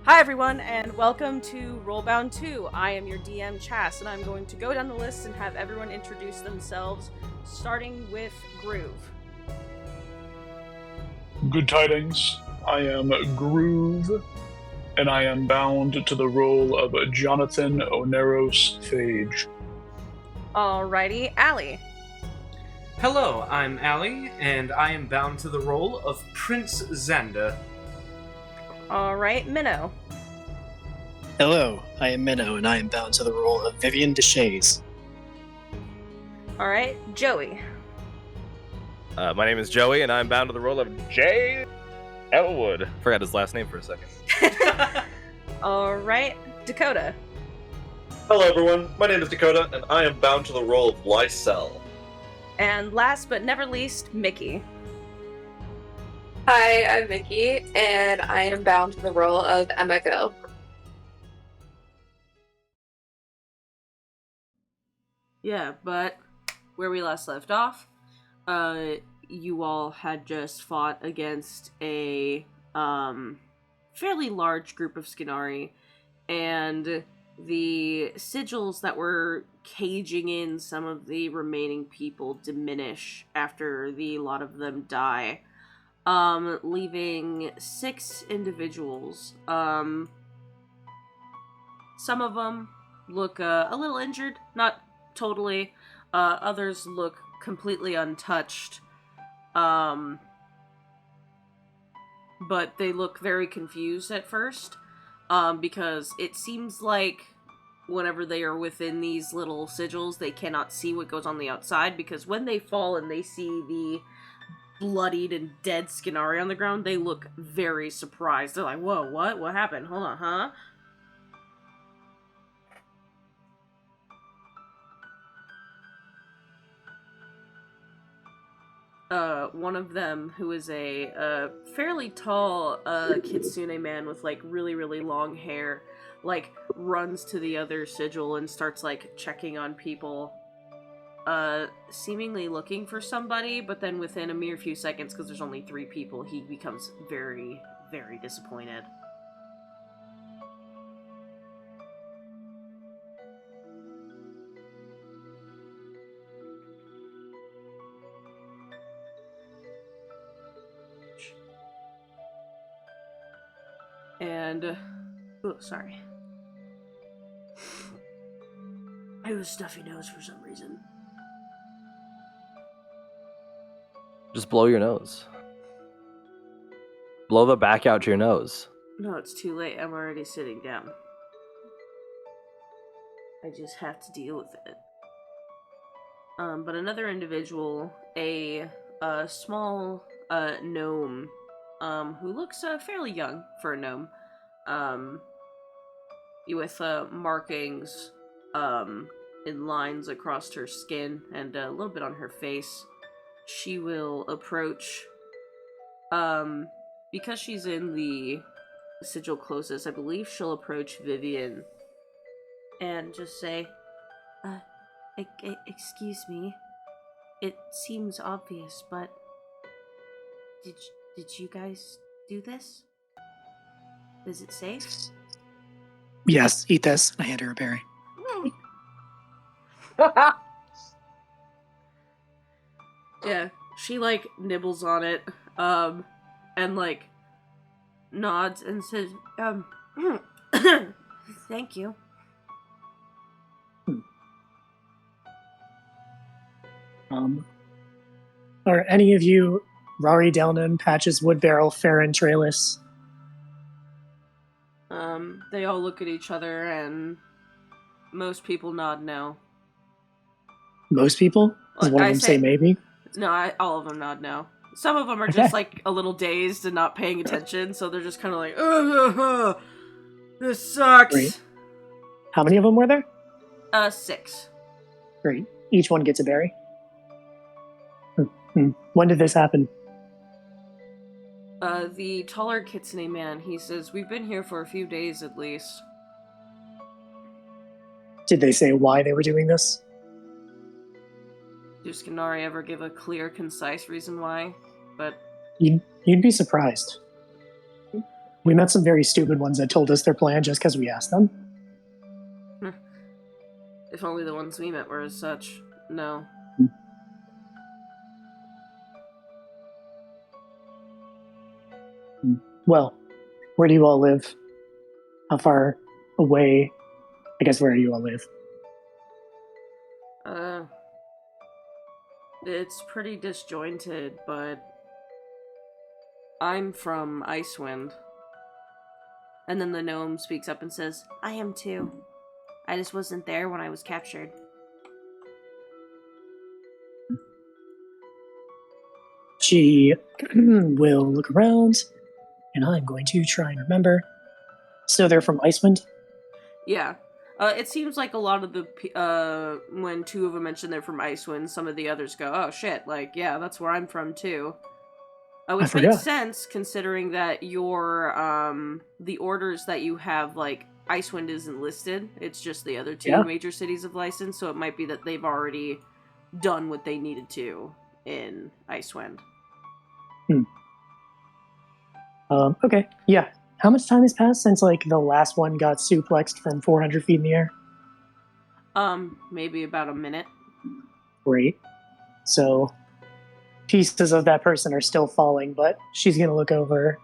Hi everyone, and welcome to RollBound 2. I am your DM, Chas, and I'm going to go down the list and have everyone introduce themselves, starting with Groove. Good tidings. I am Groove, and I am bound to the role of Jonathan Oneros Phage. Alrighty, Allie. Hello, I'm Ali, and I am bound to the role of Prince Xander. Alright, Minnow. Hello, I am Minnow, and I am bound to the role of Vivian Deshays. Alright, Joey. My name is Joey, and I'm bound to the role of Jay Elwood. Forgot his last name for a second. Alright, Dakota. Hello everyone, my name is Dakota, and I am bound to the role of Lysel. And last but never least, Mickey. Hi, I'm Mickey, and I am bound to the role of Emiko. Yeah, but where we last left off, you all had just fought against a fairly large group of Skinari, and the sigils that were caging in some of the remaining people diminish after a lot of them die, leaving 6 individuals. Some of them look a little injured, not totally. Others look completely untouched. But they look very confused at first. Because it seems like whenever they are within these little sigils, they cannot see what goes on the outside, because when they fall and they see the bloodied and dead Skinari on the ground, they look very surprised. They're like, whoa, what? What happened? Hold on, huh? One of them, who is a fairly tall kitsune man with like really, really long hair, like runs to the other sigil and starts like checking on people, seemingly looking for somebody, but then within a mere few seconds, because there's only 3 people, he becomes very, very disappointed. And, oh, sorry. I have a stuffy nose for some reason. Just blow your nose. Blow the back out your nose. No, it's too late. I'm already sitting down. I just have to deal with it. But another individual, a small gnome, who looks fairly young for a gnome, with markings in lines across her skin and a little bit on her face. She will approach, because she's in the sigil closest, I believe she'll approach Vivian and just say, excuse me, it seems obvious, but did you guys do this? Is it safe? Yes, eat this. I hand her a berry. Yeah, she like nibbles on it, and like nods and says, thank you. Are any of you Rari Delnan, Patches Woodbarrel, Farron Trailis? They all look at each other, and most people nod no. Most people? Does one of them say maybe? No, all of them nod no. Some of them are just like a little dazed and not paying attention, so they're just kind of like, this sucks. Great. How many of them were there? 6. Great. Each one gets a berry. When did this happen? The taller kitsune man, he says, we've been here for a few days at least. Did they say why they were doing this? Do Skinari ever give a clear, concise reason why? But You'd be surprised. We met some very stupid ones that told us their plan just because we asked them. If only the ones we met were as such. No. Well, where do you all live? How far away? I guess where do you all live? It's pretty disjointed, but I'm from Icewind. And then the gnome speaks up and says, I am too. I just wasn't there when I was captured. She will look around, and I'm going to try and remember. So they're from Icewind? Yeah. It seems like a lot of the, when two of them mention they're from Icewind, some of the others go, oh shit, like, yeah, that's where I'm from too. Which makes sense, considering that your, the orders that you have, like, Icewind isn't listed. It's just the other two major cities of license, so it might be that they've already done what they needed to in Icewind. Okay, yeah. How much time has passed since, like, the last one got suplexed from 400 feet in the air? Maybe about a minute. Great. So, pieces of that person are still falling, but she's gonna look over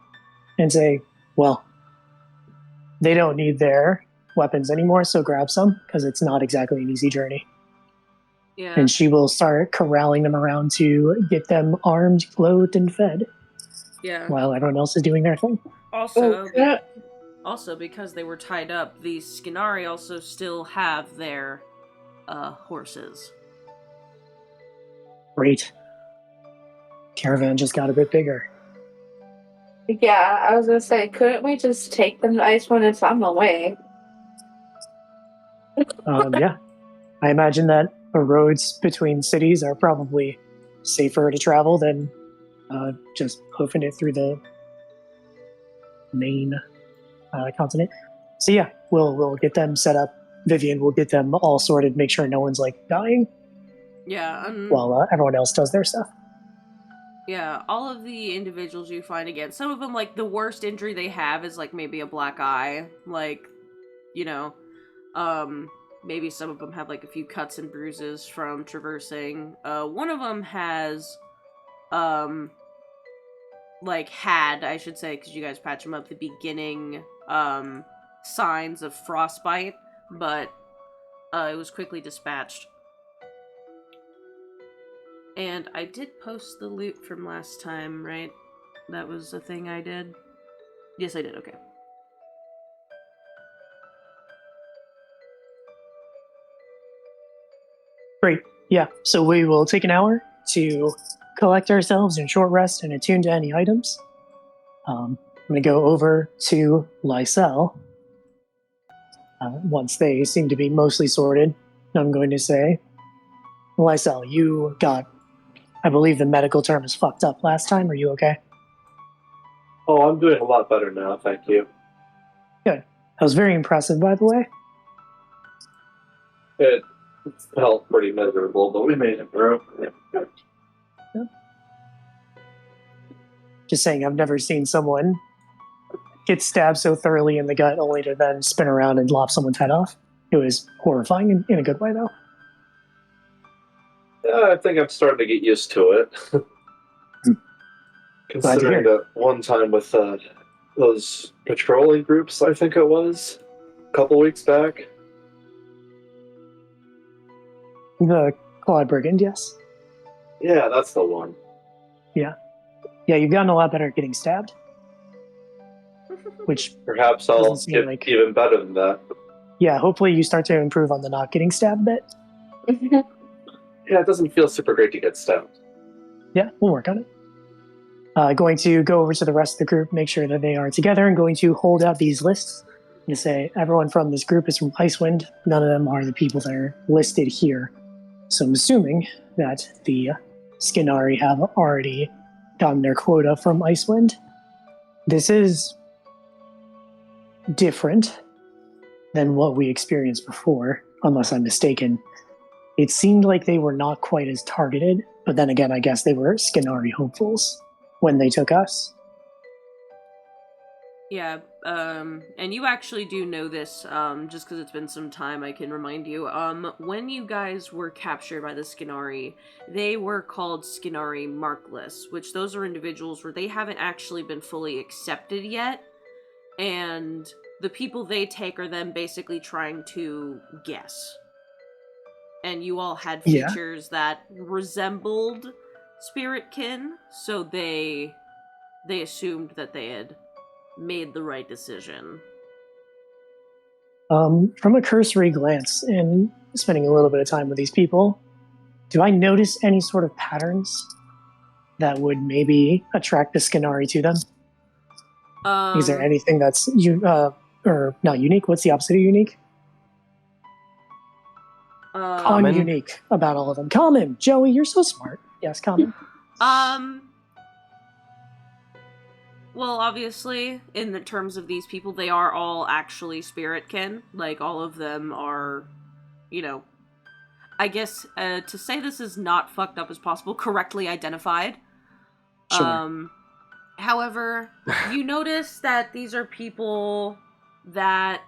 and say, well, they don't need their weapons anymore, so grab some, because it's not exactly an easy journey. Yeah. And she will start corralling them around to get them armed, clothed, and fed. Yeah. While everyone else is doing their thing. Also, because they were tied up, the Skinari also still have their horses. Great. Caravan just got a bit bigger. Yeah, I was gonna say, couldn't we just take them to Icewind? It's on the way. Yeah. I imagine that the roads between cities are probably safer to travel than just hoofing it through the main continent. So yeah, we'll get them set up. Vivian will get them all sorted, make sure no one's like dying. Yeah. While everyone else does their stuff. Yeah, all of the individuals you find again, some of them, like, the worst injury they have is, like, maybe a black eye. Like, you know, maybe some of them have, like, a few cuts and bruises from traversing. One of them has, like, had, I should say, because you guys patch him up, the beginning, signs of frostbite, but, it was quickly dispatched. And I did post the loot from last time, right? That was a thing I did? Yes, I did, okay. Great. Yeah, so we will take an hour to collect ourselves in short rest and attune to any items. I'm going to go over to Lysel. Once they seem to be mostly sorted, I'm going to say, Lysel, you got, I believe the medical term is fucked up last time. Are you okay? Oh, I'm doing a lot better now, thank you. Good. That was very impressive, by the way. It felt pretty miserable, but we made it through. Yeah. Just saying, I've never seen someone get stabbed so thoroughly in the gut only to then spin around and lop someone's head off. It was horrifying in a good way, though. Yeah, I think I'm starting to get used to it. Considering that one time with those patrolling groups, I think it was, a couple weeks back. The Claude Brigand, yes. Yeah, that's the one. Yeah. Yeah, you've gotten a lot better at getting stabbed. Which perhaps I'll get like, even better than that. Yeah, hopefully you start to improve on the not getting stabbed bit. Yeah, it doesn't feel super great to get stabbed. Yeah, we'll work on it. Going to go over to the rest of the group, make sure that they are together, and going to hold out these lists and say everyone from this group is from Icewind. None of them are the people that are listed here. So I'm assuming that the Skinari have already gotten their quota from Icewind. This is different than what we experienced before, unless I'm mistaken. It seemed like they were not quite as targeted, but then again, I guess they were Skinari hopefuls when they took us. Yeah, and you actually do know this, just because it's been some time, I can remind you. When you guys were captured by the Skinari, they were called Skinari Markless, which those are individuals where they haven't actually been fully accepted yet, and the people they take are them basically trying to guess. And you all had Yeah. features that resembled Spiritkin, so they assumed that they had made the right decision. From a cursory glance and spending a little bit of time with these people, do I notice any sort of patterns that would maybe attract the Skinari to them? Is there anything that's or not unique? What's the opposite of unique? Common? Ununique about all of them. Common. Joey, you're so smart. Yes, common. Well, obviously, in the terms of these people, they are all actually spiritkin. Like, all of them are, I guess, to say this is not fucked up as possible, correctly identified. Sure. However, you notice that these are people that...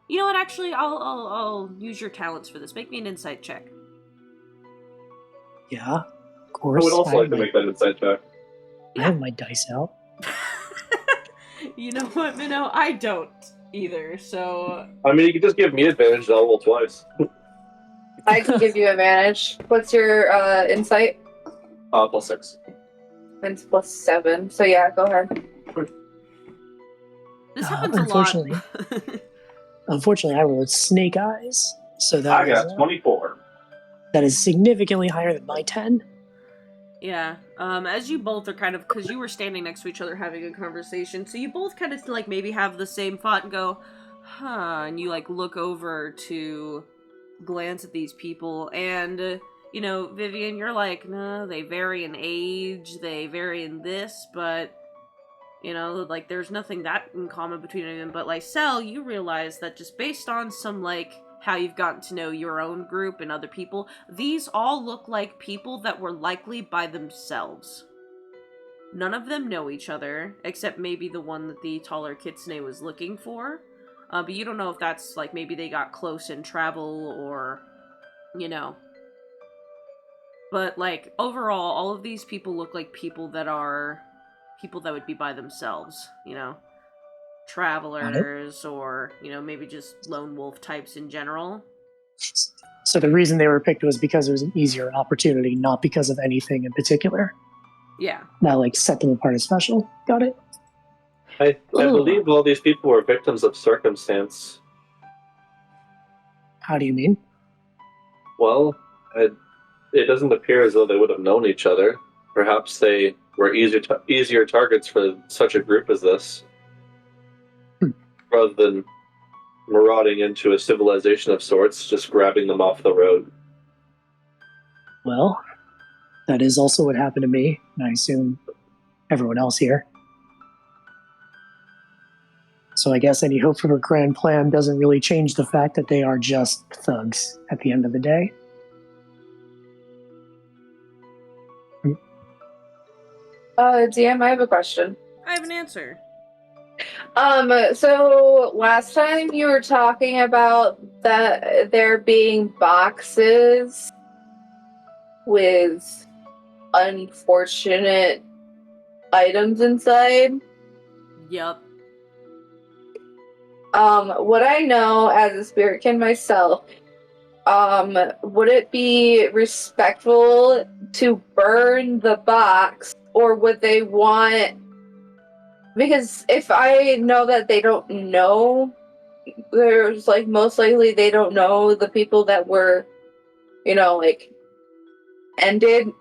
You know what, actually, I'll use your talents for this. Make me an insight check. Yeah, of I course. would also like to make that insight check. I have my dice out. You know what, Minnow? I don't either, so... I mean, you can just give me advantage, I'll roll twice. I can give you advantage. What's your insight? +6. Mine's +7. So yeah, go ahead. This happens a lot. Unfortunately, I rolled snake eyes, so that I got 24. That is significantly higher than my 10. Yeah, as you both are kind of, because you were standing next to each other having a conversation, so you both kind of, like, maybe have the same thought and go, huh, and you, like, look over to glance at these people, and, Vivian, you're like, no, they vary in age, they vary in this, but, like, there's nothing that in common between them, but, like, Sel, you realize that just based on some, like, how you've gotten to know your own group and other people, these all look like people that were likely by themselves. None of them know each other, except maybe the one that the taller kitsune was looking for. But you don't know if that's, like, maybe they got close in travel or, But, like, overall, all of these people look like people that would be by themselves, travelers or, maybe just lone wolf types in general. So the reason they were picked was because it was an easier opportunity, not because of anything in particular. Yeah. That, like, set them apart as special. Got it? I believe all these people were victims of circumstance. How do you mean? Well, it doesn't appear as though they would have known each other. Perhaps they were easier targets for such a group as this. Rather than marauding into a civilization of sorts, just grabbing them off the road. Well, that is also what happened to me, and I assume everyone else here. So I guess any hope for a grand plan doesn't really change the fact that they are just thugs at the end of the day. DM, I have a question. I have an answer. So last time you were talking about that there being boxes with unfortunate items inside. Yep. What I know as a spiritkin myself, would it be respectful to burn the box, or would they want... Because if I know that they don't know, there's, like, most likely they don't know the people that were, like, ended.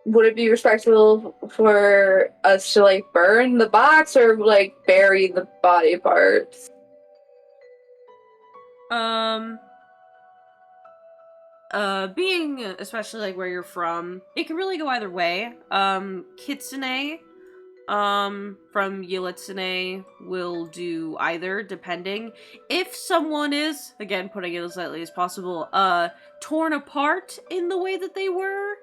Would it be respectful for us to, like, burn the box or, like, bury the body parts? Being, especially, like, where you're from, it can really go either way. Kitsune, from Yelitsune will do either, depending. If someone is, again, putting it as lightly as possible, torn apart in the way that they were,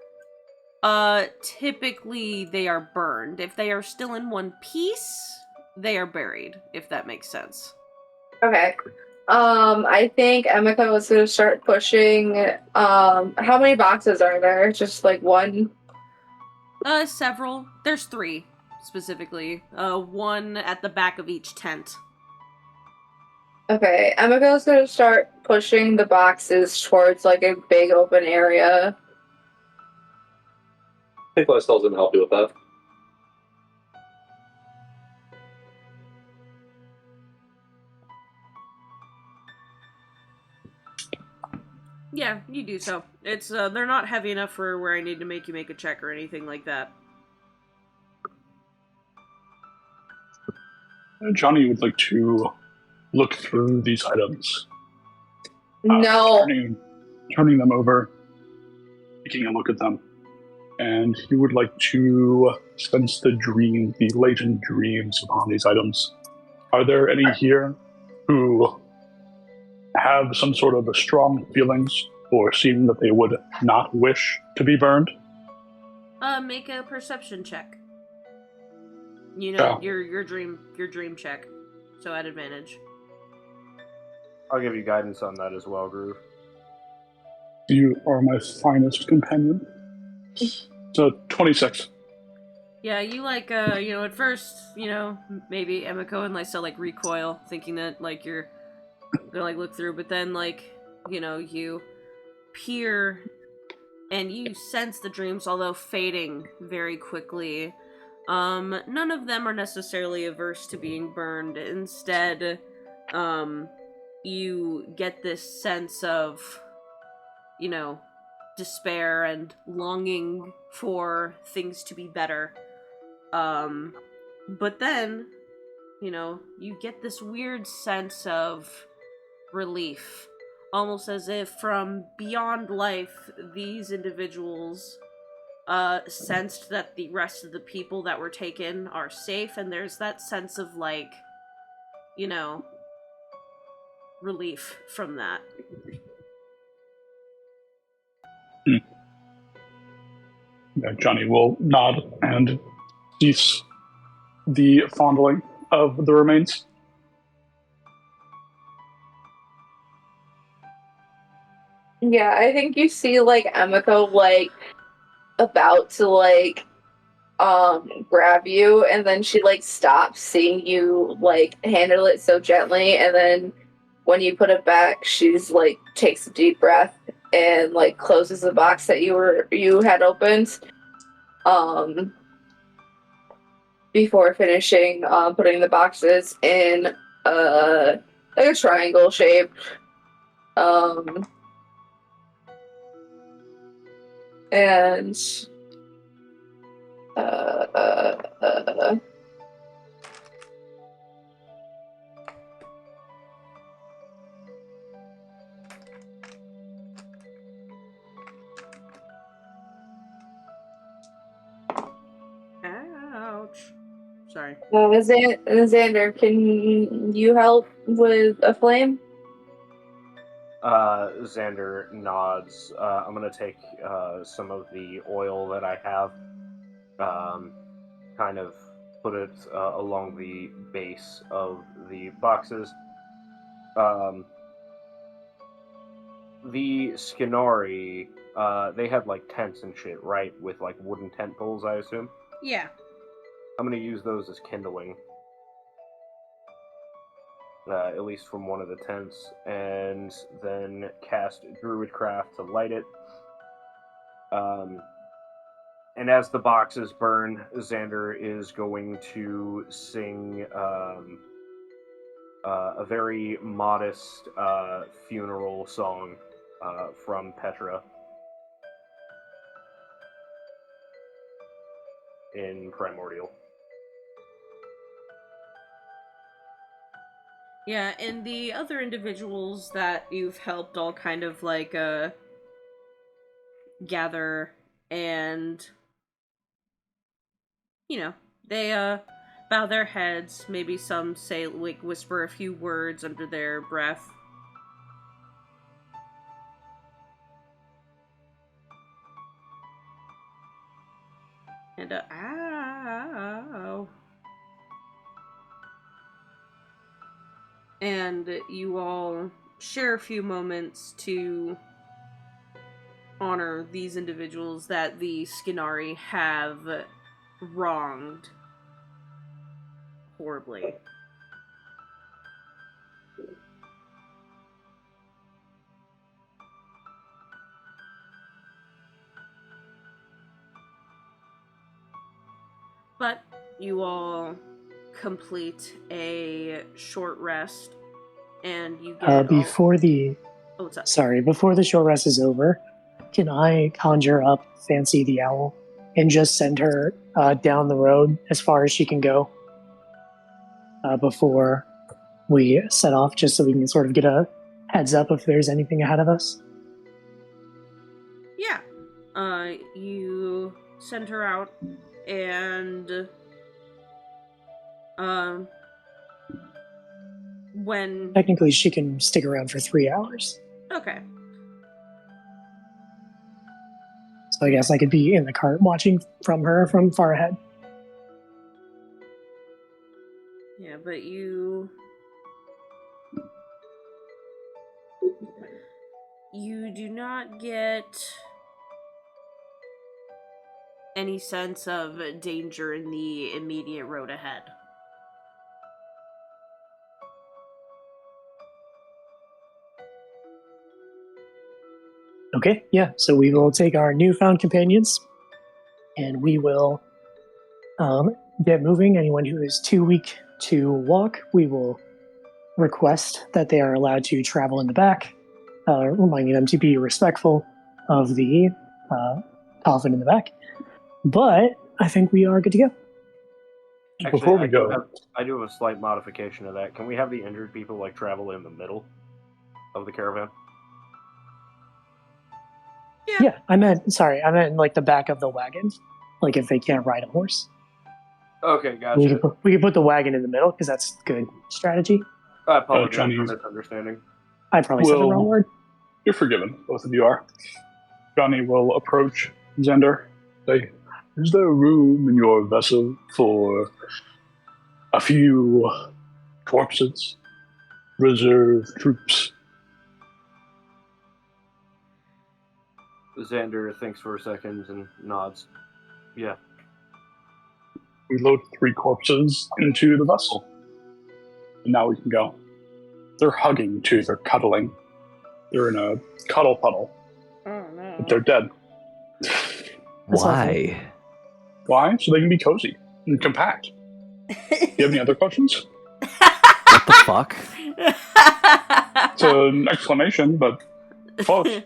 Typically they are burned. If they are still in one piece, they are buried, if that makes sense. Okay. I think Emika was gonna start pushing. How many boxes are there? Just like one? Several. There's 3, specifically. One at the back of each tent. Okay, Emika's gonna start pushing the boxes towards like a big open area. I think Lystell's gonna help you with that. Yeah, you do so. It's, they're not heavy enough for where I need to make you make a check or anything like that. Johnny would like to look through these items. No. Turning them over, taking a look at them. And he would like to sense the latent dreams upon these items. Are there any here who have some sort of strong feelings or seem that they would not wish to be burned? Make a perception check. You know, Yeah. your dream check. So at advantage. I'll give you guidance on that as well, Groove. You are my finest companion. So 26. Yeah, you like, at first, maybe Emiko and Lysel, recoil, thinking that, you're gonna, look through, but then, you peer, and you sense the dreams, although fading very quickly. None of them are necessarily averse to being burned. Instead, you get this sense of, despair and longing for things to be better. But then, you get this weird sense of relief. Almost as if from beyond life, these individuals sensed that the rest of the people that were taken are safe, and there's that sense of, relief from that. Yeah, Johnny will nod and cease the fondling of the remains. Yeah, I think you see Emiko about to grab you, and then she stops, seeing you handle it so gently, and then when you put it back, she's takes a deep breath and closes the box that you had opened. Before finishing putting the boxes in a triangle shape. And Ouch. Sorry. Xander, can you help with a flame? Xander nods. I'm gonna take some of the oil that I have, kind of put it along the base of the boxes. The Skinari, they have tents and shit, right? With wooden tent poles, I assume? Yeah. I'm gonna use those as kindling. At least from one of the tents, and then cast Druidcraft to light it. And as the boxes burn, Xander is going to sing a very modest funeral song from Petra in Primordial. Yeah, and the other individuals that you've helped all kind of gather, and they bow their heads. Maybe some say whisper a few words under their breath. And, ow. And you all share a few moments to honor these individuals that the Skinari have wronged horribly. But you all complete a short rest, and you get before the Oh, what's up? sorry, before the short rest is over, can I conjure up Fancy the Owl and just send her down the road as far as she can go before we set off, just so we can sort of get a heads up if there's anything ahead of us? Yeah. You send her out, and when Technically, she can stick around for 3 hours. okay. So I guess I could be in the cart watching from her from far ahead. Yeah, but you do not get any sense of danger in the immediate road ahead. Okay, yeah. So we will take our newfound companions, and we will get moving. Anyone who is too weak to walk, we will request that they are allowed to travel in the back, reminding them to be respectful of the coffin in the back. But I think we are good to go. Actually, Before we go, I do have a slight modification of that. Can we have the injured people like travel in the middle of the caravan? Yeah, I meant in like the back of the wagon, like if they can't ride a horse. Okay, gotcha. We could put the wagon in the middle because that's good strategy. I apologize Johnny, for misunderstanding. I probably said the wrong word. You're forgiven. Both of you are. Johnny will approach Xander. Say, is there room in your vessel for a few corpses? Reserve troops? Xander thinks for a second and nods. Yeah. We load 3 corpses into the vessel. And now we can go. They're hugging too, they're cuddling. They're in a cuddle puddle. Oh no. But they're dead. Why? Why? So they can be cozy and compact. Do you have any other questions? What the fuck? It's an exclamation, but close.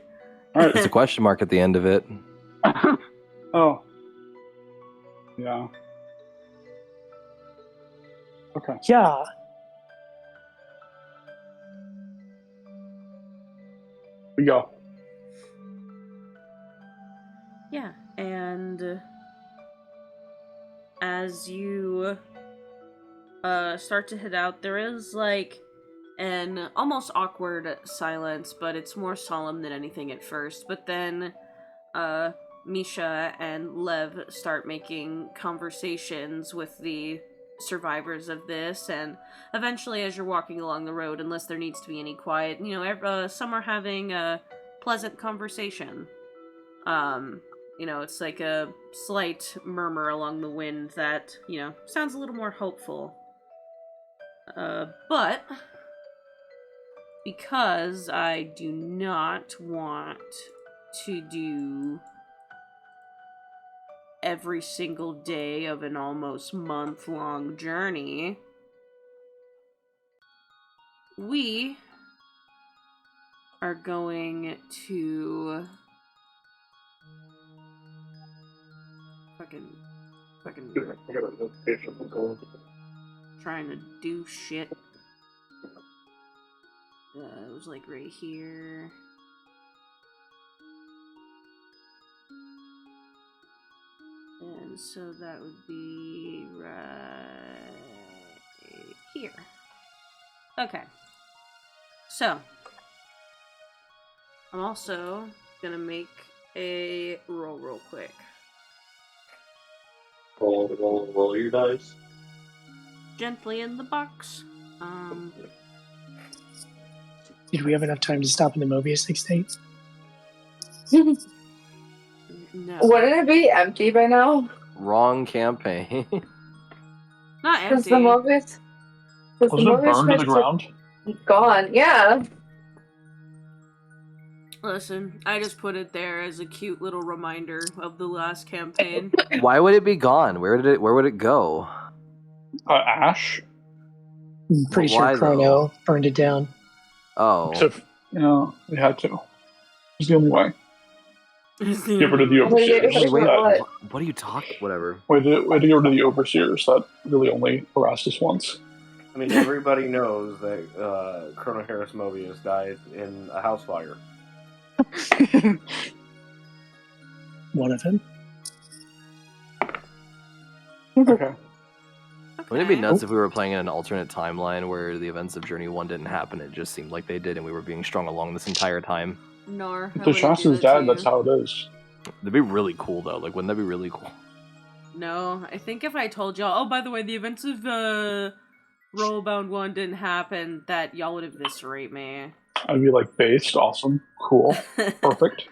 All right. There's a question mark at the end of it. Oh. Yeah. Okay. Yeah. We go. Yeah, and as you start to head out, there is like an almost awkward silence, but it's more solemn than anything at first. But then Misha and Lev start making conversations with the survivors of this, and eventually as you're walking along the road, unless there needs to be any quiet, some are having a pleasant conversation. It's like a slight murmur along the wind that, sounds a little more hopeful. But because I do not want to do every single day of an almost month-long journey, we are going to fucking trying to do shit. It was like right here. And so that would be right here. Okay. So, I'm also gonna make a roll real quick. Roll your dice. Gently in the box. Did we have enough time to stop in the Mobius estate? No. Wouldn't it be empty by now? Wrong campaign. Not Because empty. the Mobius... Wasn't it burned to the ground? Gone, yeah. Listen, I just put it there as a cute little reminder of the last campaign. Why would it be gone? Where would it go? Ash? I'm pretty Why, sure Chrono though? burned it down. Oh. Except, we had to. It's the only way. Get rid of the overseers. Wait, what are you talking? Whatever. We had to get rid of the overseers that really only harassed us once. I mean, everybody knows that Colonel Harris Mobius died in a house fire. One of them. Okay. Wouldn't it be nuts if we were playing in an alternate timeline where the events of Journey 1 didn't happen, it just seemed like they did, and we were being strung along this entire time? Nor. If the Shasta's dead, that's how it is. That'd be really cool, though. Like, wouldn't that be really cool? No, I think if I told y'all, oh, by the way, the events of RollBound 1 didn't happen, that y'all would eviscerate me. I'd be like, based, awesome, cool, perfect.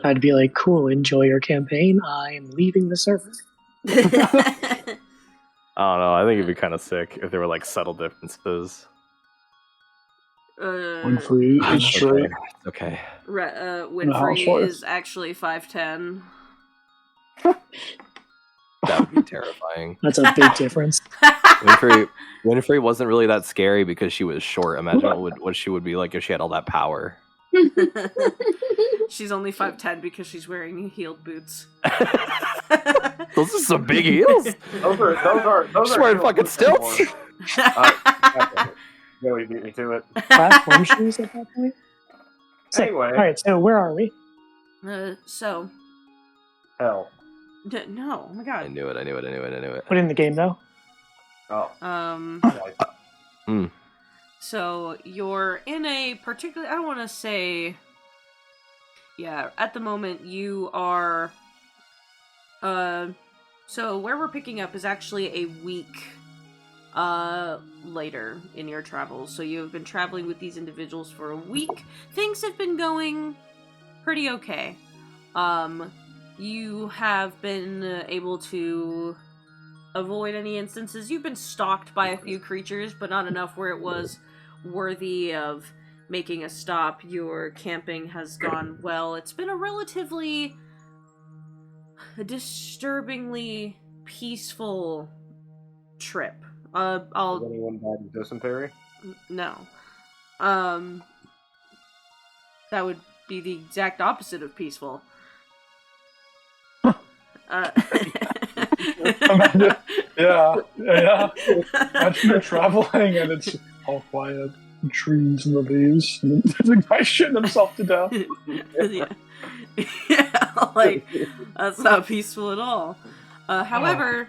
I'd be like, cool, enjoy your campaign. I'm leaving the server. I don't know. I think it'd be kind of sick if there were, like, subtle differences. Winfrey is straight. It's okay. Winfrey is actually 5'10". That would be terrifying. That's a big difference. Winfrey wasn't really that scary because she was short. Imagine what she would be like if she had all that power. She's only 5'10" because she's wearing heeled boots. Those are some big heels. Those She's are wearing fucking stilts. Really beat me to it. Platform shoes at that point? So, Anyway. Alright, so where are we? So. Hell. No, oh my god. I knew it. Put in the game, though. Oh. So you're in a particular, I don't want to say, yeah, at the moment you are, so where we're picking up is actually a week, later in your travels. So you have been traveling with these individuals for a week. Things have been going pretty okay. You have been able to avoid any instances. You've been stalked by a few creatures, but not enough where it was worthy of making a stop. Your camping has gone well. It's been a relatively disturbingly peaceful trip. Has anyone died of dysentery? No. That would be the exact opposite of peaceful. Yeah. Imagine you're traveling and it's all quiet, trees and the leaves, and the guy shitting himself to death. Yeah, like, that's not peaceful at all. However,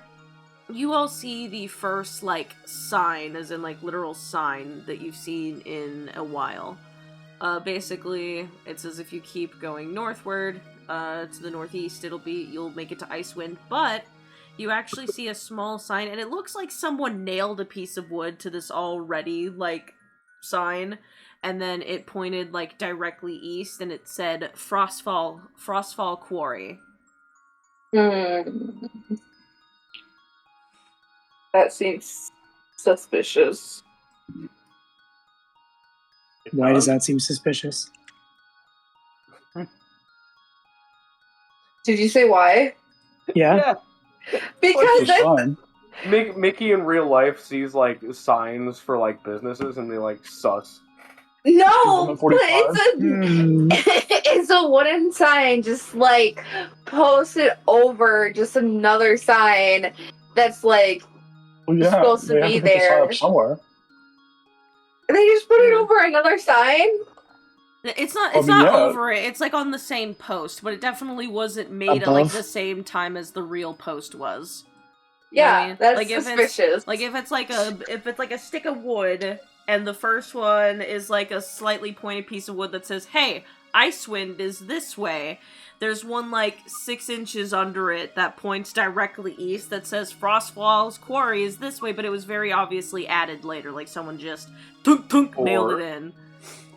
you all see the first, like, sign, as in, like, literal sign that you've seen in a while. Basically, it's as if you keep going northward, to the northeast, you'll make it to Icewind, but you actually see a small sign, and it looks like someone nailed a piece of wood to this already, like, sign, and then it pointed, like, directly east, and it said Frostfall Quarry. That seems suspicious. Why does that seem suspicious? Did you say why? Yeah. Because Fine. Mickey in real life sees like signs for like businesses and they like sus. no, but 45? it's a wooden sign, just like posted over just another sign that's like supposed to be have to put the sign there. up somewhere. They just put it over another sign. It's not yeah. over it, it's like on the same post, but it definitely wasn't made at like Above? the same time as the real post was. Yeah, You know what I mean? that's like suspicious. If it's like a stick of wood and the first one is like a slightly pointed piece of wood that says, "Hey, Icewind is this way." There's one like 6 inches under it that points directly east that says Frostfall's Quarry is this way, but it was very obviously added later, like someone just nailed it in.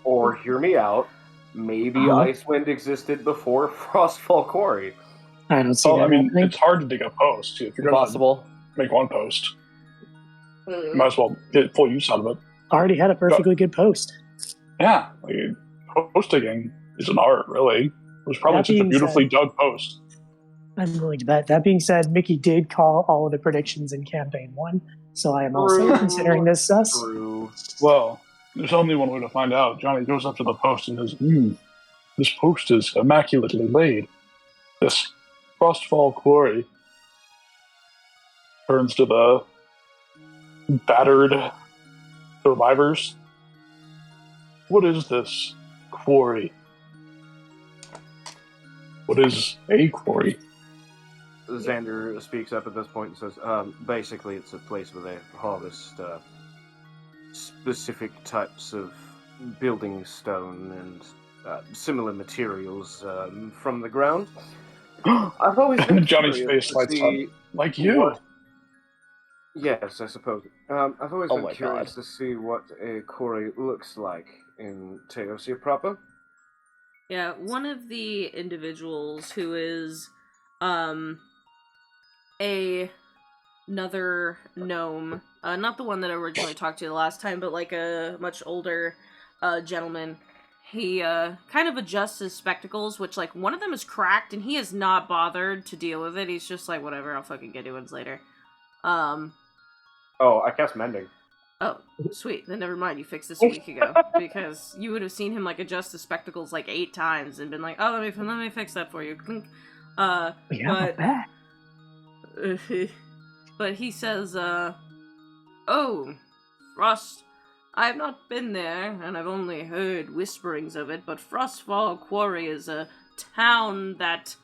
Or hear me out. Maybe Icewind existed before Frostfall Quarry. I don't see that. I mean, happening. it's hard to dig a post. If you're going Impossible. to make one post, you might as well get full use out of it. Already had a perfectly good post. Yeah, like, post digging is an art, really. It was probably That such a being beautifully said- dug post. I'm willing to bet. That being said, Mickey did call all of the predictions in Campaign 1, so I am also considering this sus. True. Well, there's only one way to find out. Johnny goes up to the post and says, this post is immaculately laid. This Frostfall Quarry turns to the battered survivors. What is this quarry? What is a quarry? Xander speaks up at this point and says, basically it's a place where they harvest specific types of building stone and similar materials from the ground. I've always been Johnny's curious face to lights see up. Like you. what- Yes, I suppose. I've always Oh been my curious God. to see what a quarry looks like in Teosia proper. Yeah, one of the individuals who is another gnome, not the one that I originally talked to the last time, but like a much older gentleman. He kind of adjusts his spectacles, which like one of them is cracked, and he is not bothered to deal with it. He's just like, whatever, I'll fucking get new ones later. Oh, I cast Mending. Oh, sweet. Then never mind. You fixed this a week ago because you would have seen him like adjust his spectacles like 8 times and been like, "Oh, let me fix that for you." Clink. Yeah, But- not bad. But he says, "Oh, Frost. I have not been there, and I've only heard whisperings of it. But Frostfall Quarry is a town that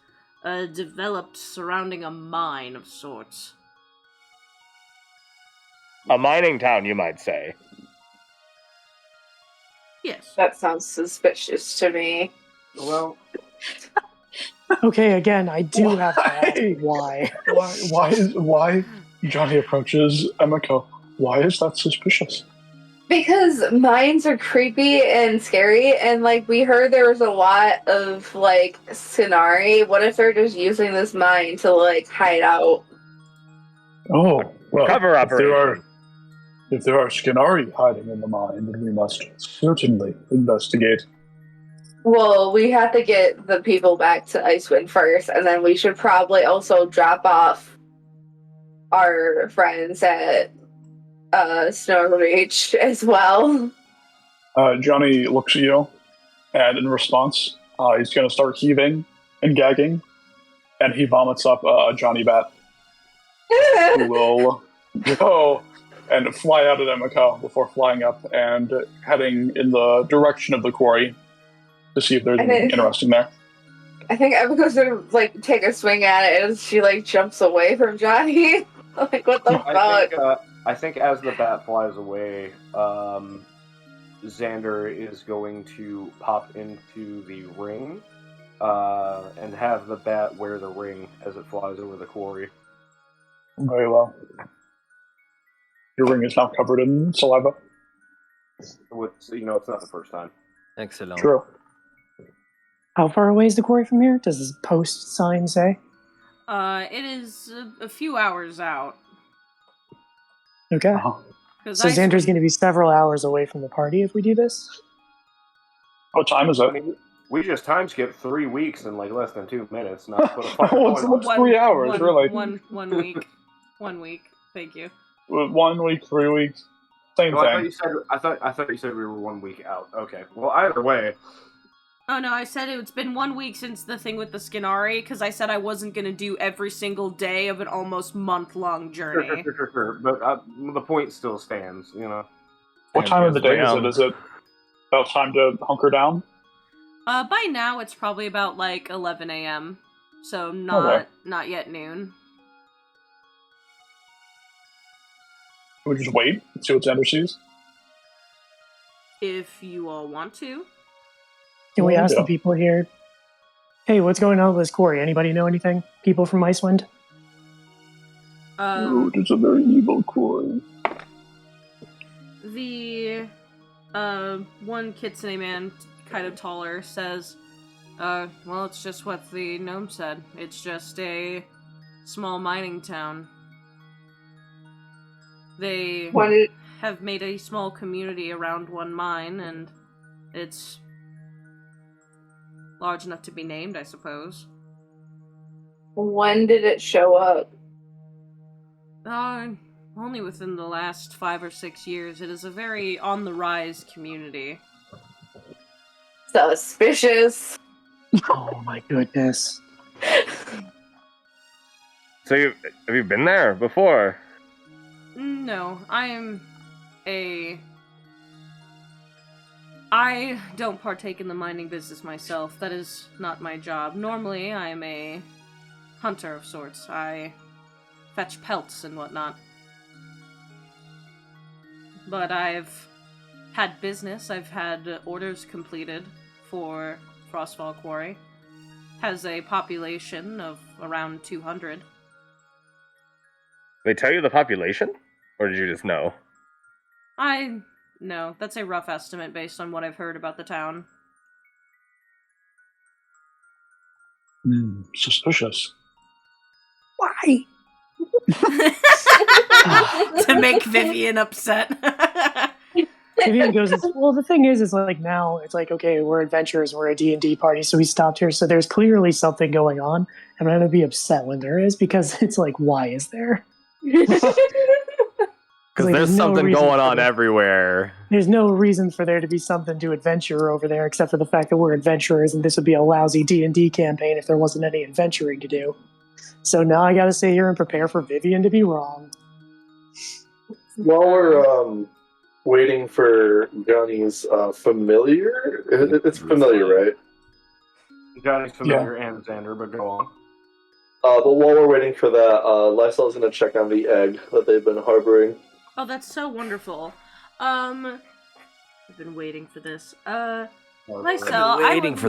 developed surrounding a mine of sorts." A mining town, you might say. Yes. That sounds suspicious to me. Well, Okay, again, I do have to ask why. Why Johnny approaches Emiko? Why is that suspicious? Because mines are creepy and scary, and like we heard there was a lot of like Skinari. What if they're just using this mine to like hide out? Oh, well, Cover operation. if there are Skinari hiding in the mine, then we must certainly investigate. Well, we have to get the people back to Icewind first, and then we should probably also drop off our friends at Snow Reach as well. Johnny looks at you, and in response, he's going to start heaving and gagging, and he vomits up a Johnny Bat, who will go and fly out at Emiko before flying up and heading in the direction of the quarry to see if there's anything interesting there. I think Emiko's gonna like take a swing at it as she like jumps away from Johnny. Like what the fuck? I think as the bat flies away, Xander is going to pop into the ring and have the bat wear the ring as it flies over the quarry. Very well. Your ring is now covered in saliva. With, it's not the first time. Excellent. True. How far away is the quarry from here? Does this post sign say? It is a few hours out. Okay. So Xander's going to be several hours away from the party if we do this? What time is it? I mean, we just time skipped 3 weeks in like less than 2 minutes. Not to put a fine What's point on it. 3 hours, really? One week. 1 week. Thank you. 1 week, 3 weeks, same No, thing. I thought you said we were 1 week out. Okay. Well, either way. Oh no, I said it's been 1 week since the thing with the Skinari, because I said I wasn't going to do every single day of an almost month-long journey. Sure. But the point still stands, What time of the day is it? Is it about time to hunker down? By now it's probably about like 11 a.m. So not yet noon. We just wait and see what Xander sees? if you all want to. Can we ask Yeah. the people here? Hey, what's going on with this quarry? Anybody know anything? People from Icewind? It's a very evil quarry. The one kitsune man, kind of taller, says, well, it's just what the gnome said. It's just a small mining town. They have made a small community around one mine, and it's large enough to be named, I suppose. When did it show up? Only within the last 5 or 6 years. It is a very on-the-rise community. Suspicious. Oh my goodness. So have you been there before? No, I don't partake in the mining business myself. That is not my job. Normally, I am a hunter of sorts. I fetch pelts and whatnot. But I've had business. I've had orders completed for Frostfall Quarry. Has a population of around 200. They tell you the population? Or did you just know? No, that's a rough estimate based on what I've heard about the town. Suspicious. Why? To make Vivian upset. Vivian goes, well, the thing is like now it's like, okay, we're adventurers, we're a D&D party, so we stopped here, so there's clearly something going on. I'm going to be upset when there is, because it's like, why is there? Because there's something going on everywhere. There's no reason for there to be something to adventure over there, except for the fact that we're adventurers, and this would be a lousy D&D campaign if there wasn't any adventuring to do. So now I gotta sit here and prepare for Vivian to be wrong. While we're waiting for Johnny's familiar, it's familiar, right? Johnny's familiar and Xander, but go on. But while we're waiting for that, Lysol's gonna check on the egg that they've been harboring. Oh, that's so wonderful. I've been waiting for this. Lysol,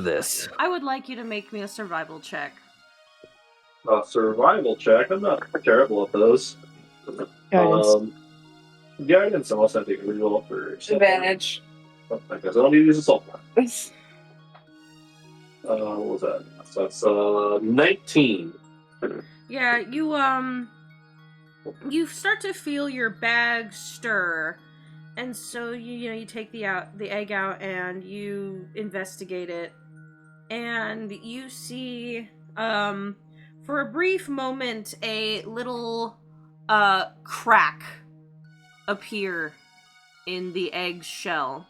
this. I would like you to make me a survival check. A survival check? I'm not terrible at those. Guidance, I'll also take a reroll for Advantage. Oh, I guess I don't need to use a salt. What was that? So that's 19. Yeah, you start to feel your bag stir, and so you take the egg out and you investigate it, and you see for a brief moment a little crack appear in the egg's shell,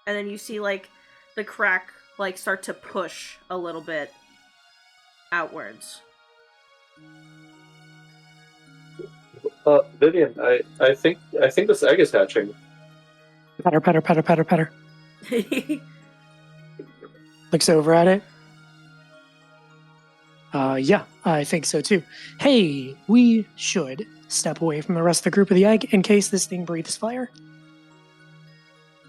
and then you see like the crack like start to push a little bit outwards. Vivian, I think this egg is hatching. Patter, patter, patter, patter, patter. Looks over at it. Yeah, I think so too. Hey, we should step away from the rest of the group of the egg in case this thing breathes fire.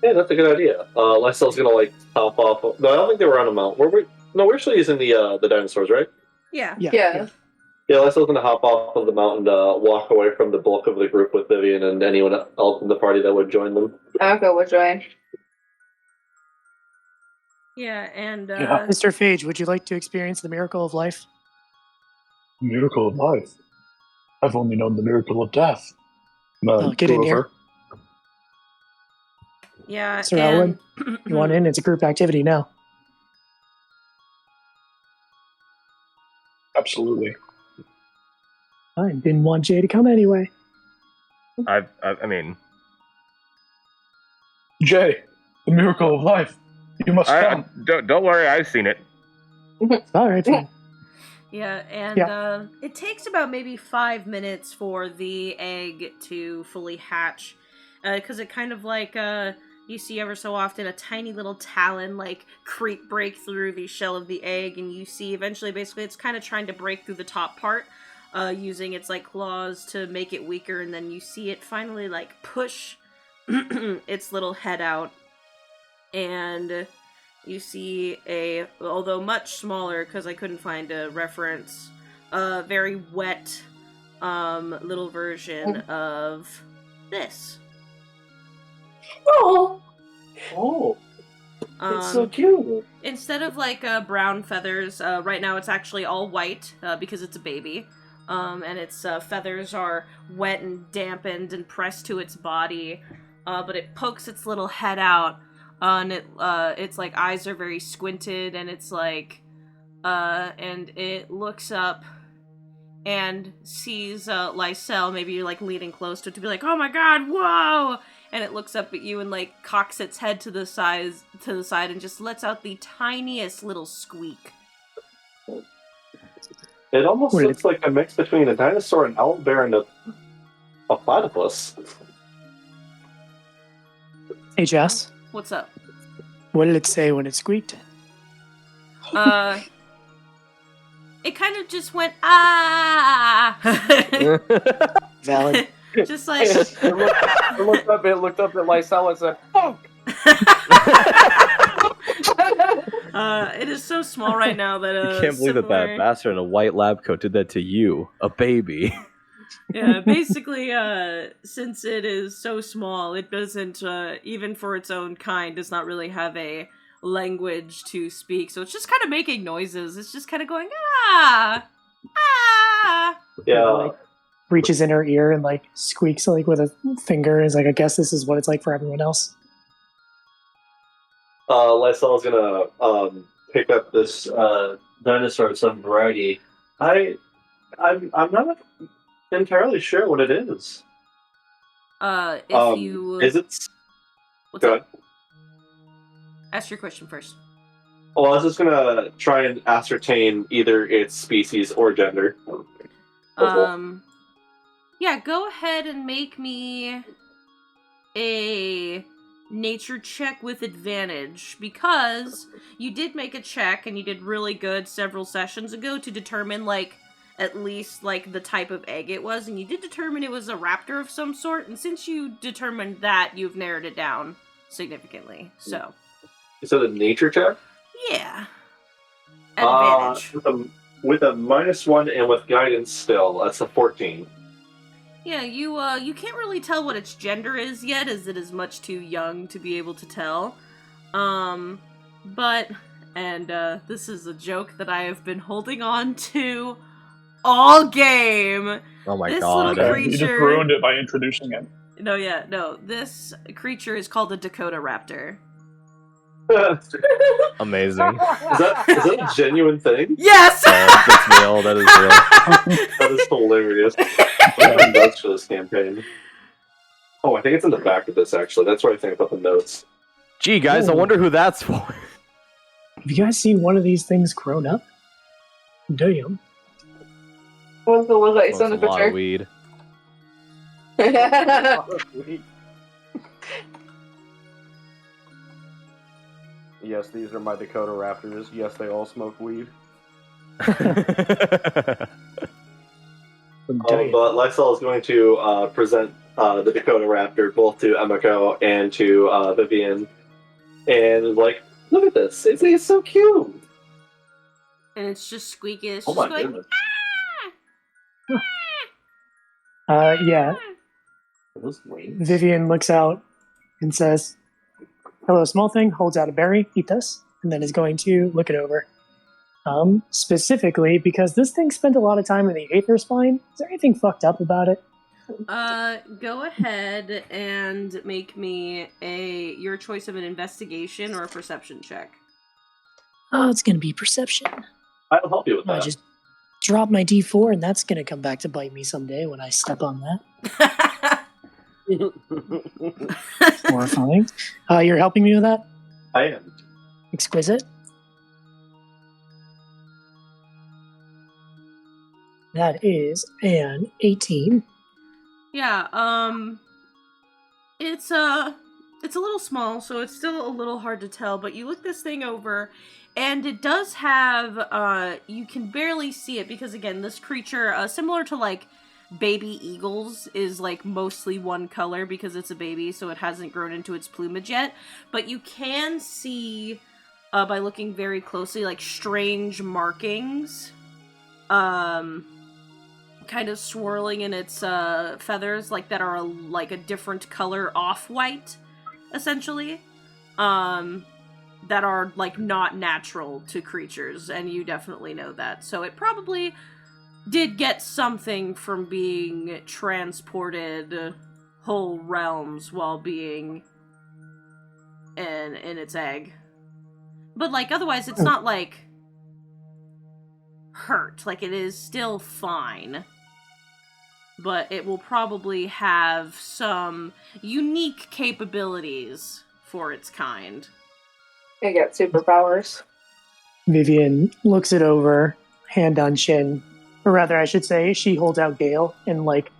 Yeah, that's a good idea. Lysol's gonna like hop off. No, I don't think they were on a mount. Were we? No, we're actually using the dinosaurs, right? Yeah. Yeah. Yeah, Lysol's gonna hop off of the mountain to walk away from the bulk of the group with Vivian and anyone else in the party that would join them. I'll go with Joanne. Yeah, and Mr. Phage, would you like to experience the miracle of life? Miracle of life. I've only known the miracle of death. Get in here. Yeah, Sir Elwood, you want in? It's a group activity now. Absolutely. I didn't want Jay to come anyway. I mean... Jay, the miracle of life. You must come. Don't worry, I've seen it. All right, fine. Yeah, and it takes about maybe 5 minutes for the egg to fully hatch, because it kind of like you see ever so often a tiny little talon like break through the shell of the egg, and you see eventually basically it's kind of trying to break through the top part, using its like claws to make it weaker, and then you see it finally like push its little head out, and you see a, although much smaller because I couldn't find a reference, very wet little version of this. Oh, It's so cute. Instead of like brown feathers, right now it's actually all white because it's a baby. And its feathers are wet and dampened and pressed to its body. But it pokes its little head out, and its like eyes are very squinted, and it's like, and it looks up and sees Lysel, maybe you're like leaning close to it to be like, oh my god, whoa! And it looks up at you and like cocks its head to the side and just lets out the tiniest little squeak. It almost looks like a mix between a dinosaur, an owlbear, and a platypus. Hey, Jess. What's up? What did it say when it squeaked? It kind of just went, ah! Valid. Just like... It looked up at Lysel and said, fuck! It is so small right now that I can't believe that bastard in a white lab coat did that to you, a baby. Yeah, basically, since it is so small, it doesn't, even for its own kind, does not really have a language to speak. So it's just kind of making noises. It's just kind of going, ah! Ah! Yeah. Like, reaches in her ear and like squeaks like with a finger. And is like, I guess this is what it's like for everyone else. Lysel's gonna pick up this dinosaur of some variety. I'm not entirely sure what it is. If you... Is it... What's Go up? ahead. Ask your question first. Well, I was just gonna try and ascertain either its species or gender. Yeah, go ahead and make me a nature check with advantage, because you did make a check and you did really good several sessions ago to determine, like, at least, like, the type of egg it was, and you did determine it was a raptor of some sort, and since you determined that, you've narrowed it down significantly, so. Is it a nature check? Yeah. At advantage. With a -1 and with guidance still, that's a 14. Yeah, you can't really tell what its gender is yet, as it is much too young to be able to tell. But, and this is a joke that I have been holding on to all game. Oh my this god. Little You just creature... ruined it by introducing it. No, this creature is called a Dakota Raptor. Amazing. Is that a genuine thing? Yes! That's real, that is real. That is hilarious. What are the notes for this campaign? Oh, I think it's in the back of this, actually. That's where I think about the notes. Gee, guys, I wonder who that's for. Have you guys seen one of these things grown up? Damn. What's the look like Smokes on the a lot of picture? weed. Yes, these are my Dakota Raptors. Yes, they all smoke weed. But Lysel is going to present the Dakota Raptor both to Emiko and to Vivian. And, like, look at this. It's so cute. And it's just squeaky. It's Oh just my going, goodness. Yeah. Those wings. Vivian looks out and says, hello, small thing, holds out a berry, eat this, and then is going to look it over. Specifically, because this thing spent a lot of time in the aether spine, is there anything fucked up about it? Go ahead and make me your choice of an investigation or a perception check. Oh, it's gonna be perception. I'll help you with I that. just drop my D4 and that's gonna come back to bite me someday when I step on that. Horrifying. You're helping me with that? I am. Exquisite. That is an 18. Yeah, it's It's a little small, so it's still a little hard to tell, but you look this thing over, and it does have, you can barely see it, because again, this creature, similar to, like, baby eagles, is, like, mostly one color, because it's a baby, so it hasn't grown into its plumage yet, but you can see, by looking very closely, like, strange markings, kind of swirling in its, feathers, like, that are, like, a different color off-white, essentially, that are, like, not natural to creatures, and you definitely know that. So it probably did get something from being transported whole realms while being in its egg. But, like, otherwise it's not, like, hurt. Like, it is still fine. But it will probably have some unique capabilities for its kind. I get superpowers. Vivian looks it over, hand on chin. Or rather, I should say, she holds out Gale and, like,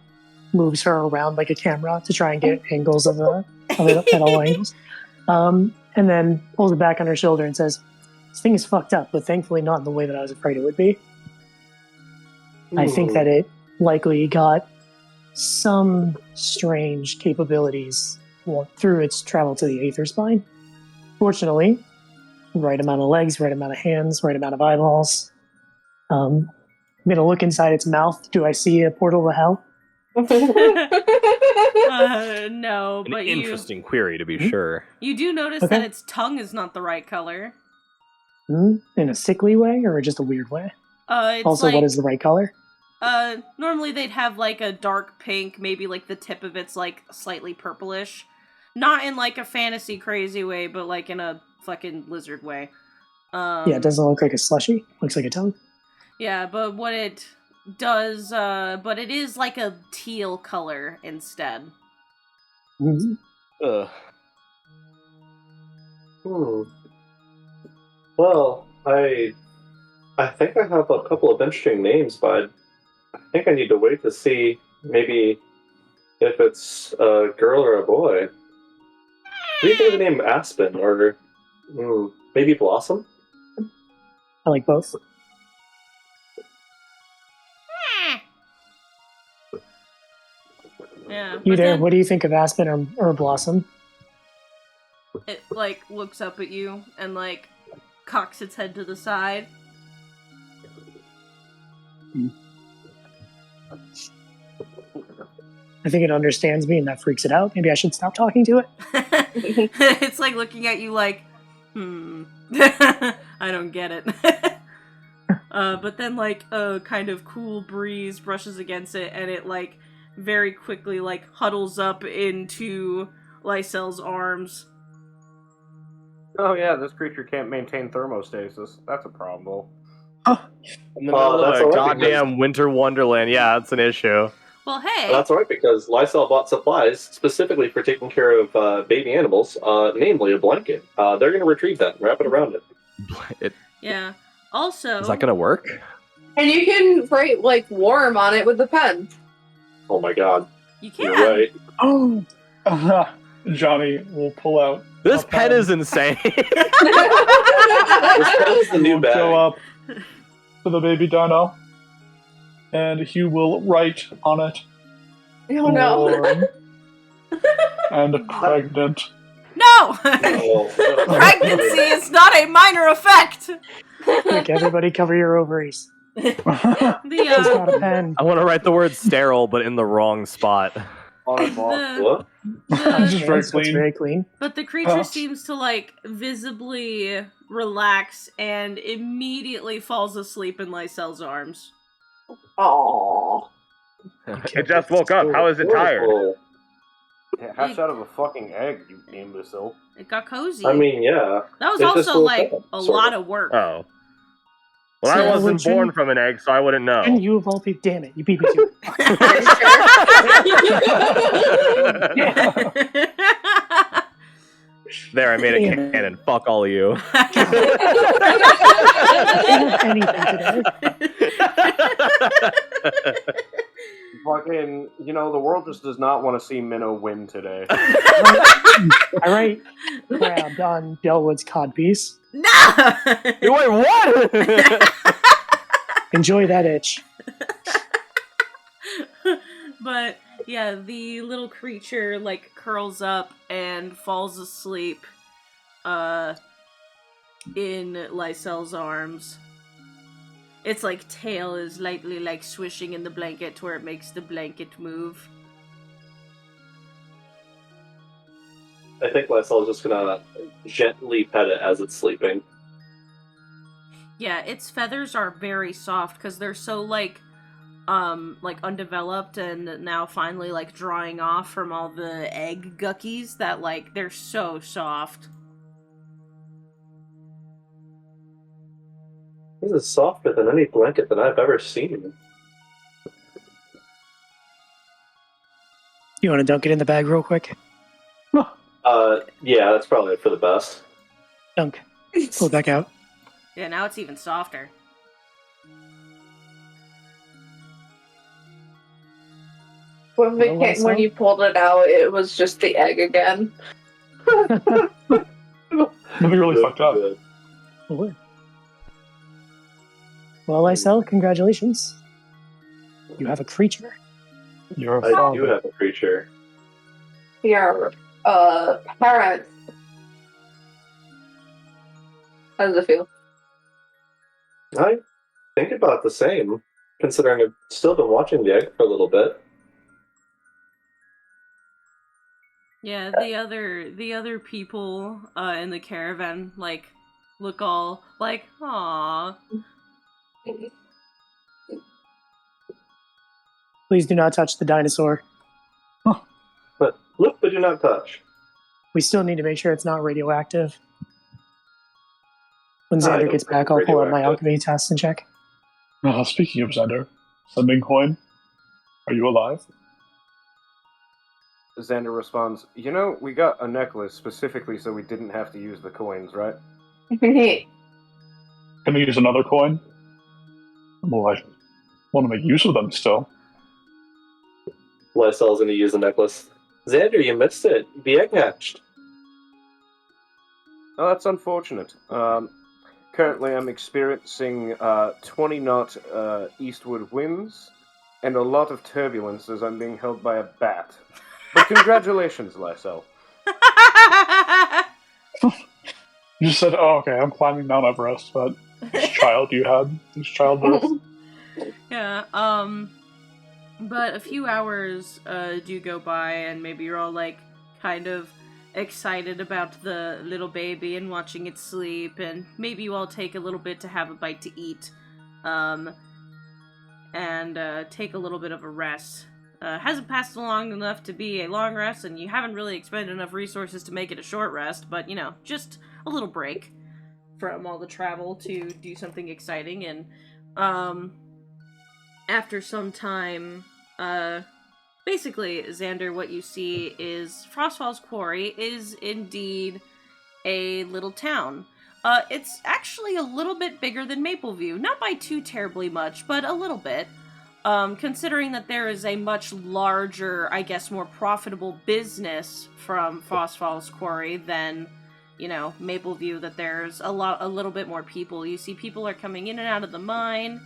moves her around like a camera to try and get angles of it at all angles. And then pulls it back on her shoulder and says, "This thing is fucked up, but thankfully not in the way that I was afraid it would be. I think that it likely got some strange capabilities through its travel to the aether spine. Fortunately, right amount of legs, right amount of hands, right amount of eyeballs. I'm going to look inside its mouth. Do I see a portal to hell?" No, but An interesting query, to be sure. You do notice that its tongue is not the right color. In a sickly way, or just a weird way? It's also, like, what is the right color? Normally they'd have, like, a dark pink, maybe, like, the tip of it's, like, slightly purplish. Not in, like, a fantasy crazy way, but, like, in a fucking lizard way. Yeah, it doesn't look like a slushy. Looks like a tongue. Yeah, but what it does, but it is, like, a teal color instead. Well, I think I have a couple of interesting names, but I think I need to wait to see maybe if it's a girl or a boy. What do you think of the name Aspen or maybe Blossom? I like both. Yeah. You there? What do you think of Aspen or Blossom? It, like, looks up at you and, like, cocks its head to the side. I think it understands me and that freaks it out. Maybe I should stop talking to it. It's like looking at you like, I don't get it. But then, like, a kind of cool breeze brushes against it, and it, like, very quickly, like, huddles up into Lysel's arms. Oh yeah, this creature can't maintain thermostasis. That's a problem. In the middle of a goddamn winter wonderland, yeah, that's an issue. Well, hey. That's all right, because Lysel bought supplies specifically for taking care of baby animals, namely a blanket. They're going to retrieve that and wrap it around it. Yeah. Also... Is that going to work? And you can write, like, warm on it with a pen. Oh my god. You can. You're right. Oh! Johnny will pull out. This pen is insane. This pen is the new bag. Go up to the baby dino, and he will write on it. Oh no. Warm and pregnant. No! Pregnancy is not a minor effect! Quick, everybody cover your ovaries. It's not a pen. I want to write the word sterile, but in the wrong spot. What? Just very It's clean. very clean. But the creature seems to, like, visibly relax and immediately falls asleep in Lysel's arms. Aww. It just woke up. How is it tired? Yeah, hatched out of a fucking egg, you imbecile. It got cozy. I mean, yeah. That was It just also, woke like, up, a sort lot of. of work. Oh. Well, So I wasn't would you- born from an egg, so I wouldn't know. And you of all people, damn it, you beat me to it. There, I made a Damn it. cannon. Fuck all of you. I didn't have anything today. Fucking, the world just does not want to see Minnow win today. I write crabbed on Delwood's codpiece. No! Wait, what? Enjoy that itch. But yeah, the little creature curls up and falls asleep in Lysel's arms. Its tail is lightly swishing in the blanket to where it makes the blanket move. I think Lysel's just gonna gently pet it as it's sleeping. Yeah, its feathers are very soft because they're so undeveloped and now finally drying off from all the egg guckies that they're so soft. This is softer than any blanket that I've ever seen. You want to dunk it in the bag real quick? Yeah, that's probably for the best. Dunk. Pull it back out. Yeah, now it's even softer. When you pulled it out, it was just the egg again. Nothing really fucked up. Well, Lysel, congratulations. You have a creature. You're a I father. do have a creature. Your parents. How does it feel? I think about the same, considering I've still been watching the egg for a little bit. Yeah, the other people in the caravan look all aww. Please do not touch the dinosaur. But look, but do not touch. We still need to make sure it's not radioactive. When I Xander don't gets think back, I'll pull up my radioactive. alchemy test and check. Speaking of Xander, sending coin. Are you alive? Xander responds, we got a necklace specifically so we didn't have to use the coins, right? Can I use another coin? Well, I want to make use of them still. Lysel's gonna use the necklace. Xander, you missed it. The egg hatched. Oh, that's unfortunate. Currently, I'm experiencing 20 knot eastward winds and a lot of turbulence as I'm being held by a bat. But congratulations, Lysel. You just said, "Oh, okay, I'm climbing Mount Everest," but this child you had, this childbirth. Yeah, but a few hours do go by, and maybe you're all kind of excited about the little baby and watching it sleep, and maybe you all take a little bit to have a bite to eat, and take a little bit of a rest. Hasn't passed long enough to be a long rest, and you haven't really expended enough resources to make it a short rest, but, just a little break from all the travel to do something exciting, and, after some time, basically, Xander, what you see is Frostfall's Quarry is indeed a little town. It's actually a little bit bigger than Mapleview, not by too terribly much, but a little bit. Considering that there is a much larger, I guess, more profitable business from Frostfall's Quarry than, Mapleview, that there's a little bit more people. You see people are coming in and out of the mine.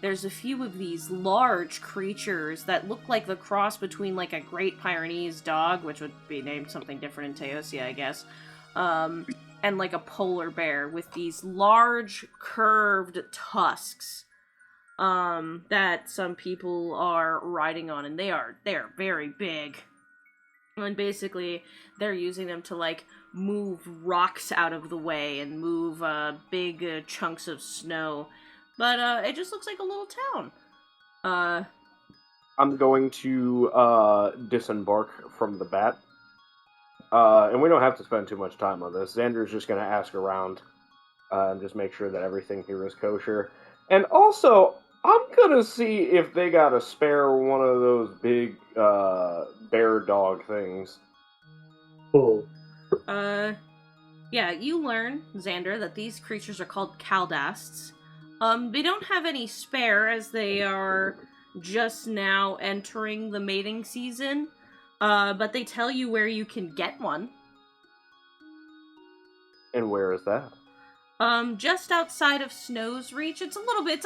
There's a few of these large creatures that look like the cross between a Great Pyrenees dog, which would be named something different in Teosia, I guess, and a polar bear with these large curved tusks. That some people are riding on, and they are very big. And basically, they're using them to, move rocks out of the way and move, big chunks of snow. But, it just looks like a little town. I'm going to disembark from the bat. And we don't have to spend too much time on this. Xander's just going to ask around and just make sure that everything here is kosher. And also, I'm gonna see if they got a spare one of those big bear dog things. Oh. Yeah, you learn, Xander, that these creatures are called Caldasts. They don't have any spare, as they are just now entering the mating season, but they tell you where you can get one. And where is that? Just outside of Snow's Reach. It's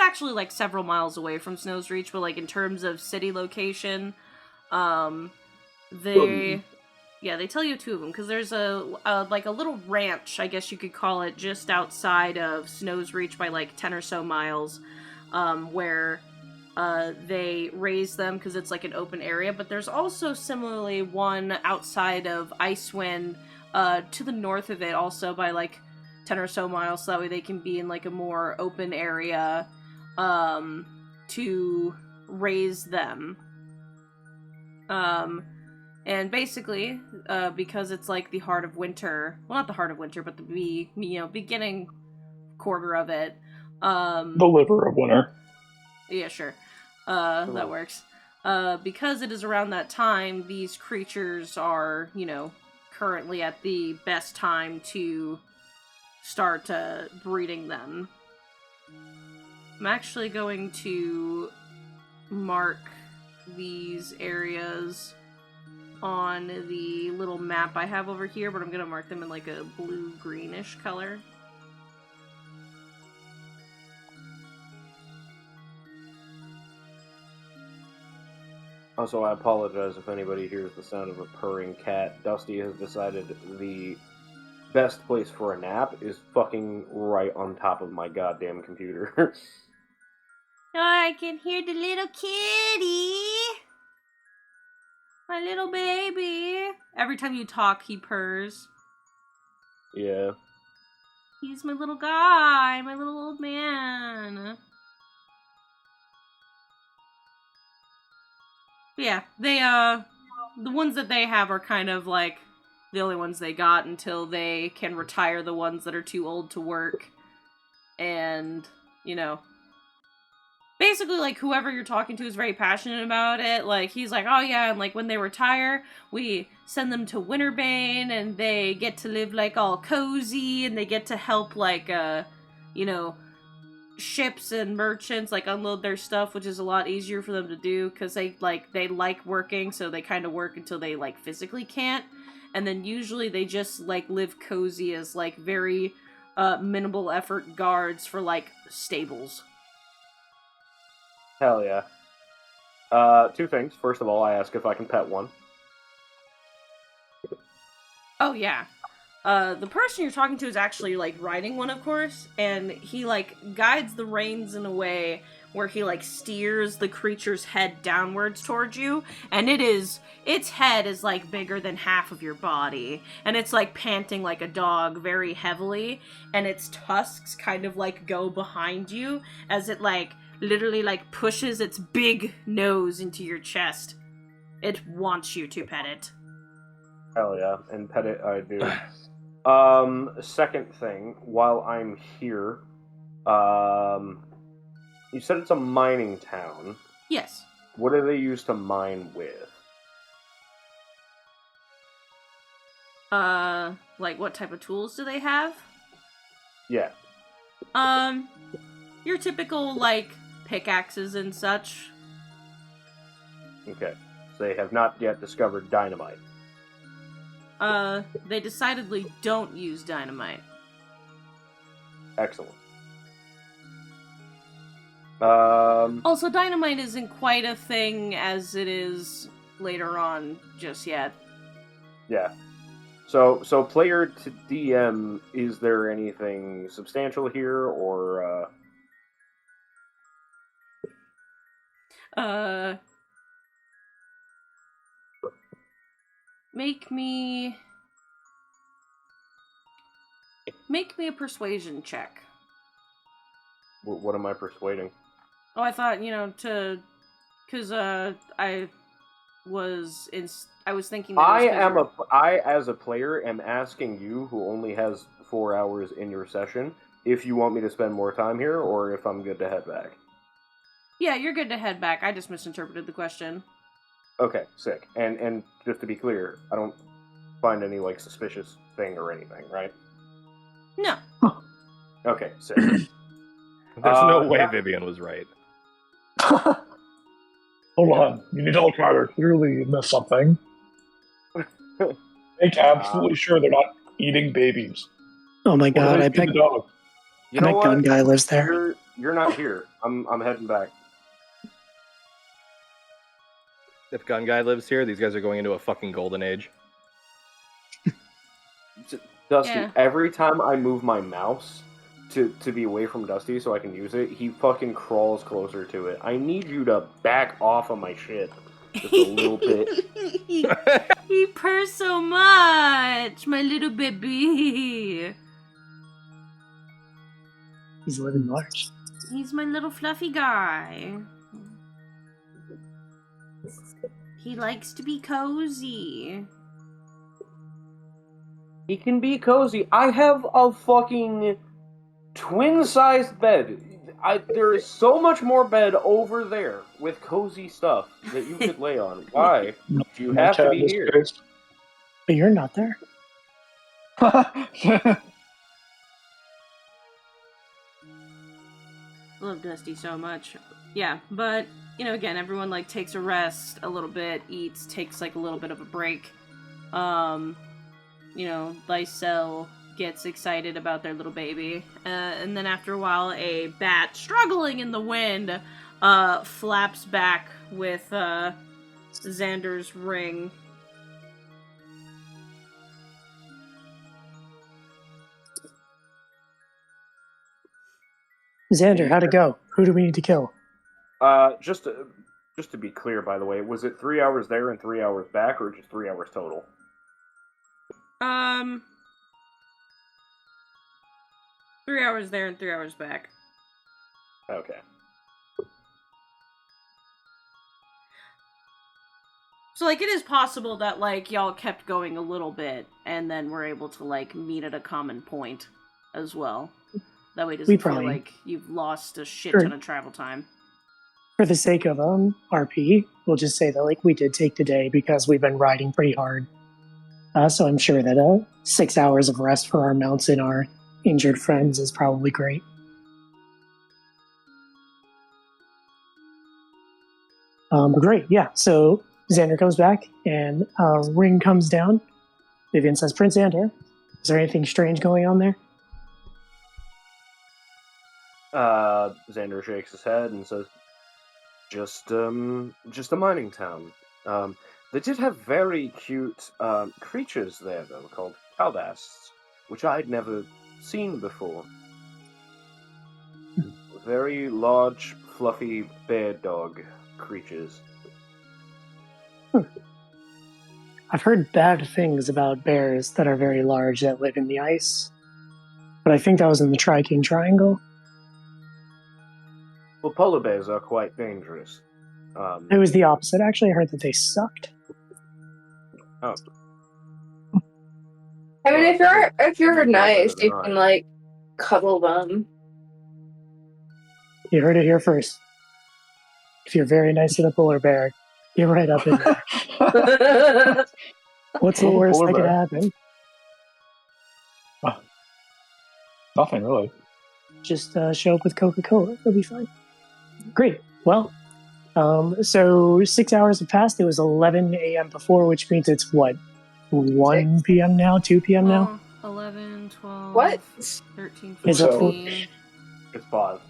actually like several miles away from Snow's Reach, but like in terms of city location, they tell you 2 of them, because there's a little ranch, I guess you could call it, just outside of Snow's Reach by like 10 or so miles, where they raise them because it's like an open area, but there's also similarly one outside of Icewind, to the north of it, also by like 10 or so miles, so that way they can be in like a more open area to raise them. And basically, because it's like the heart of winter, well, not the heart of winter, but the beginning quarter of it. The liver of winter. Yeah, sure. That works. Because it is around that time, these creatures are, currently at the best time to start breeding them. I'm actually going to mark these areas on the little map I have over here, but I'm going to mark them in like a blue-greenish color. Also, I apologize if anybody hears the sound of a purring cat. Dusty has decided the best place for a nap is fucking right on top of my goddamn computer. I can hear the little kitty. My little baby. Every time you talk, he purrs. Yeah. He's my little guy, my little old man. Yeah, they, the ones that they have are kind of like the only ones they got until they can retire the ones that are too old to work. And, basically, like, whoever you're talking to is very passionate about it. Like, he's like, oh yeah, and like, when they retire, we send them to Winterbane, and they get to live, like, all cozy, and they get to help, like, ships and merchants, like, unload their stuff, which is a lot easier for them to do, because they like working, so they kind of work until they, like, physically can't. And then usually they just, like, live cozy as, like, very, minimal effort guards for, like, stables. Hell yeah. 2 things. First of all, I ask if I can pet one. Oh, yeah. The person you're talking to is actually, like, riding one, of course, and he, like, guides the reins in a way where he, like, steers the creature's head downwards towards you, and its head is, like, bigger than half of your body, and it's, like, panting like a dog very heavily, and its tusks kind of, like, go behind you as it, like, literally, like, pushes its big nose into your chest. It wants you to pet it. Hell yeah, and pet it I do. Second thing, while I'm here, you said it's a mining town. Yes. What do they use to mine with? Like, what type of tools do they have? Yeah. Your typical, like, pickaxes and such. Okay. So they have not yet discovered dynamite. They decidedly don't use dynamite. Excellent. Also, dynamite isn't quite a thing as it is later on just yet. Yeah. So player to DM, is there anything substantial here, or Make me a persuasion check. What am I persuading? Oh, I thought, because I was thinking that I as a player am asking you, who only has 4 hours in your session, if you want me to spend more time here, or if I'm good to head back. Yeah, you're good to head back. I just misinterpreted the question. Okay, sick. And just to be clear, I don't find any, like, suspicious thing or anything, right? No. Okay, sick. There's no way Vivian was right. Hold on. You need to look smarter. Clearly you missed something. Make absolutely sure they're not eating babies. Oh my What do god, they I feed bet the dog? You know gun what? guy lives there. You're not here. I'm heading back. If Gun Guy lives here, these guys are going into a fucking golden age. Dusty, Yeah. every time I move my mouse to be away from Dusty so I can use it, he fucking crawls closer to it. I need you to back off of my shit just a little bit. He purrs so much, my little baby. He's living large. He's my little fluffy guy. He likes to be cozy. He can be cozy. I have a fucking twin-sized bed. There is so much more bed over there with cozy stuff that you could lay on. Why do you have to be here? But you're not there. Love Dusty so much. Yeah, but, you know, again, everyone, like, takes a rest a little bit, eats, takes, like, a little bit of a break. You know, Lysel gets excited about their little baby. And then after a while, a bat struggling in the wind flaps back with Xander's ring. Xander, how'd it go? Who do we need to kill? Just to be clear, by the way, was it 3 hours there and 3 hours back, or just 3 hours total? 3 hours there and 3 hours back. Okay. So, like, it is possible that, like, y'all kept going a little bit, and then we're able to, like, meet at a common point as well. That way it doesn't feel like you've lost a shit ton of travel time. For the sake of RP, we'll just say that, like, we did take the day because we've been riding pretty hard. So I'm sure that 6 hours of rest for our mounts and our injured friends is probably great. But great, yeah. So Xander comes back, and ring comes down. Vivian says, Prince Xander, is there anything strange going on there? Xander shakes his head and says, just a mining town. They did have very cute creatures there, though, called Caldasts, which I'd never seen before. Very large, fluffy bear dog creatures. I've heard bad things about bears that are very large that live in the ice, but I think that was in the Tri-King Triangle. Well, polar bears are quite dangerous. It was the opposite. Actually, I heard that they sucked. Oh. I mean, if you're nice, you can like cuddle them. You heard it here first. If you're very nice to the polar bear, get right up in there. What's the worst that could happen? Nothing really. Just show up with Coca-Cola. It'll be fine. Great. Well, so 6 hours have passed. It was 11 a.m. before, which means it's what? 1 p.m. now? 2 p.m. now? 11, 12, What? 13, 14. Is it It's 5.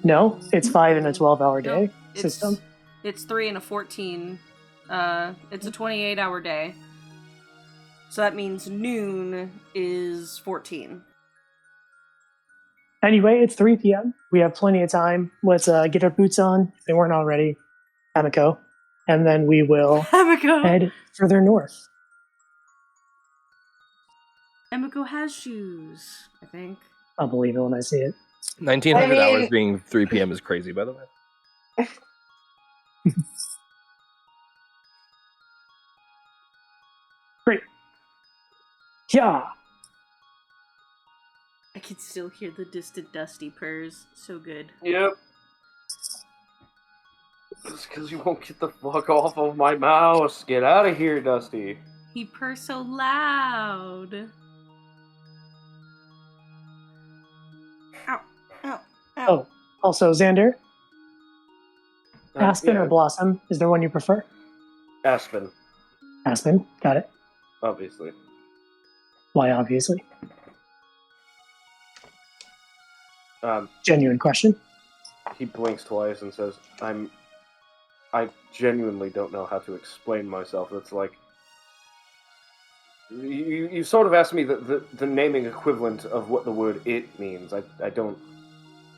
No, it's 5 in a 12-hour day system. It's 3 and a 14. It's a 28-hour day. So that means noon is 14. Anyway, it's 3 p.m. We have plenty of time. Let's get our boots on, if they weren't already, Hamiko, and then we will head further north. Emiko has shoes, I think. I'll believe it when I see it. 1900 hours being 3 p.m. is crazy, by the way. Great. Yeah. I can still hear the distant Dusty purrs. So good. Yep. It's because you won't get the fuck off of my mouse. Get out of here, Dusty. He purrs so loud. Ow, ow, ow. Oh, also, Xander, Aspen yeah. or Blossom? Is there one you prefer? Aspen, Aspen. Got it. obviously. Why, obviously. Um, Genuine question. he blinks twice and says, I genuinely don't know how to explain myself. It's like you sort of asked me the naming equivalent of what the word "it" means. I don't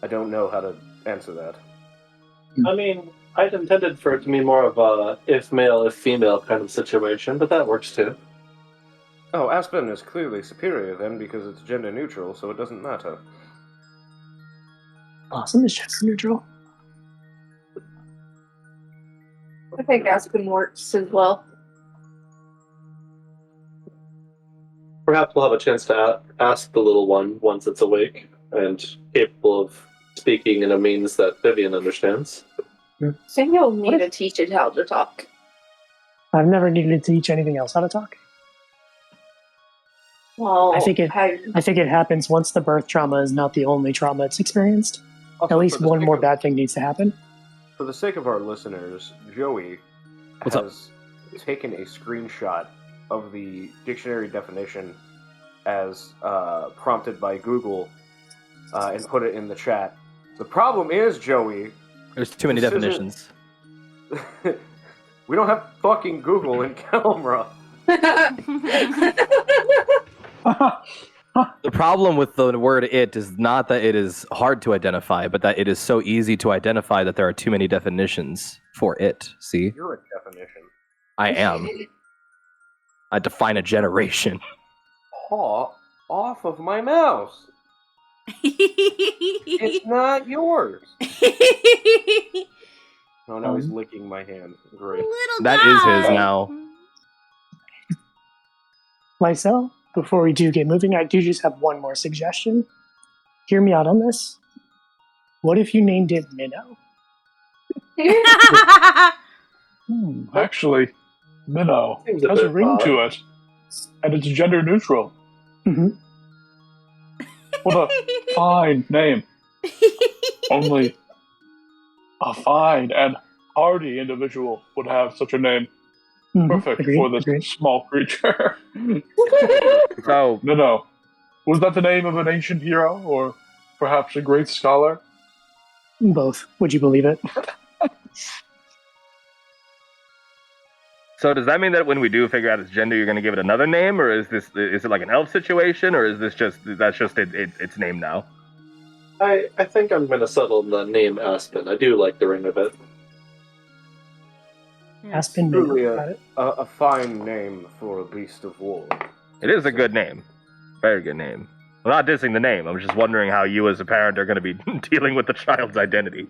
know how to answer that. I mean, I'd intended for it to mean more of a if male, if female kind of situation, but that works too. Oh, Aspen is clearly superior then because it's gender neutral, so it doesn't matter. Blossom is gender neutral. I think Aspen works as well. Perhaps we'll have a chance to ask the little one once it's awake and capable of speaking in a means that Vivian understands. I think you'll need to teach it how to talk. I've never needed to teach anything else how to talk. Well, I think it happens once the birth trauma is not the only trauma it's experienced. Also, At least for the one sake more of- bad thing needs to happen. For the sake of our listeners, Joey What's up? has taken a screenshot of the dictionary definition as prompted by Google and put it in the chat. The problem is, Joey, There's too many This isn't- definitions. we don't have fucking Google in camera. The problem with the word "it" is not that it is hard to identify, but that it is so easy to identify that there are too many definitions for it. See? You're a definition. I am. I define a generation. Paw off of my mouse. It's not yours. Oh, now he's licking my hand. Great. Little That guy. is his now. Lysel, before we do get moving, I do just have one more suggestion. Hear me out on this. What if you named it Minnow? Actually, Minnow Seems a has a bit ring odd. to it, and it's gender neutral. Mm-hmm. What a fine name. Only a fine and hardy individual would have such a name. Perfect for this small creature. So, Minnow. Was that the name of an ancient hero, or perhaps a great scholar? Both. Would you believe it? so does that mean that when we do figure out its gender, you're going to give it another name, or is it like an elf situation, or is that's just its name now? I think I'm going to settle on the name Aspen. I do like the ring of it. Aspen Minnow. Truly Got it. a fine name for a beast of war. It is a good name. Very good name. I'm not dissing the name. I'm just wondering how you as a parent are going to be dealing with the child's identity.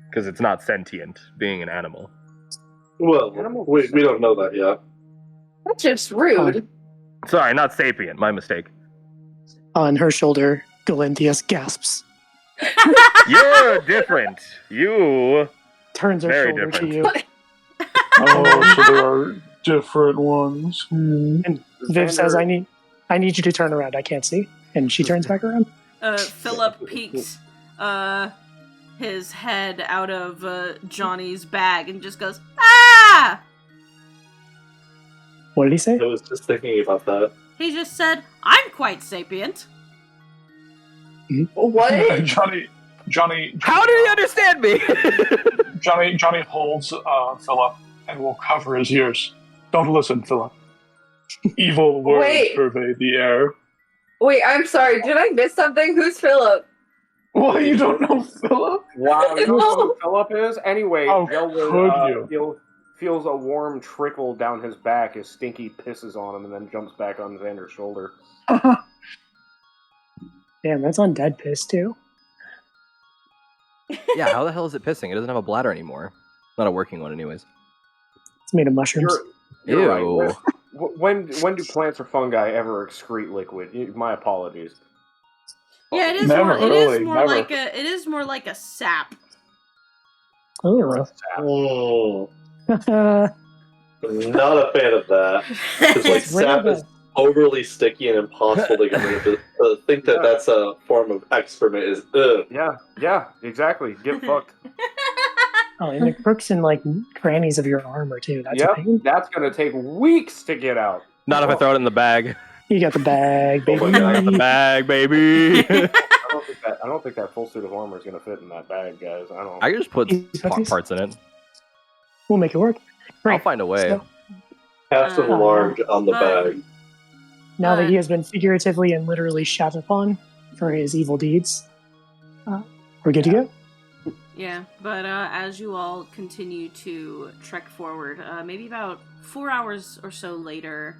Because it's not sentient, being an animal. Well, we don't know that yet. That's just rude. Sorry, not sapient. My mistake. On her shoulder, Galinthius gasps. You're different. You... Turns her Very shoulder different. to you. Oh, so there are different ones. And Viv says, I need you to turn around. I can't see. And she turns back around. Philip peeks his head out of Johnny's bag and just goes, "Ah!" What did he say? I was just thinking about that. He just said, "I'm quite sapient." What? Johnny. How did he understand me? Johnny holds Philip and will cover his ears. Don't listen, Philip. Evil words Wait. pervade the air. Wait, I'm sorry. Did I miss something? Who's Philip? What? You don't know Philip? Wow, you know who Philip is? Anyway, How Joe could you? feels a warm trickle down his back as Stinky pisses on him and then jumps back on Xander's shoulder. Damn, that's on dead piss, too. Yeah, how the hell is it pissing? It doesn't have a bladder anymore. Not a working one, anyways. It's made of mushrooms. You're Ew. right. When do plants or fungi ever excrete liquid? My apologies. Yeah, it is Never, more. It really, is more never. like a. It is more like a sap. Oh. Not a fan of that. Because like It's rare sap is that- overly sticky and impossible to get rid of. To think that that's a form of excrement is ugh. Yeah, exactly. Get fucked. Oh, and it crooks in like crannies of your armor too. That's a pain. That's gonna take weeks to get out. Not if I throw it in the bag. You got the bag, baby. my God. The bag, baby. I don't think that full suit of armor is gonna fit in that bag, guys. I can just put parts in it. We'll make it work. I'll find a way. So, Cast enlarge on the bag. now that he has been figuratively and literally shat upon for his evil deeds, we're good to go. Yeah, but as you all continue to trek forward, maybe about 4 hours or so later,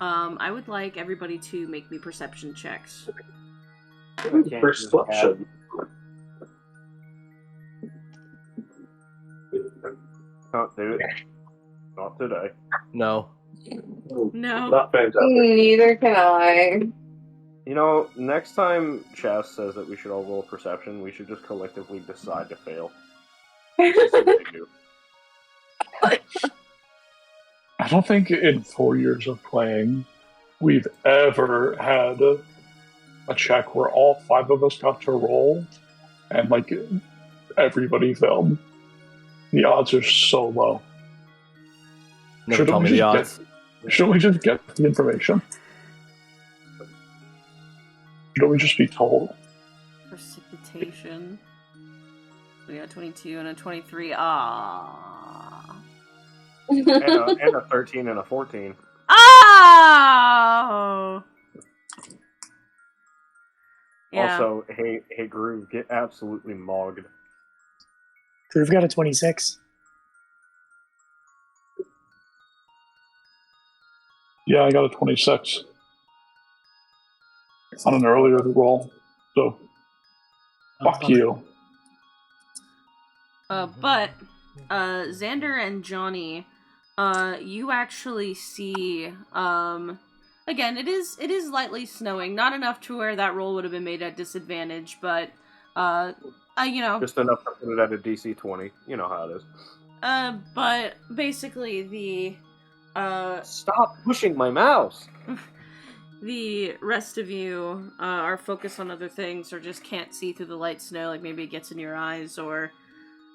I would like everybody to make me perception checks. Perception. Can't do it. Not today. No. No. Not fantastic. Neither can I. You know, next time Chess says that we should all roll perception, we should just collectively decide to fail. Just see what they do. I don't think in 4 years of playing, we've ever had a check where all 5 of us got to roll, and like everybody failed. The odds are so low. Never tell me the odds. Shouldn't we just get the information? Shouldn't we just be told? Precipitation. We got 22 and a 23. Ah. and a 13 and a 14. Oh! Yeah. Also, hey, Groove, get absolutely mogged. Groove got a 26. Yeah, I got a 26 on an earlier roll, so fuck you. But Xander and Johnny, you actually see, again, it is lightly snowing, not enough to where that roll would have been made at disadvantage, but, you know. Just enough to put it at a DC 20. You know how it is. But basically the, Stop pushing my mouse! the rest of you, are focused on other things, or just can't see through the light snow, like maybe it gets in your eyes, or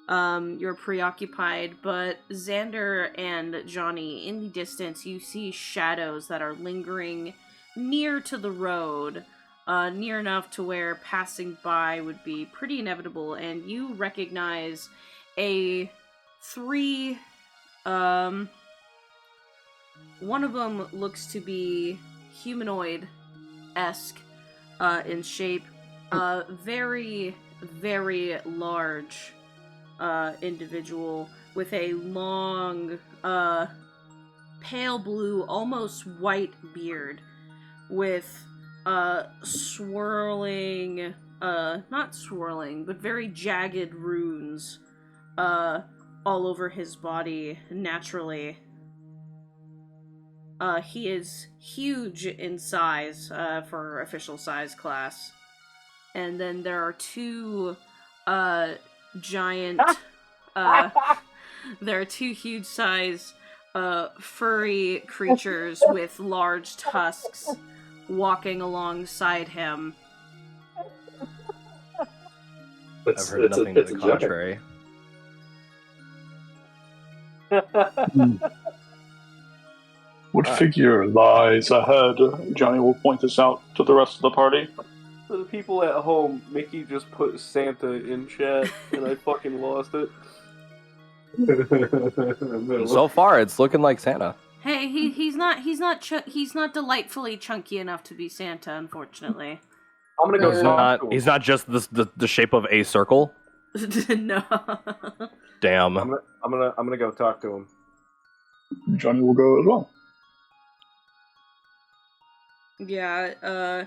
you're preoccupied, but Xander and Johnny, in the distance, you see shadows that are lingering near to the road, near enough to where passing by would be pretty inevitable, and you recognize a 3, one of them looks to be humanoid-esque, in shape, very, very large, individual with a long, pale blue, almost white beard with, swirling, not swirling, but very jagged runes, all over his body, naturally. He is huge in size, for official size class. And then there are 2, giant, there are 2 huge size, furry creatures with large tusks walking alongside him. I've heard nothing to the contrary. What figure lies ahead? Johnny will point this out to the rest of the party. For the people at home, Mickey just put Santa in chat, and I fucking lost it. So far, it's looking like Santa. Hey, he's not delightfully chunky enough to be Santa, unfortunately. I'm gonna go talk to him. He's not just the shape of a circle. No. Damn. I'm gonna go talk to him. Johnny will go as well. Yeah,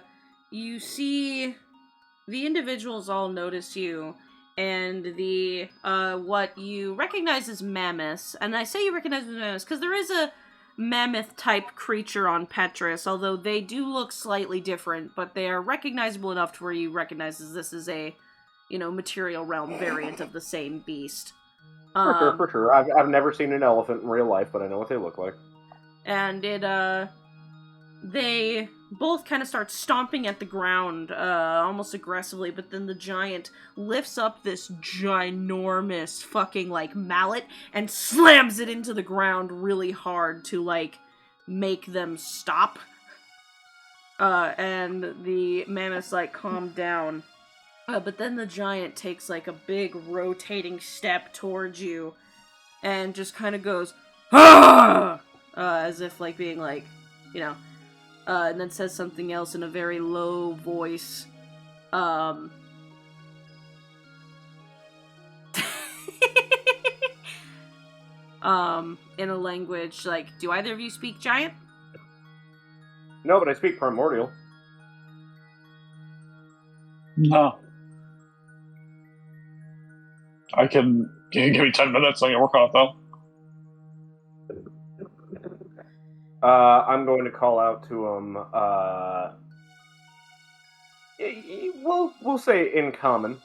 you see the individuals all notice you, and the, what you recognize as mammoths, and I say you recognize as mammoths because there is a mammoth-type creature on Petrus, although they do look slightly different, but they are recognizable enough to where you recognize this is a, material realm variant of the same beast. For sure. I've never seen an elephant in real life, but I know what they look like. And it, they both kind of start stomping at the ground, almost aggressively, but then the giant lifts up this ginormous fucking, like, mallet and slams it into the ground really hard to, like, make them stop. And the mammoths, like, calm down. But then the giant takes, like, a big rotating step towards you and just kind of goes, "Ah!" As if, like, being, like, you know, and then says something else in a very low voice. In a language, like, do either of you speak giant? No, but I speak primordial. No. Can you give me 10 minutes? I can work on it, though. I'm going to call out to him, we'll say in common.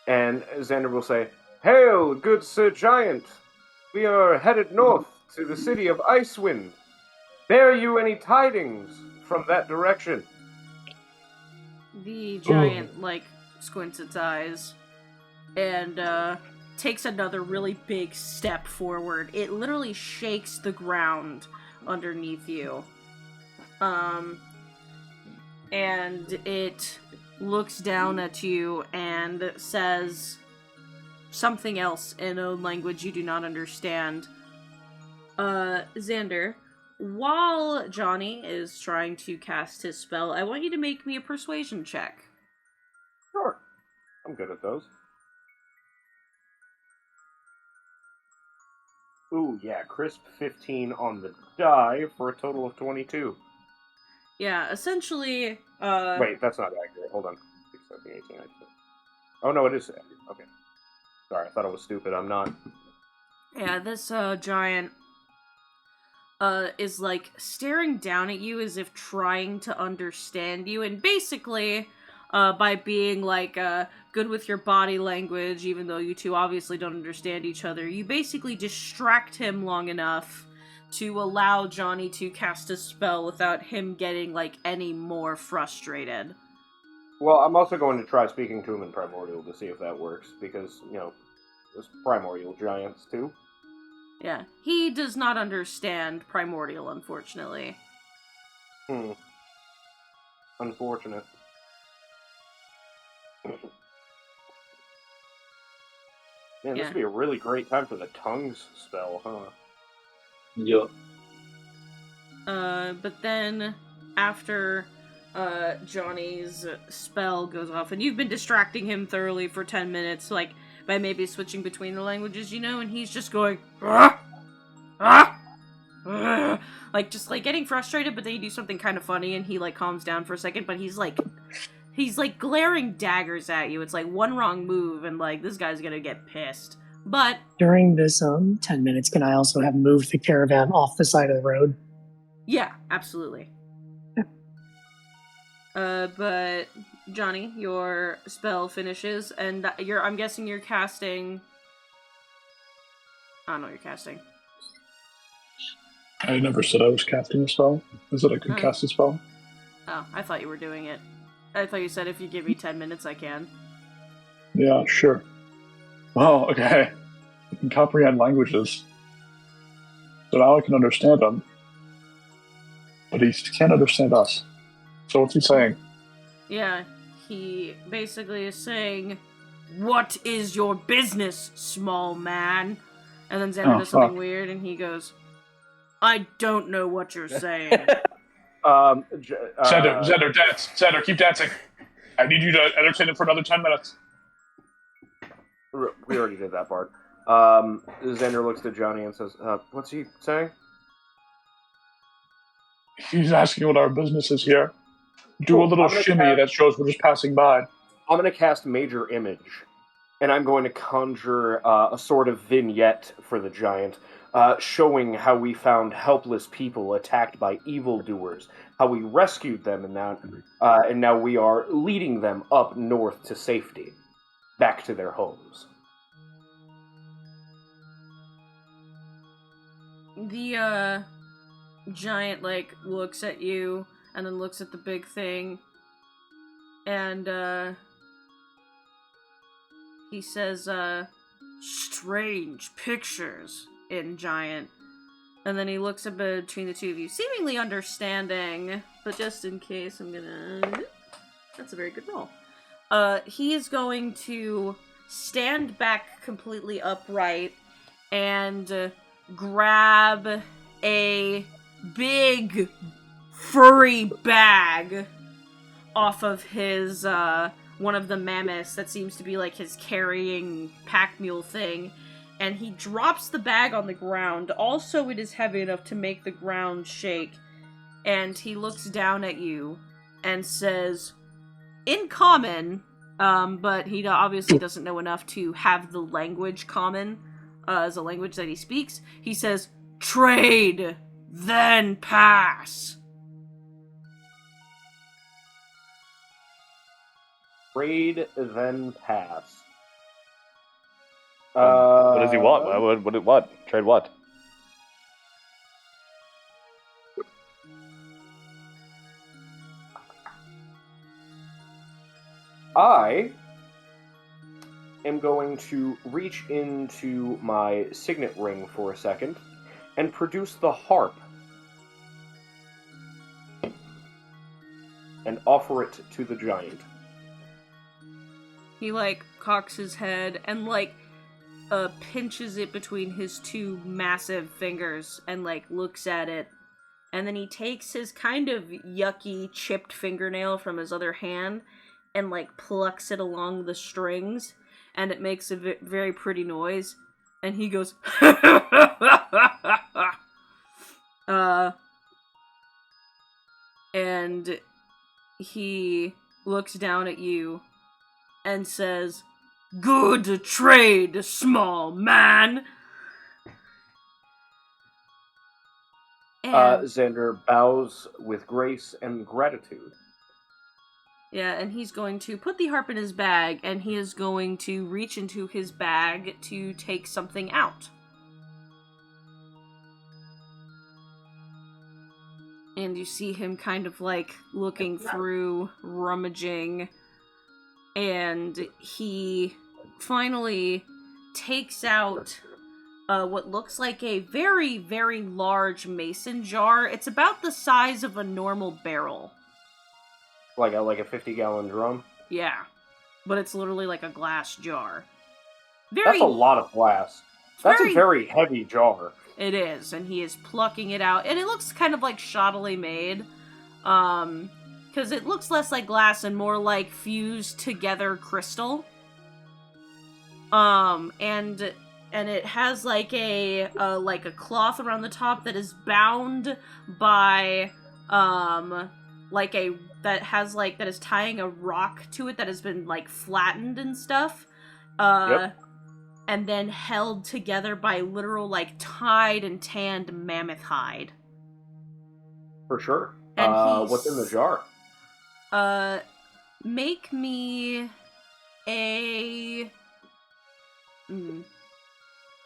And Xander will say, "Hail, good Sir Giant! We are headed north to the city of Icewind. Bear you any tidings from that direction?" The giant, like, squints its eyes and, takes another really big step forward. It literally shakes the ground underneath you. And it looks down at you and says something else in a language you do not understand. Xander, while Johnny is trying to cast his spell, I want you to make me a persuasion check. Sure. I'm good at those. Ooh, yeah, crisp 15 on the die for a total of 22. Yeah, essentially, Wait, that's not accurate. Hold on. 6, 17, 18, 19. Oh, no, it is accurate. Okay. Sorry, I thought it was stupid. I'm not. Yeah, this, giant, is, like, staring down at you as if trying to understand you, and basically, by being, like, good with your body language, even though you two obviously don't understand each other, you basically distract him long enough to allow Johnny to cast a spell without him getting, like, any more frustrated. Well, I'm also going to try speaking to him in Primordial to see if that works, because, you know, there's Primordial Giants, too. Yeah, he does not understand Primordial, unfortunately. Unfortunate. Man, this would be a really great time for the tongues spell, huh? Yup. But then, after, Johnny's spell goes off, and you've been distracting him thoroughly for 10 minutes, like, by maybe switching between the languages, you know, and he's just going, "Ah! Ah! Ah!" Like, just, like, getting frustrated, but then you do something kind of funny, and he, like, calms down for a second, but he's, like, glaring daggers at you. It's, like, one wrong move, and, like, this guy's gonna get pissed. But During this 10 minutes, can I also have moved the caravan off the side of the road? yeah, absolutely. But Johnny, your spell finishes, and I'm guessing you're casting. I don't know what you're casting. I never said I was casting a spell. I said I could cast a spell. Oh, I thought you were doing it. I thought you said if you give me 10 minutes, I can. Yeah, sure. Well, okay. I can comprehend languages. So now I can understand them. But he can't understand us. So what's he saying? Yeah, he basically is saying, "What is your business, small man?" And then Xander does something weird, and he goes, "I don't know what you're saying." Xander, dance. Xander, keep dancing. I need you to entertain him for another 10 minutes. We already did that part. Xander looks to Johnny and says, "What's he saying?" He's asking what our business is here. Do a little shimmy that shows we're just passing by. I'm going to cast Major Image, and I'm going to conjure a sort of vignette for the giant, showing how we found helpless people attacked by evildoers, how we rescued them, and now we are leading them up north to safety, back to their homes. giant, like, looks at you, and then looks at the big thing, and, he says, strange pictures in giant. And then he looks up between the two of you, seemingly understanding, but just in case, I'm gonna... That's a very good roll. He is going to stand back completely upright and grab a big furry bag off of his, one of the mammoths that seems to be like his carrying pack mule thing, and he drops the bag on the ground. Also, it is heavy enough to make the ground shake, and he looks down at you and says, in common, but he obviously doesn't know enough to have the language common as a language that he speaks. He says, trade, then pass. Trade, then pass. What does he want? What? Trade what? I am going to reach into my signet ring for a second and produce the harp and offer it to the giant. He, like, cocks his head and, like, pinches it between his two massive fingers and, like, looks at it. And then he takes his kind of yucky, chipped fingernail from his other hand and, like, plucks it along the strings. And it makes a very pretty noise. And he goes, and he looks down at you and says, good trade, small man. And, Xander bows with grace and gratitude. yeah, and he's going to put the harp in his bag, and he is going to reach into his bag to take something out. And you see him kind of, like, looking through, rummaging, and he finally takes out what looks like a very, very large mason jar. It's about the size of a normal barrel. Like a 50-gallon drum? Yeah. But it's literally like a glass jar. That's a lot of glass. That's a very heavy jar. It is, and he is plucking it out. And it looks kind of like shoddily made. Because it looks less like glass and more like fused together crystal. And it has like a cloth around the top that is bound by that is tying a rock to it that has been like flattened and stuff. Yep. And then held together by literal like tied and tanned mammoth hide. For sure. And what's in the jar? Make me a...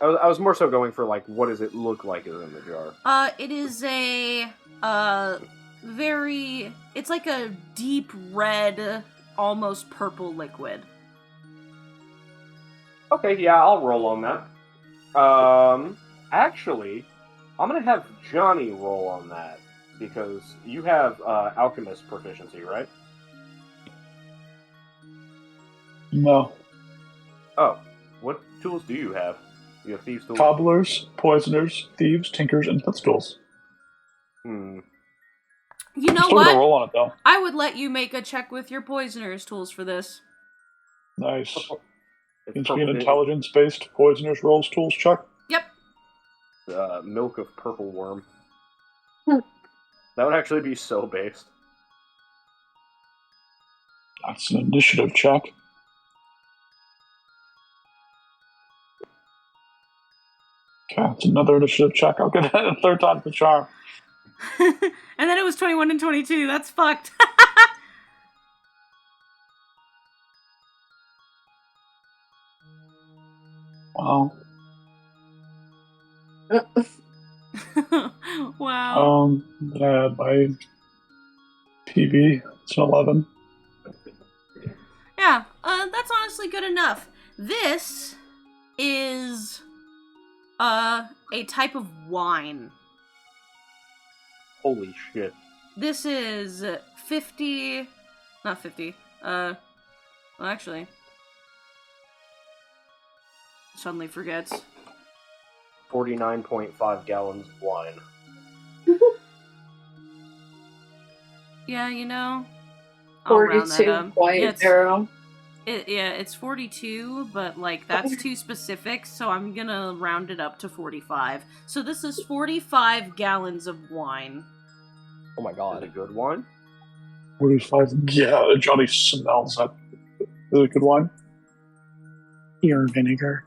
I was more so going for, like, what does it look like is in the jar? It is a, it's like a deep red, almost purple liquid. Okay, yeah, I'll roll on that. Actually, I'm gonna have Johnny roll on that, because you have, alchemist proficiency, right? No. Oh, what tools do you have? You have thieves' tools? Cobblers, poisoners, thieves, tinkers, and footstools. You know Still what? gonna roll on it, though. I would let you make a check with your poisoner's tools for this. Nice. It's Gives me an intelligence-based poisoners rolls tools check. Yep. Milk of purple worm. That would actually be so based. That's an initiative check. Okay, it's another initiative check. I'll get that a third time for charm. And then it was 21 and 22. That's fucked. Wow. Wow. By PB, it's an 11. Yeah, that's honestly good enough. This is a type of wine. Holy shit. This is 50, not 50, well actually, suddenly forgets. 49.5 gallons of wine. Yeah, you know, I'll round that up. 42.0. It's 42, but like that's too specific, so I'm gonna round it up to 45. So this is 45 gallons of wine. Oh my Is god. it good wine? 45. Yeah, Johnny smells that. Is it good wine? Pure vinegar.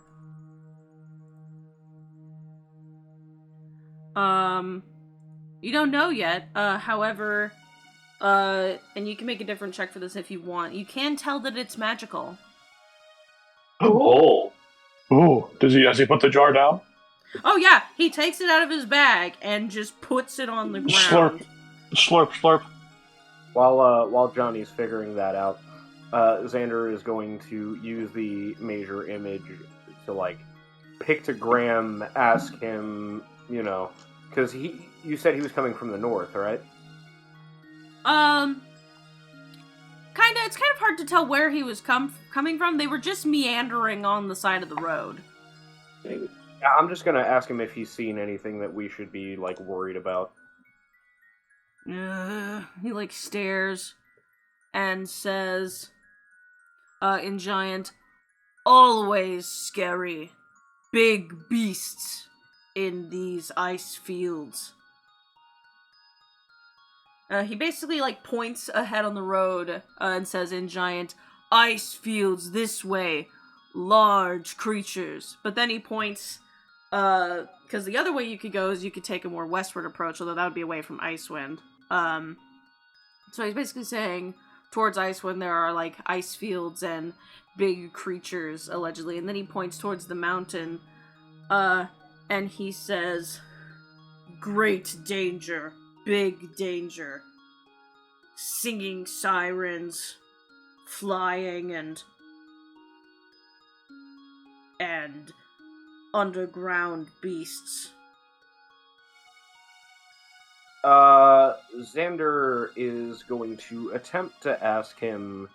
You don't know yet. However, and you can make a different check for this if you want. You can tell that it's magical. Oh. Ooh, has he put the jar down? Oh yeah, he takes it out of his bag and just puts it on the ground. Slurp, slurp. While Johnny's figuring that out, Xander is going to use the major image to like pictogram ask him, you know, because you said he was coming from the north, right? It's kind of hard to tell where he was coming from. They were just meandering on the side of the road. I'm just gonna ask him if he's seen anything that we should be like worried about. He like stares and says, in giant, always scary, big beasts in these ice fields. He basically like points ahead on the road and says in giant, ice fields this way, large creatures. But then he points, because the other way you could go is you could take a more westward approach, although that would be away from Icewind. So he's basically saying towards Icewind there are like ice fields and big creatures, allegedly. And then he points towards the mountain, and he says, great danger. Big danger. Singing sirens, flying and underground beasts. Xander is going to attempt to ask him,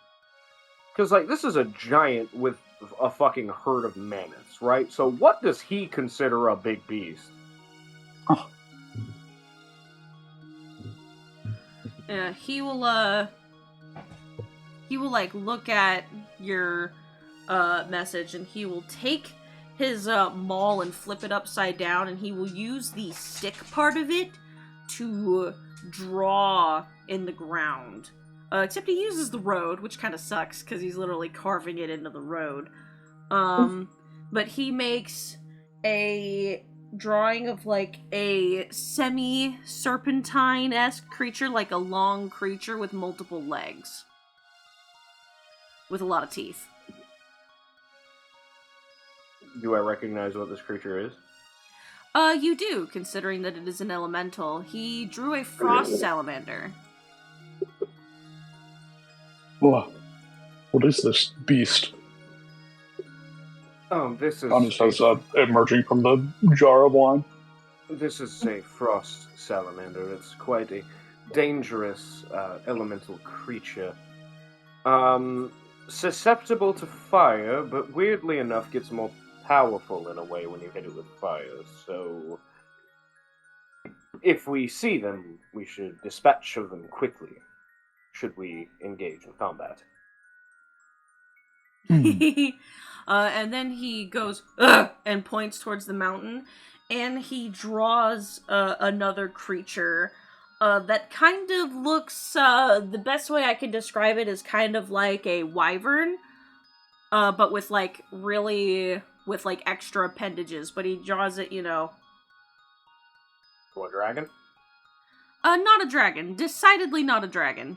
because like this is a giant with a fucking herd of mammoths, right? So what does he consider a big beast? Yeah, he will like look at your message, and he will take his maul and flip it upside down, and he will use the stick part of it to draw in the ground. Except he uses the road, which kind of sucks because he's literally carving it into the road. But he makes a drawing of like a semi-serpentine-esque creature, like a long creature with multiple legs. With a lot of teeth. Do I recognize what this creature is? You do, considering that it is an elemental. He drew a frost salamander. What is this beast? This is... Johnny says, emerging from the jar of wine. This is a frost salamander. It's quite a dangerous elemental creature. Susceptible to fire, but weirdly enough gets more powerful in a way when you hit it with fire. So, if we see them, we should dispatch of them quickly, should we engage in combat. And then he goes, ugh, and points towards the mountain, and he draws another creature that kind of looks, the best way I can describe it is kind of like a wyvern, but with like extra appendages, but he draws it, you know. A dragon? Not a dragon. Decidedly not a dragon.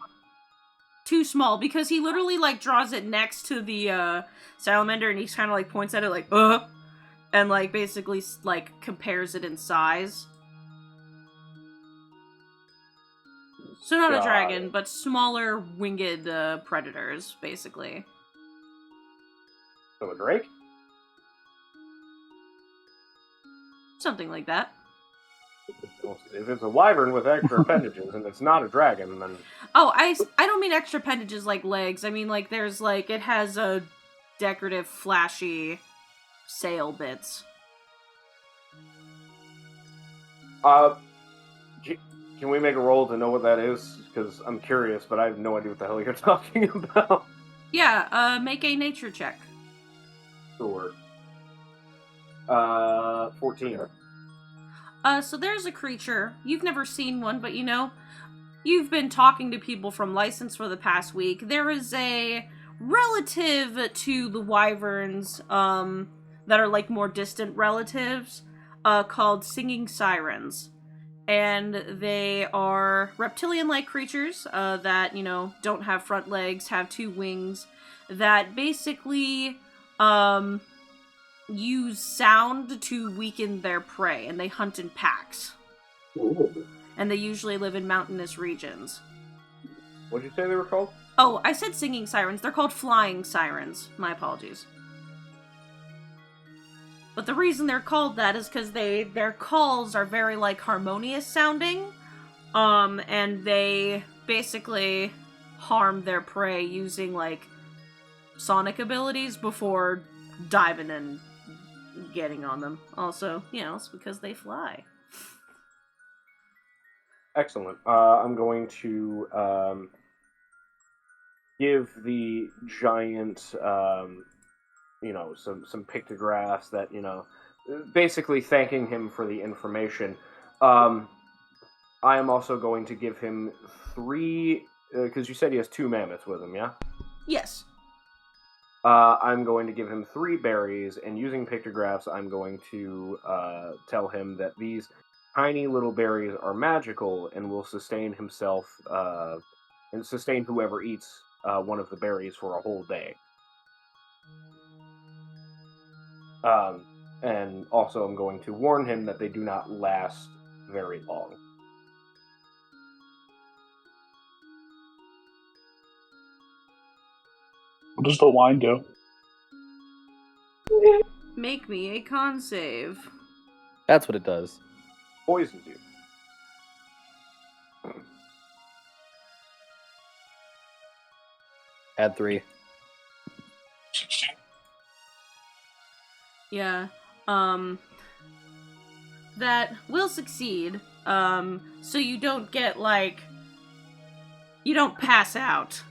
Too small, because he literally, like, draws it next to the, salamander, and he kind of, like, points at it, like, and, like, basically, like, compares it in size. So not a Got dragon, it. but smaller winged predators, basically. So a drake? Something like that. Well, if it's a wyvern with extra appendages and it's not a dragon, then Oh, I don't mean extra appendages like legs. I mean, like, there's, like, it has a decorative, flashy sail bits. Can we make a roll to know what that is? Because I'm curious, but I have no idea what the hell you're talking about. Yeah, make a nature check. Sure. 14. So there's a creature. You've never seen one, but you know, you've been talking to people from License for the past week. There is a relative to the wyverns, that are like more distant relatives, called singing sirens. And they are reptilian-like creatures, that, you know, don't have front legs, have 2 wings, that basically, use sound to weaken their prey, and they hunt in packs. Ooh. And they usually live in mountainous regions. What did you say they were called? Oh, I said singing sirens. They're called flying sirens. My apologies. But the reason they're called that is because their calls are very, like, harmonious sounding, and they basically harm their prey using, like, sonic abilities before diving and getting on them. Also, you know, it's because they fly. Excellent. I'm going to give the giant, you know, some pictographs that, you know, basically thanking him for the information. I am also going to give him 3, because you said he has 2 mammoths with him, yeah? Yes. I'm going to give him 3 berries, and using pictographs, I'm going to tell him that these tiny little berries are magical and will sustain himself and sustain whoever eats one of the berries for a whole day. And also, I'm going to warn him that they do not last very long. What does the wine do? Make me a con save. That's what it does. Poisons you. Add 3. 16. Yeah. That will succeed. So you don't get, like, you don't pass out,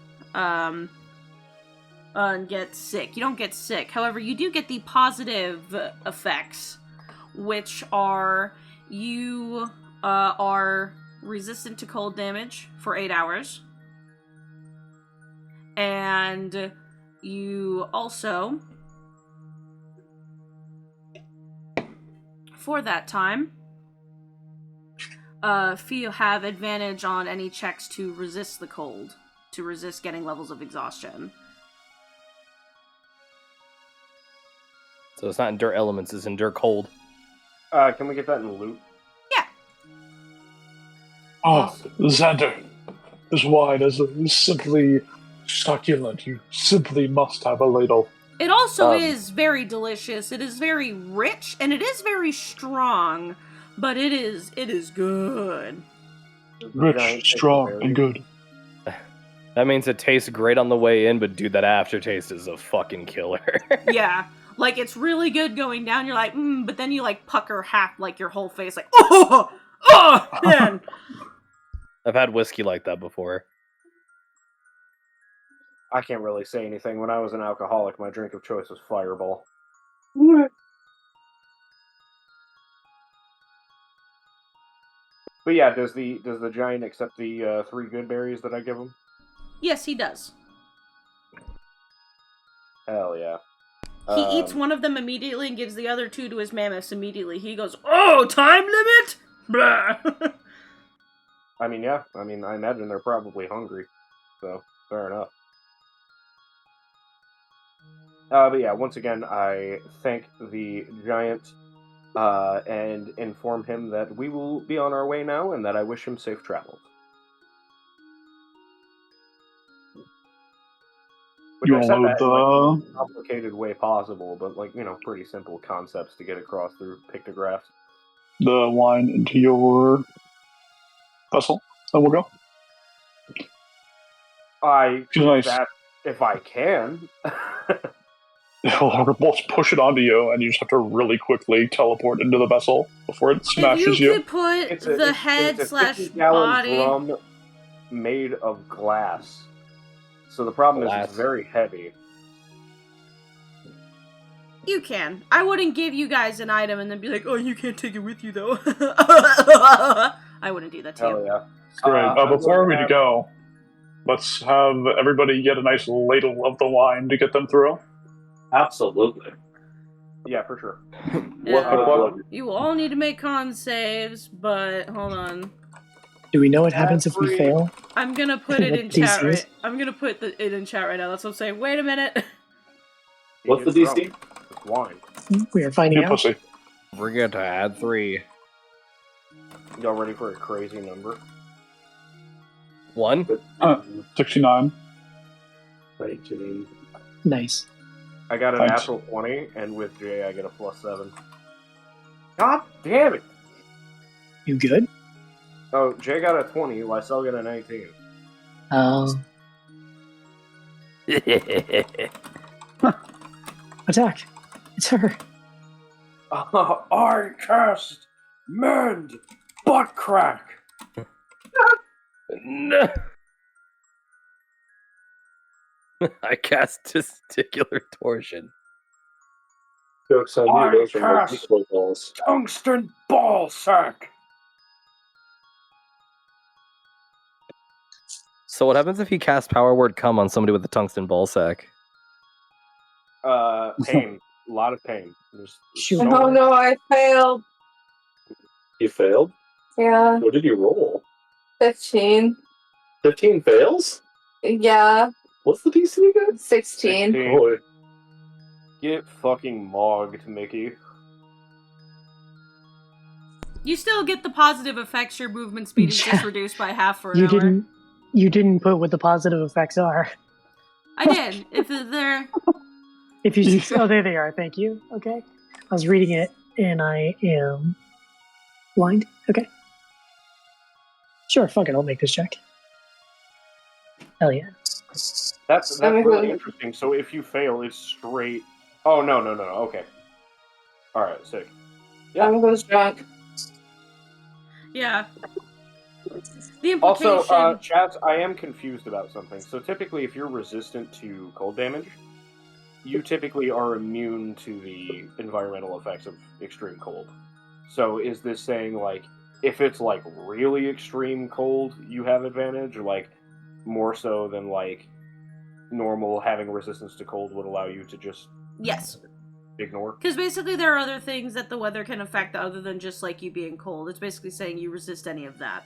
and get sick. You don't get sick. However, you do get the positive effects, which are you are resistant to cold damage for 8 hours. And you also, for that time, have advantage on any checks to resist the cold, to resist getting levels of exhaustion. So it's not endure elements, it's endure cold. Can we get that in loot? Yeah. Oh, Xander, this wine is simply succulent. You simply must have a ladle. It also is very delicious. It is very rich, and it is very strong, but it is good. Rich, strong, and good. That means it tastes great on the way in, but dude, that aftertaste is a fucking killer. Yeah. Like, it's really good going down. You're like, but then you, like, pucker half, like, your whole face, like, oh, man. I've had whiskey like that before. I can't really say anything. When I was an alcoholic, my drink of choice was Fireball. But yeah, does the giant accept the 3 good berries that I give him? Yes, he does. Hell yeah. He eats one of them immediately and gives the other 2 to his mammoths immediately. He goes, oh, time limit? Blah. I mean, yeah. I mean, I imagine they're probably hungry. So, fair enough. But yeah, once again, I thank the giant and inform him that we will be on our way now and that I wish him safe travels. Which You I want said to that in like, load the most complicated way possible, but like, pretty simple concepts to get across through pictographs. the wine into your vessel, and we'll go. Nice. If I can. We'll push it onto you, and you just have to really quickly teleport into the vessel before it smashes If you could put It's the head it's a slash 50-gallon body. drum made of glass. So the problem is it's very heavy. You can. I wouldn't give you guys an item and then be like, oh, you can't take it with you, though. I wouldn't do that to you. Hell yeah. Great. Before we go, let's have everybody get a nice ladle of the wine to get them through. Absolutely. Yeah, for sure. You all need to make con saves, but hold on. Do we know what happens if we fail? I'm gonna put it in chat right. I'm gonna put it in chat right now. That's what I'm saying. Wait a minute. What's the DC? It's wine. We are finding out. Pussy. Forget to add 3. Y'all ready for a crazy number? 1? 69. 19. Nice. I got a natural 20, and with Jay, I get a +7. God damn it! You good? Oh, Jay got a 20, Lysel got a 19. Attack. It's her. I cast Mend Butt Crack! No. I cast Testicular Torsion. Joke's on you, those are my decoy balls. Tungsten Ball Sack! So what happens if you cast Power Word Come on somebody with a tungsten ball sack? Pain. A lot of pain. Oh no, I failed. You failed? Yeah. What did you roll? 15. 15 fails? Yeah. What's the DC again? 16. Boy. Get fucking mogged, Mickey. You still get the positive effects. Your movement speed is just reduced by half for an hour. You didn't put what the positive effects are. I did. If they're... If you oh, there they are. Thank you. Okay. I was reading it, and I am blind. Okay. Sure, fuck it. I'll make this check. Hell yeah. That's really interesting. So if you fail, it's straight... Oh, no. Okay. Alright, sick. Yeah, I'm going drunk. Yeah. The implication... Also, chat, I am confused about something. So typically, if you're resistant to cold damage, you typically are immune to the environmental effects of extreme cold. So is this saying, like, if it's, like, really extreme cold, you have advantage? Or, like, more so than, like, normal having resistance to cold would allow you to just... Yes. Ignore? Because basically there are other things that the weather can affect other than just, like, you being cold. It's basically saying you resist any of that.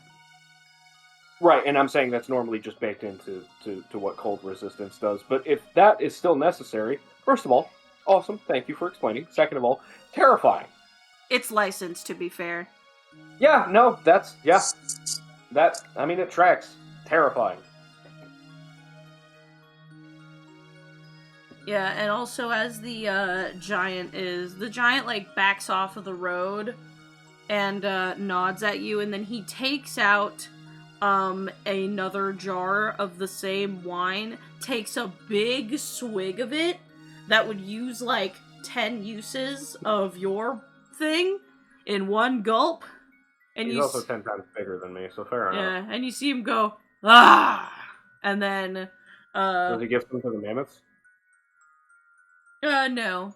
Right, and I'm saying that's normally just baked into to what cold resistance does. But if that is still necessary, first of all, awesome, thank you for explaining. Second of all, terrifying. It's licensed, to be fair. Yeah, no, that's, yeah. That, I mean, it tracks. Terrifying. Yeah, and also as the giant, like, backs off of the road and nods at you, and then he takes out another jar of the same wine, takes a big swig of it that would use, like, 10 uses of your thing in one gulp. And he's also 10 times bigger than me, so fair enough. Yeah, and you see him go, ah! And then, Does he give some to the mammoths? No.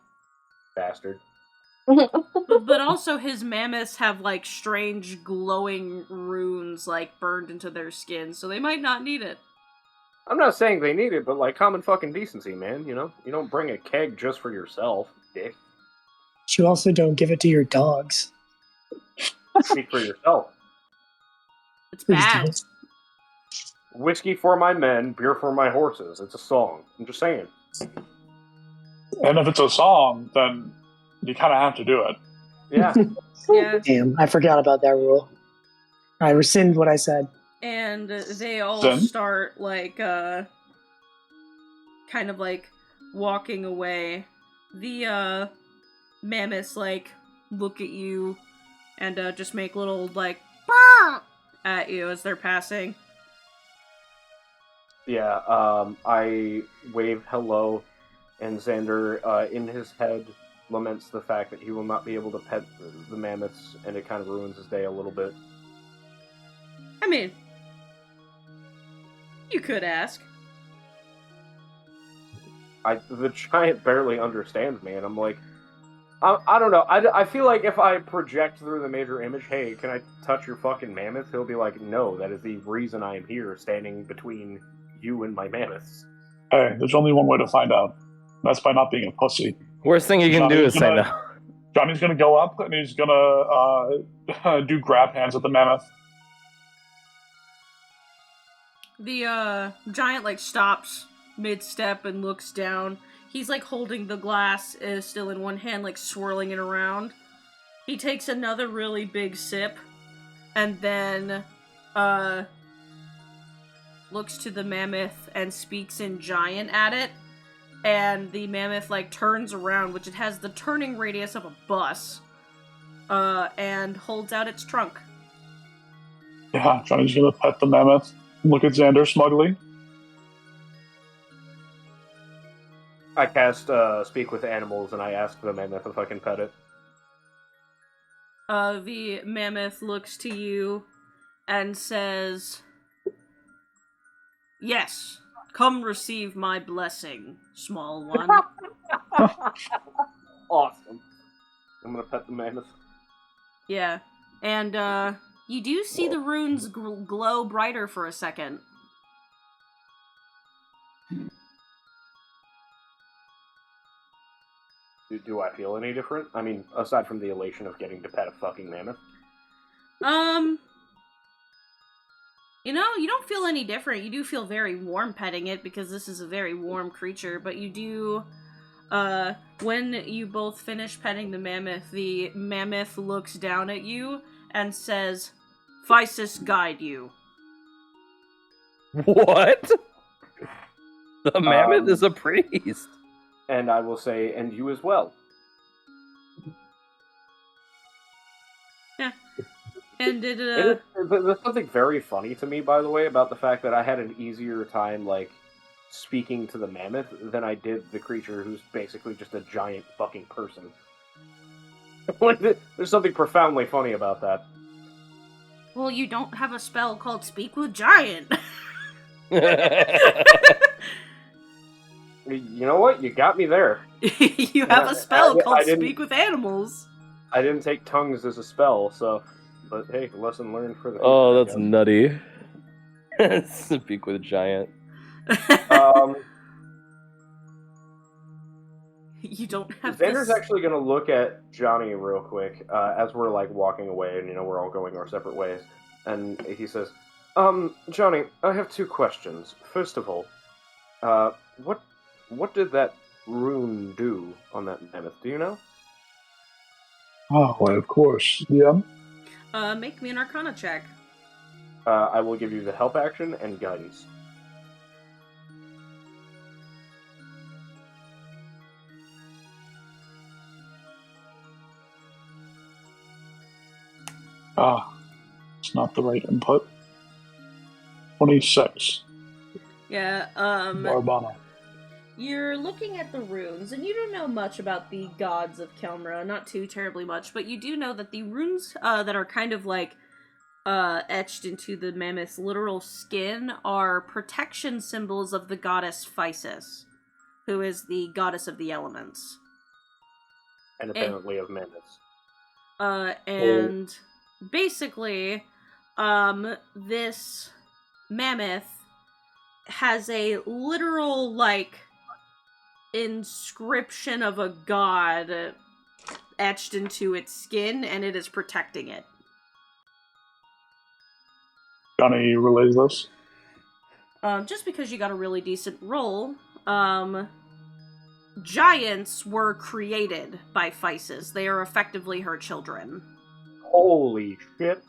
Bastard. But also his mammoths have, like, strange glowing runes, like, burned into their skin, so they might not need it. I'm not saying they need it, but, like, common fucking decency, man, you know? You don't bring a keg just for yourself, dick. You also don't give it to your dogs. Speak for yourself. It's bad. Whiskey for my men, beer for my horses. It's a song. I'm just saying. And if it's a song, then you kind of have to do it. Yeah. Yeah. Damn, I forgot about that rule. I rescind what I said. And they all Then? start, like, kind of like walking away, the mammoths like look at you and just make little like "Bah!" at you as they're passing. Yeah, I wave hello, and Xander, in his head, laments the fact that he will not be able to pet the mammoths, and it kind of ruins his day a little bit. I mean, you could ask. The giant barely understands me, and I'm like, I don't know. I feel like if I project through the major image, hey, can I touch your fucking mammoth? He'll be like, no, that is the reason I am here, standing between you and my mammoths. Hey, there's only one way to find out. That's by not being a pussy. Worst thing you can do is say no. Johnny's gonna go up and he's gonna do grab hands with the mammoth. The giant like stops mid-step and looks down. He's like holding the glass still in one hand, like swirling it around. He takes another really big sip and then looks to the mammoth and speaks in giant at it. And the mammoth like turns around, which it has the turning radius of a bus, and holds out its trunk. Yeah, Johnny's gonna pet the mammoth. Look at Xander smugly. I cast Speak with Animals, and I ask the mammoth if I can pet it. The mammoth looks to you and says, "Yes, come receive my blessing, small one." Awesome. I'm gonna pet the mammoth. Yeah, and you do see the runes glow brighter for a second. Do I feel any different? I mean, aside from the elation of getting to pet a fucking mammoth. You know, you don't feel any different. You do feel very warm petting it because this is a very warm creature, but you do, when you both finish petting the mammoth looks down at you and says, "Physis guide you." What? The mammoth is a priest. And I will say, and you as well. Yeah. And There's something very funny to me, by the way, about the fact that I had an easier time, like, speaking to the mammoth than I did the creature who's basically just a giant fucking person. Like, there's something profoundly funny about that. Well, you don't have a spell called Speak with Giant. You know what? You got me there. You have a spell called Speak with Animals. I didn't take tongues as a spell, so... But hey, lesson learned for the future. Oh, that's nutty. Speak with a giant. You don't have Xander's this... actually going to look at Johnny real quick as we're, like, walking away, and, you know, we're all going our separate ways. And he says, Johnny, I have two questions. First of all, what did that rune do on that mammoth? Do you know? Oh, why, of course. Yeah. Make me an Arcana check. I will give you the help action and guidance. It's not the right input. 26. Yeah, Barbana. You're looking at the runes, and you don't know much about the gods of Kelmra, not too terribly much, but you do know that the runes that are kind of like etched into the mammoth's literal skin are protection symbols of the goddess Physis, who is the goddess of the elements. And apparently of mammoths. And basically, this mammoth has a literal, like, inscription of a god etched into its skin, and it is protecting it. Johnny relays this. Just because you got a really decent roll, giants were created by Physis. They are effectively her children. Holy shit.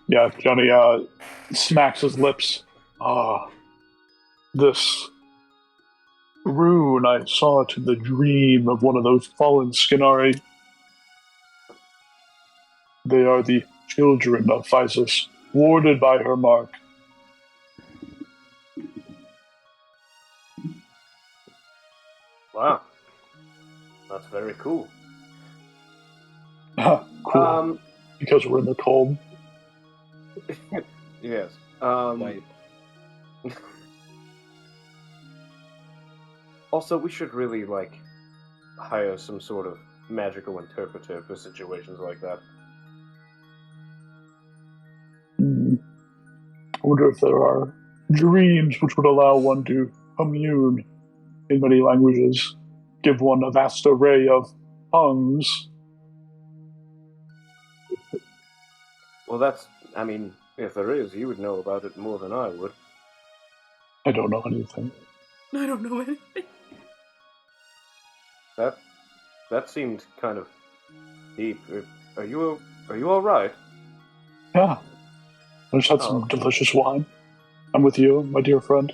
Yeah, Johnny smacks his lips. This rune, I saw it in the dream of one of those fallen Skinari. They are the children of Physis, warded by her mark. Wow. That's very cool. Cool. Because we're in the cold. Yes. Wait. Also, we should really, hire some sort of magical interpreter for situations like that. I wonder if there are dreams which would allow one to commune in many languages, give one a vast array of tongues. Well, if there is, you would know about it more than I would. I don't know anything. I don't know anything. That seemed kind of deep. Are you all right? Yeah. I just had some delicious wine. I'm with you, my dear friend.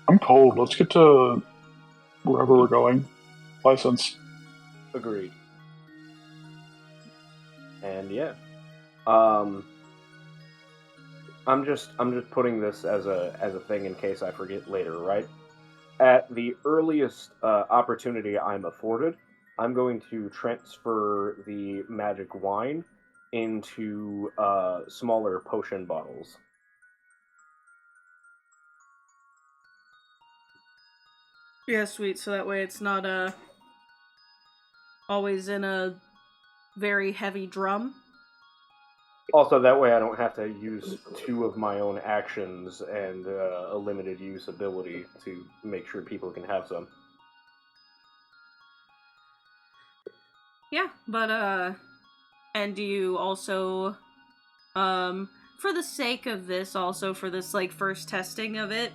I'm cold. Let's get to wherever we're going. License. Agreed. And yeah. I'm just putting this as a thing in case I forget later, right? At the earliest opportunity I'm afforded, I'm going to transfer the magic wine into smaller potion bottles. Yeah, sweet. So that way it's not always in a very heavy drum. Also, that way I don't have to use 2 of my own actions and a limited use ability to make sure people can have some. Yeah, but and do you also for the sake of this, also for this first testing of it,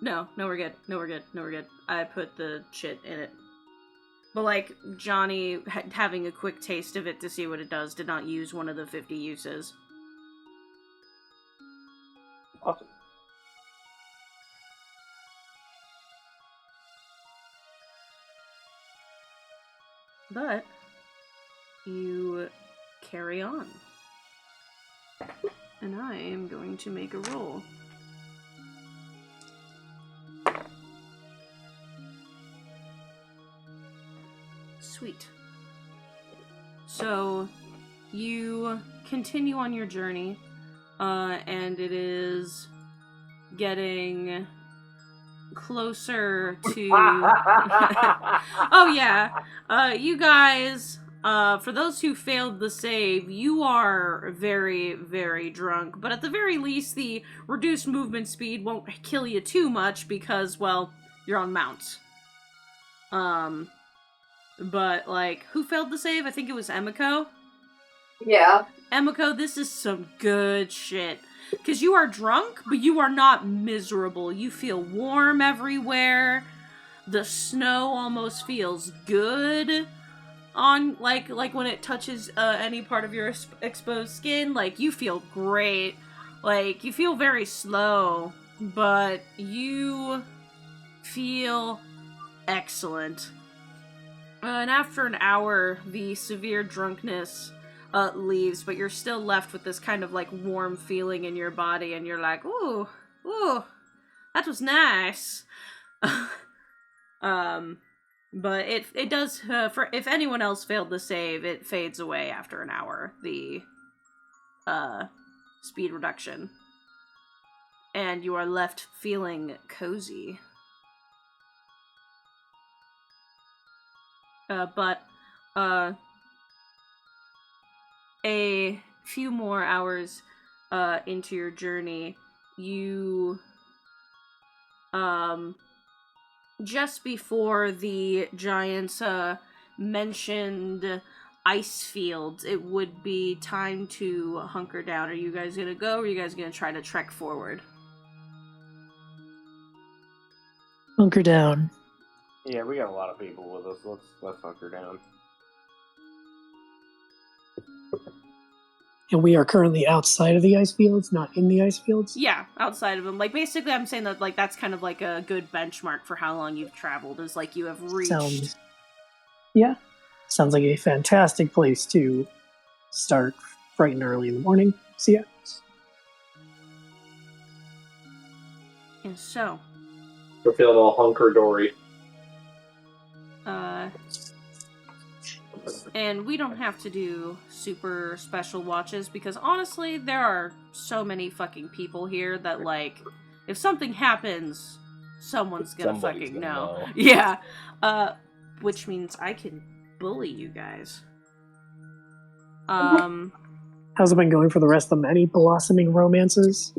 no, we're good. I put the shit in it. But Johnny having a quick taste of it to see what it does did not use one of the 50 uses. Awesome. But you carry on. And I am going to make a roll. Sweet. So, you continue on your journey, and it is getting closer to... Oh, yeah. You guys, for those who failed the save, you are very, very drunk. But at the very least, the reduced movement speed won't kill you too much because, well, you're on mounts. But, who failed the save? I think it was Emiko. Yeah. Emiko, this is some good shit. Because you are drunk, but you are not miserable. You feel warm everywhere. The snow almost feels good on, like when it touches any part of your exposed skin. You feel great. You feel very slow, but you feel excellent. And after an hour, the severe drunkenness leaves, but you're still left with this kind of warm feeling in your body, and you're like, ooh, that was nice. But it does, for if anyone else failed the save, it fades away after an hour, the speed reduction. And you are left feeling cozy. But a few more hours into your journey, you just before the giants mentioned ice fields, it would be time to hunker down. Are you guys gonna go, or are you guys gonna try to trek forward? Hunker down. Yeah, we got a lot of people with us. Let's hunker down. And we are currently outside of the ice fields, not in the ice fields? Yeah, outside of them. Like, basically, I'm saying that, like, that's kind of like a good benchmark for how long you've traveled, is like you have reached. Sounds like a fantastic place to start bright and early in the morning. So yeah. And so, We're feeling all hunker-dory. and we don't have to do super special watches because honestly, there are so many fucking people here that, like, if something happens, someone's gonna Somebody's fucking gonna know. know. Yeah. Which means I can bully you guys. How's it been going for the rest of them? Any blossoming romances?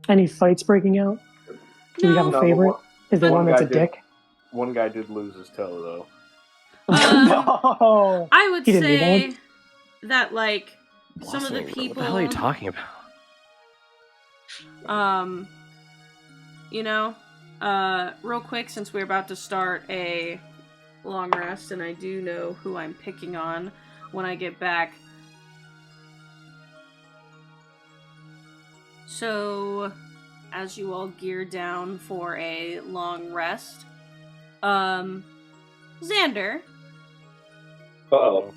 Any fights breaking out? Do we have a No, favorite? Is there one that's a dick? One guy did lose his toe, though. No! I would He didn't do say that. that, like, some of the Blossoming- people. What the hell are you talking about? You know, real quick, since we're about to start a long rest, and I do know who I'm picking on when I get back. So, as you all gear down for a long rest, Xander. Uh-oh.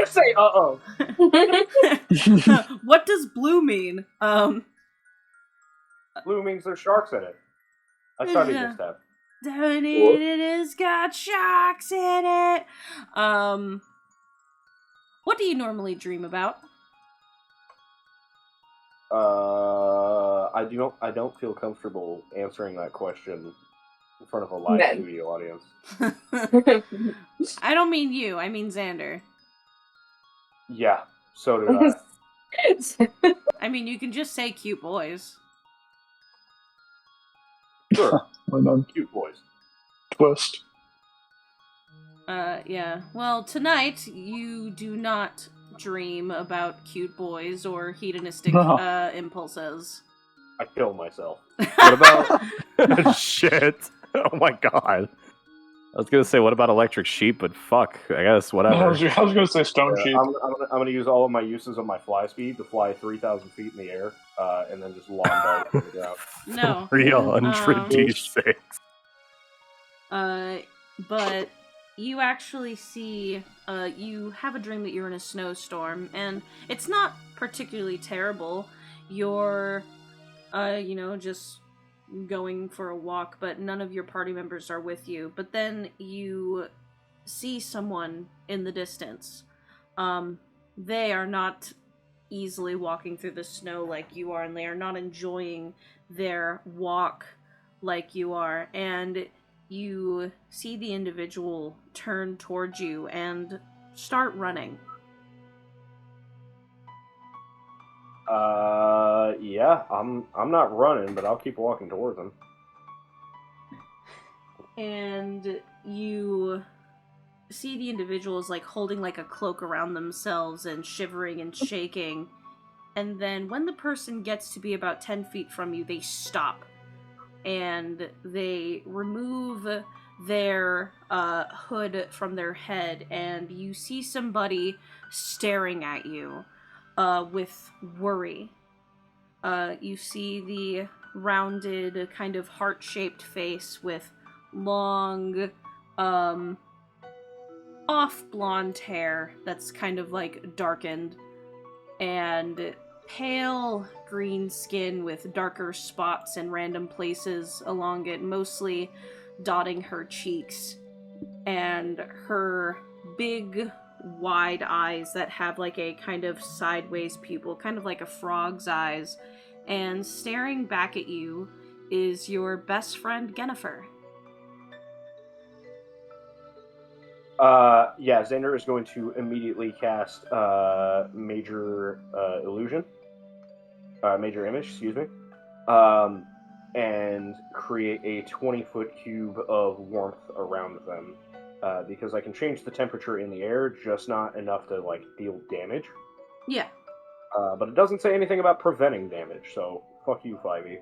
Say uh-oh. What does blue mean? Blue means there's sharks in it. I studied this stuff. It has got sharks in it. What do you normally dream about? I don't feel comfortable answering that question in front of a live studio audience. I don't mean you, I mean Xander. Yeah, so did I. I mean, you can just say cute boys. Sure. And then Cute boys. twist. Yeah. Well, tonight you do not dream about cute boys or hedonistic impulses. I killed myself. What about shit? Oh my god. I was gonna say, what about electric sheep? But fuck, I guess whatever. I was gonna say stone sheep. I'm gonna use all of my uses of my fly speed to fly 3,000 feet in the air, and then just lawn dart to the ground. No. 300d6. But you actually see, you have a dream that you're in a snowstorm, and it's not particularly terrible. You're, just going for a walk, but none of your party members are with you. But then you see someone in the distance. They are not easily walking through the snow like you are, and they are not enjoying their walk like you are. And you see the individual turn towards you and start running. Yeah, I'm not running, but I'll keep walking towards him. And you see the individuals like holding like a cloak around themselves and shivering and shaking. And then when the person gets to be about 10 feet from you, they stop. And they remove their hood from their head, and you see somebody staring at you with worry. You see the rounded, kind of heart-shaped face with long, off blonde hair that's kind of like darkened, and pale green skin with darker spots in random places along it, mostly dotting her cheeks, and her big wide eyes that have like a kind of sideways pupil, kind of like a frog's eyes, and staring back at you is your best friend Yennefer. Yeah, Xander is going to immediately cast Major Illusion. Major Image, excuse me. And create a 20-foot cube of warmth around them. Because I can change the temperature in the air, just not enough to, like, deal damage. Yeah. But it doesn't say anything about preventing damage, so fuck you, 5e.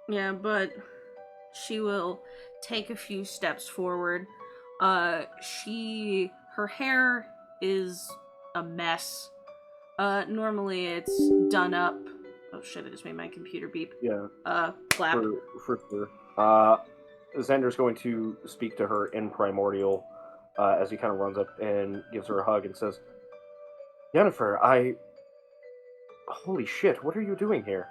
Yeah, but she will take a few steps forward, Her hair is a mess. Normally it's done up. Oh shit, I just made my computer beep. Yeah. Clap. For sure. Xander's going to speak to her in Primordial as he kind of runs up and gives her a hug and says, Yennefer, Holy shit, what are you doing here?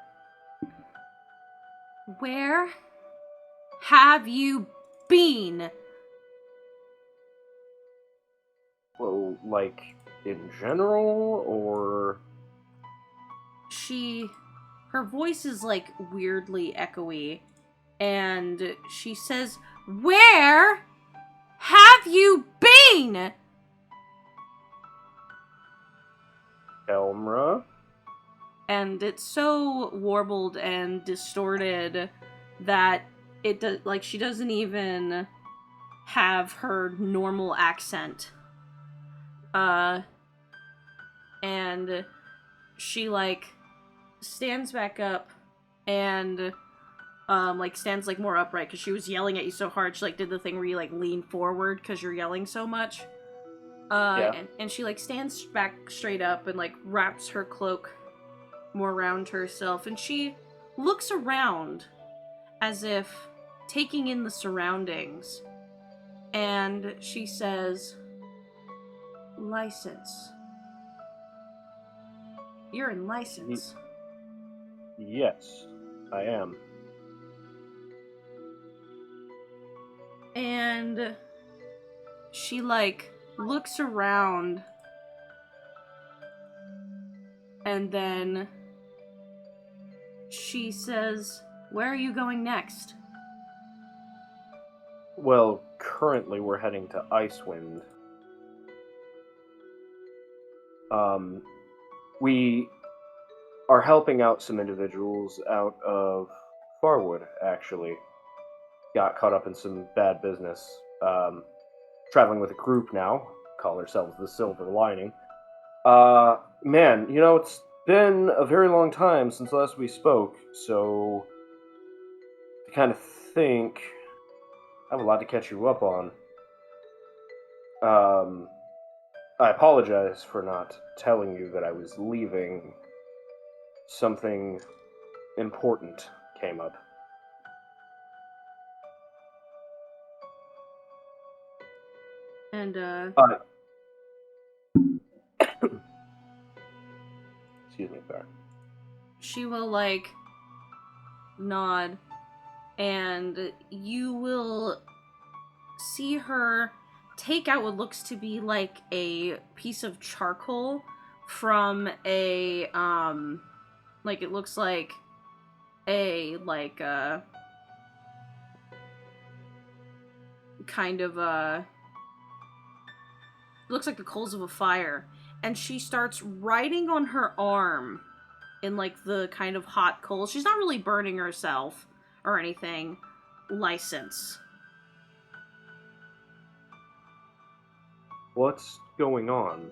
Where have you been? Well, like, in general, or... Her voice is, like, weirdly echoey, and she says, Where have you been? Elmra? And it's so warbled and distorted that it does, like, she doesn't even have her normal accent. And she, like, stands back up and, like, stands, like, more upright because she was yelling at you so hard. She, like, did the thing where you, like, lean forward because you're yelling so much. And she, like, stands back straight up and, like, wraps her cloak more around herself, and she looks around as if taking in the surroundings, and she says, License. You're in License. Yes, I am. And she, like, looks around, and then she says, Where are you going next? Well, currently we're heading to Icewind. We are helping out some individuals out of Farwood, actually. Got caught up in some bad business. Traveling with a group now, call ourselves the Silver Lining. Man, you know, it's been a very long time since last we spoke, so I kind of think I have a lot to catch you up on. I apologize for not telling you that I was leaving. Something important came up. And, Excuse me, sorry. she will, like, nod, and you will see her take out what looks to be, like, a piece of charcoal from a, like, it looks like a, like, kind of, looks like the coals of a fire, and she starts writing on her arm in, like, the kind of hot coals. She's not really burning herself or anything. License. What's going on?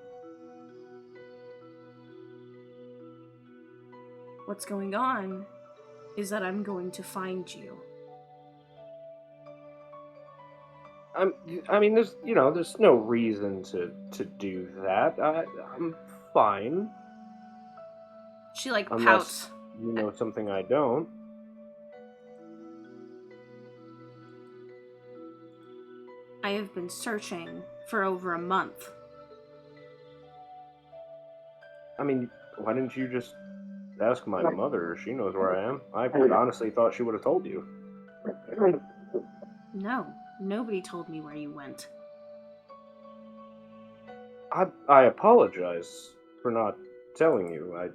What's going on is that I'm going to find you. I mean, there's no reason to do that. I'm fine. She, like, Unless pouts. you know something I don't. I have been searching for over a month. I mean, why didn't you just ask my mother? She knows where I am. I honestly thought she would have told you. No, nobody told me where you went. I apologize for not telling you.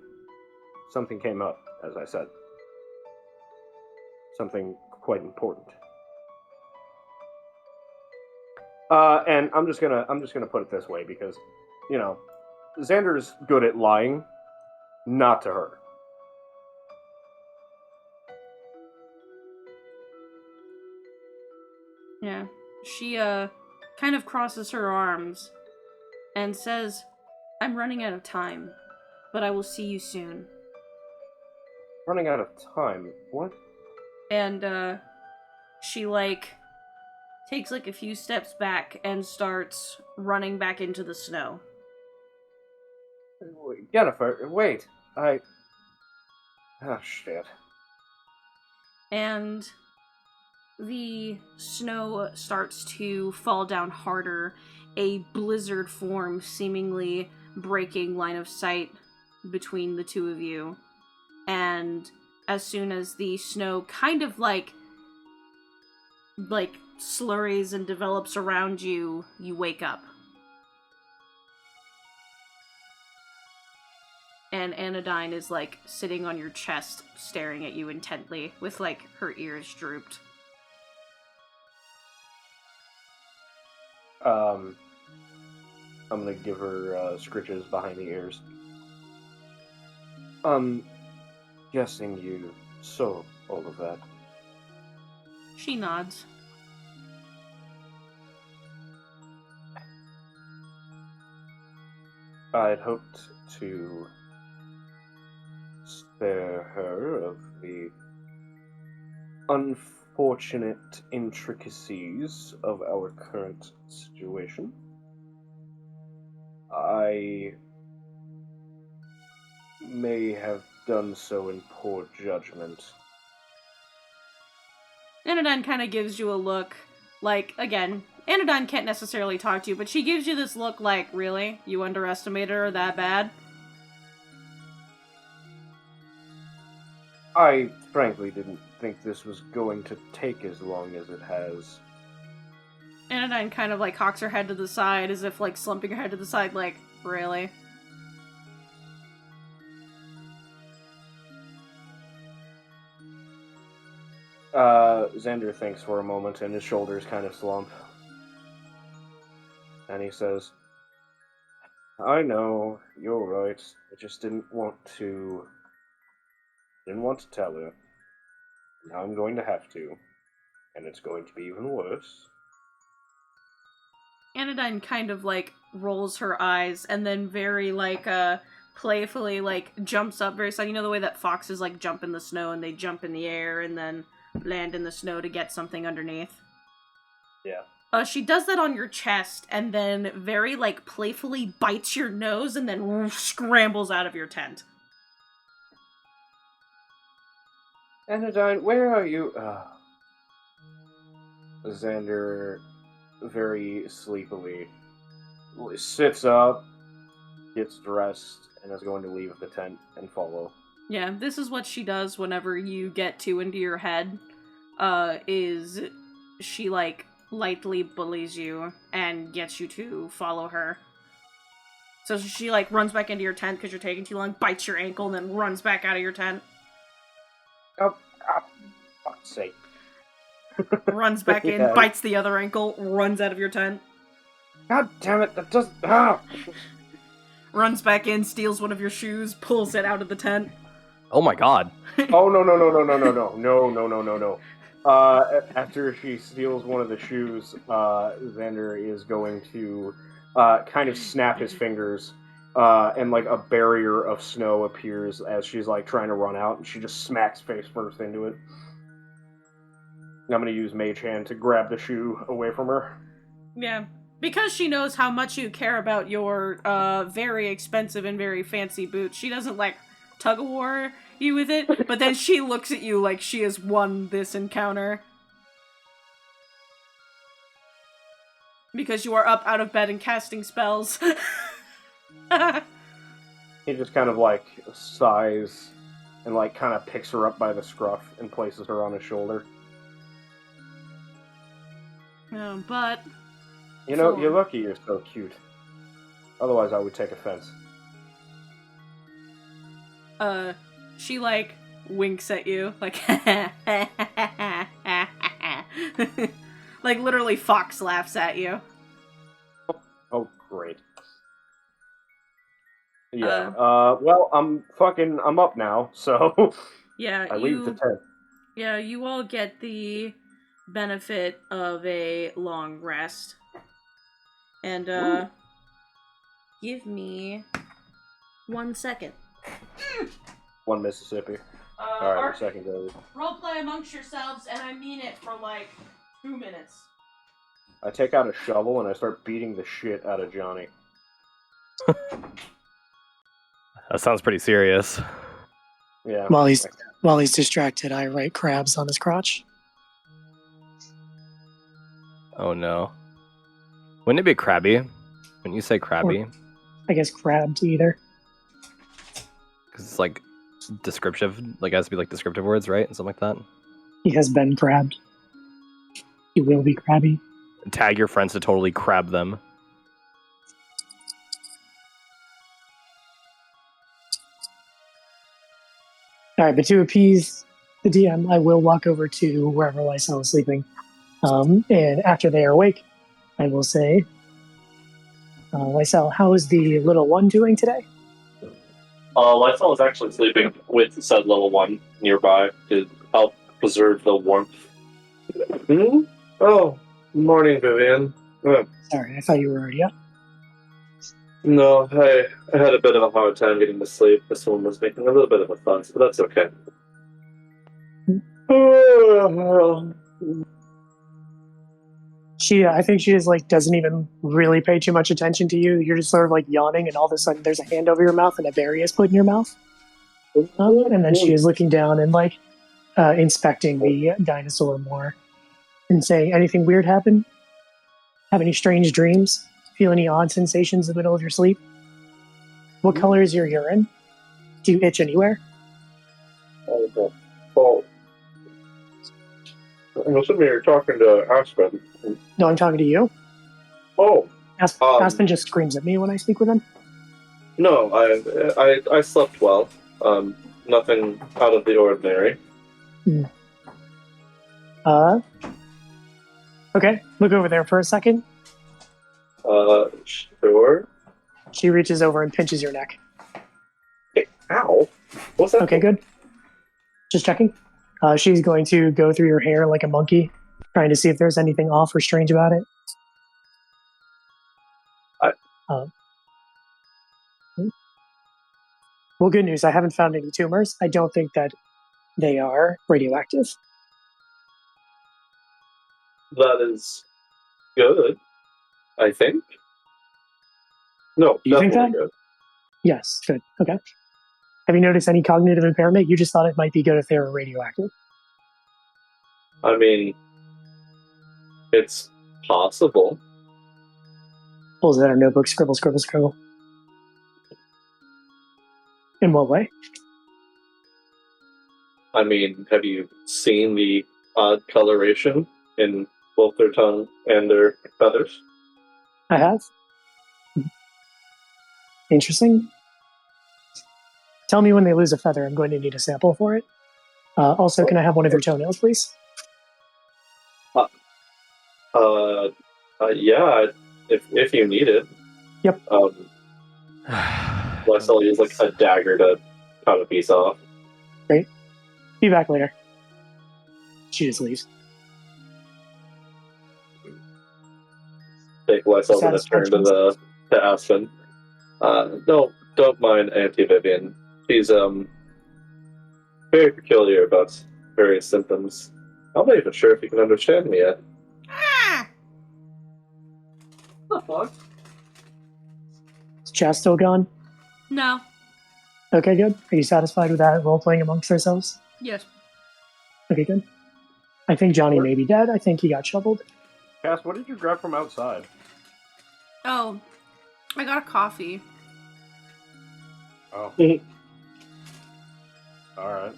Something came up, as I said. Something quite important. And I'm just gonna put it this way because, you know, Xander's good at lying, not to her. Yeah. She, kind of crosses her arms and says, I'm running out of time, but I will see you soon. Running out of time? What? And, she, like, takes like a few steps back and starts running back into the snow. Jennifer, wait. Oh, shit. And the snow starts to fall down harder, a blizzard forms, seemingly breaking line of sight between the two of you. And as soon as the snow kind of like slurries and develops around you, you wake up. And Anodyne is like sitting on your chest, staring at you intently, with like her ears drooped. I'm gonna give her scritches behind the ears. Guessing you saw all of that. She nods. I'd hoped to spare her of the unfortunate intricacies of our current situation. I may have done so in poor judgment. Anodyne kind of gives you a look, like, again, Anodyne can't necessarily talk to you, but she gives you this look like, really? You underestimated her that bad? I frankly didn't think this was going to take as long as it has. Anodyne kind of, like, cocks her head to the side, as if, like, slumping her head to the side, like, really? Xander thinks for a moment, and his shoulders kind of slump. And he says, I know, you're right. I just didn't want to tell her. Now I'm going to have to. And it's going to be even worse. Anodyne kind of, like, rolls her eyes, and then very, like, playfully, like, jumps up very suddenly. You know the way that foxes, like, jump in the snow, and they jump in the air, and then land in the snow to get something underneath? Yeah. She does that on your chest, and then very, like, playfully bites your nose, and then scrambles out of your tent. Anodyne, where are you? Xander, very sleepily, sits up, gets dressed, and is going to leave the tent and follow. Yeah, this is what she does whenever you get too into your head, is she, like, lightly bullies you and gets you to follow her. So she, like, runs back into your tent because you're taking too long, bites your ankle, and then runs back out of your tent. Oh, fuck's sake. Runs back in, Yeah. bites the other ankle, runs out of your tent. God damn it, that doesn't... Runs back in, steals one of your shoes, pulls it out of the tent. Oh my god. Oh, no. After she steals one of the shoes, Xander is going to kind of snap his fingers, and like a barrier of snow appears as she's like trying to run out, and she just smacks face first into it. And I'm going to use Mage Hand to grab the shoe away from her. Yeah. Because she knows how much you care about your very expensive and very fancy boots, she doesn't, like, tug-of-war you with it, but then she looks at you like she has won this encounter. Because you are up out of bed and casting spells. He just kind of, like, sighs and, like, kind of picks her up by the scruff and places her on his shoulder. But... You know, you're lucky you're so cute. Otherwise, I would take offense. She, like, winks at you, like, like, literally Fox laughs at you. Oh, great. Yeah, well, I'm up now, so... Yeah, I leave the tent. Yeah, you all get the benefit of a long rest. And, give me 1 second. One Mississippi. Alright, second goes. Roleplay amongst yourselves, and I mean it for, like, 2 minutes. I take out a shovel and I start beating the shit out of Johnny. That sounds pretty serious. Yeah. While he's distracted, I write crabs on his crotch. Oh no. Wouldn't it be crabby? When you say crabby? I guess crabbed either. Because it's like descriptive, like it has to be like descriptive words, right? And something like that. He has been crabbed. He will be crabby. Tag your friends to totally crab them. All right, but to appease the DM, I will walk over to wherever Lysel is sleeping. And after they are awake, I will say, Lysel, how is the little one doing today? Lysol is actually sleeping with said level 1 nearby to help preserve the warmth. Hmm? Oh, morning, Vivian. Sorry, I thought you were already up. No, I had a bit of a hard time getting to sleep. This one was making a little bit of a fuss, but that's okay. I think she just doesn't even really pay too much attention to you. You're just sort of yawning, and all of a sudden there's a hand over your mouth and a berry is put in your mouth. And then she is looking down and inspecting the dinosaur more and saying, anything weird happen? Have any strange dreams? Feel any odd sensations in the middle of your sleep? What color is your urine? Do you itch anywhere? Oh, I'm assuming you're talking to Aspen. No, I'm talking to you. Oh, Aspen just screams at me when I speak with him. No, I slept well. Nothing out of the ordinary. Okay, look over there for a second. Sure. She reaches over and pinches your neck. Hey, ow. What's that? Okay, good. Just checking. She's going to go through your hair like a monkey, trying to see if there's anything off or strange about it. Well, good news. I haven't found any tumors. I don't think that they are radioactive. That is good, I think. No, You think definitely that? good. Yes, good. Okay. Have you noticed any cognitive impairment? You just thought it might be good if they were radioactive. I mean, it's possible. Pulls out a notebook, scribble, scribble, scribble. In what way? I mean, have you seen the odd coloration in both their tongue and their feathers? I have. Interesting. Tell me when they lose a feather. I'm going to need a sample for it. Also, can I have one of their toenails, please? Yeah, if you need it. Yep. Lysel use a dagger to cut a piece off. Great. Be back later. She just leaves. Take Lysel and turn to Aspen. Don't mind Auntie Vivian. She's very peculiar about various symptoms. I'm not even sure if you can understand me yet. What the fuck? Is Chas still gone? No. Okay, good. Are you satisfied with that role-playing amongst ourselves? Yes. Okay, good. I think Johnny may be dead. I think he got shoveled. Cass, what did you grab from outside? Oh, I got a coffee. Oh. Alright.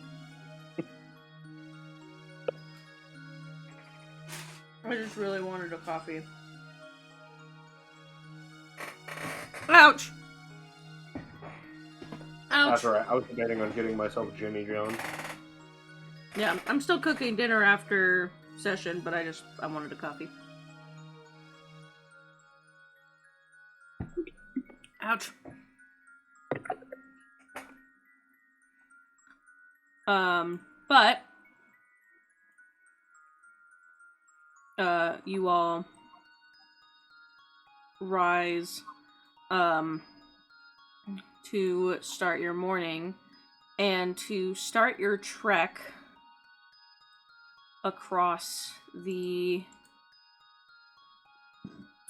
I just really wanted a coffee. Ouch! Ouch. That's alright. I was debating on getting myself Jimmy Jones. Yeah, I'm still cooking dinner after session, but I wanted a coffee. Ouch. But you all rise to start your morning and to start your trek across the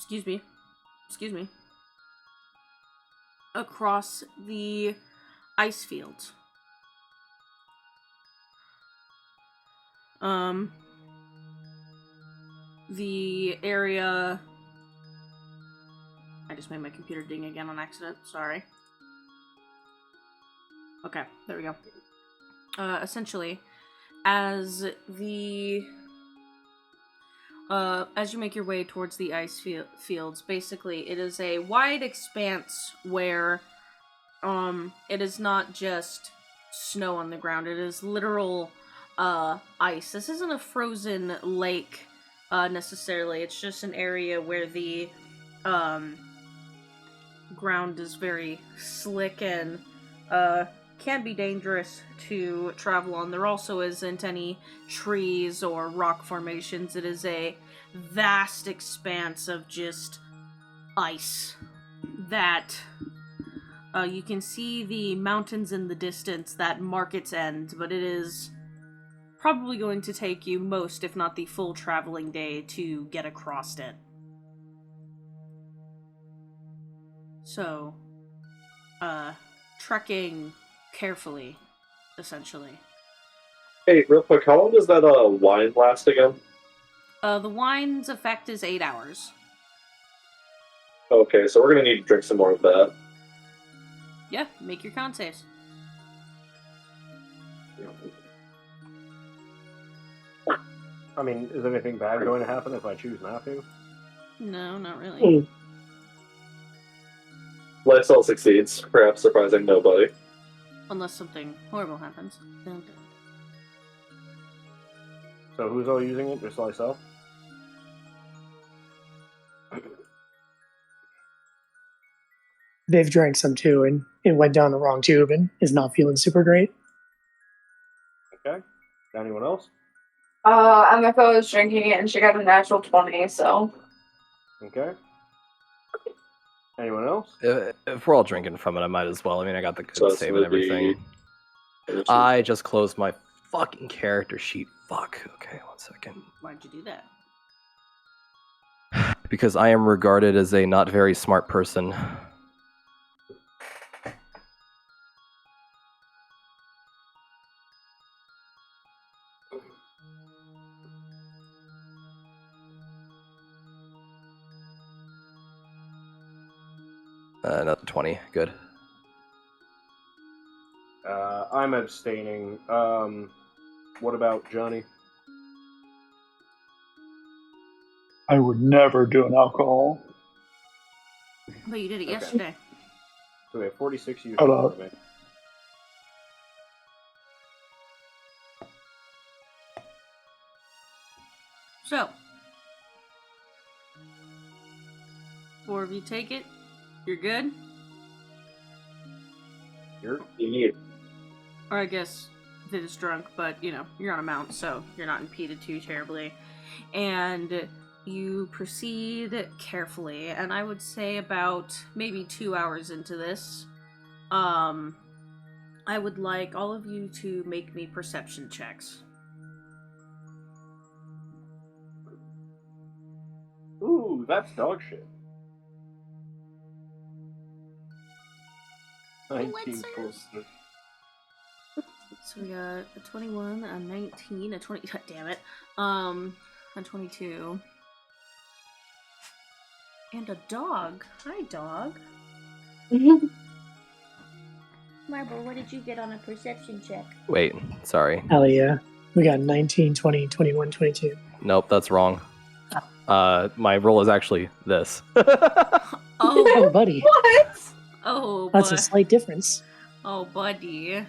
excuse me, across the ice field. The area... I just made my computer ding again on accident, sorry. Okay, there we go. Essentially, as you make your way towards the ice fields, basically, it is a wide expanse where, it is not just snow on the ground, it is literal, ice. This isn't a frozen lake, necessarily, it's just an area where the, ground is very slick and, can be dangerous to travel on. There also isn't any trees or rock formations. It is a vast expanse of just ice that you can see the mountains in the distance that mark its end, but it is probably going to take you most, if not the full traveling day to get across it. So, trekking carefully, essentially. Hey, real quick, how long does that wine last again? The wine's effect is 8 hours. Okay, so we're gonna need to drink some more of that. Yeah, make your con saves. I mean, is anything bad going to happen if I choose not to? No, not really. Lifestyle succeeds, perhaps surprising nobody. Unless something horrible happens. Dun, dun. So who's all using it? Just myself? They've drank some too, and it went down the wrong tube and is not feeling super great. Okay. Anyone else? MFO is drinking it and she got a natural 20, so. Okay. Anyone else? If we're all drinking from it, I might as well. I mean, I got the good So it's save and gonna be- everything. I just closed my fucking character sheet. Fuck. Okay, 1 second. Why'd you do that? Because I am regarded as a not very smart person. Another 20. Good. I'm abstaining. What about Johnny? I would never do an alcohol. But you did it Okay. yesterday. So we have 46 use Hello. for me. So, 4 of you take it. You're good? Yeah. Or I guess Vid is drunk, but, you know, you're on a mount, so you're not impeded too terribly. And you proceed carefully, and I would say about maybe 2 hours into this, I would like all of you to make me perception checks. Ooh, that's dog shit. 19 plus. So we got a 21, a 19, a 20, god damn it, a 22, and a dog. Hi, dog. Marble, what did you get on a perception check? Wait, sorry. Allie, we got 19, 20, 21, 22. Nope, that's wrong. My roll is actually this. Oh, buddy. What? Oh, That's a slight difference. Oh, buddy.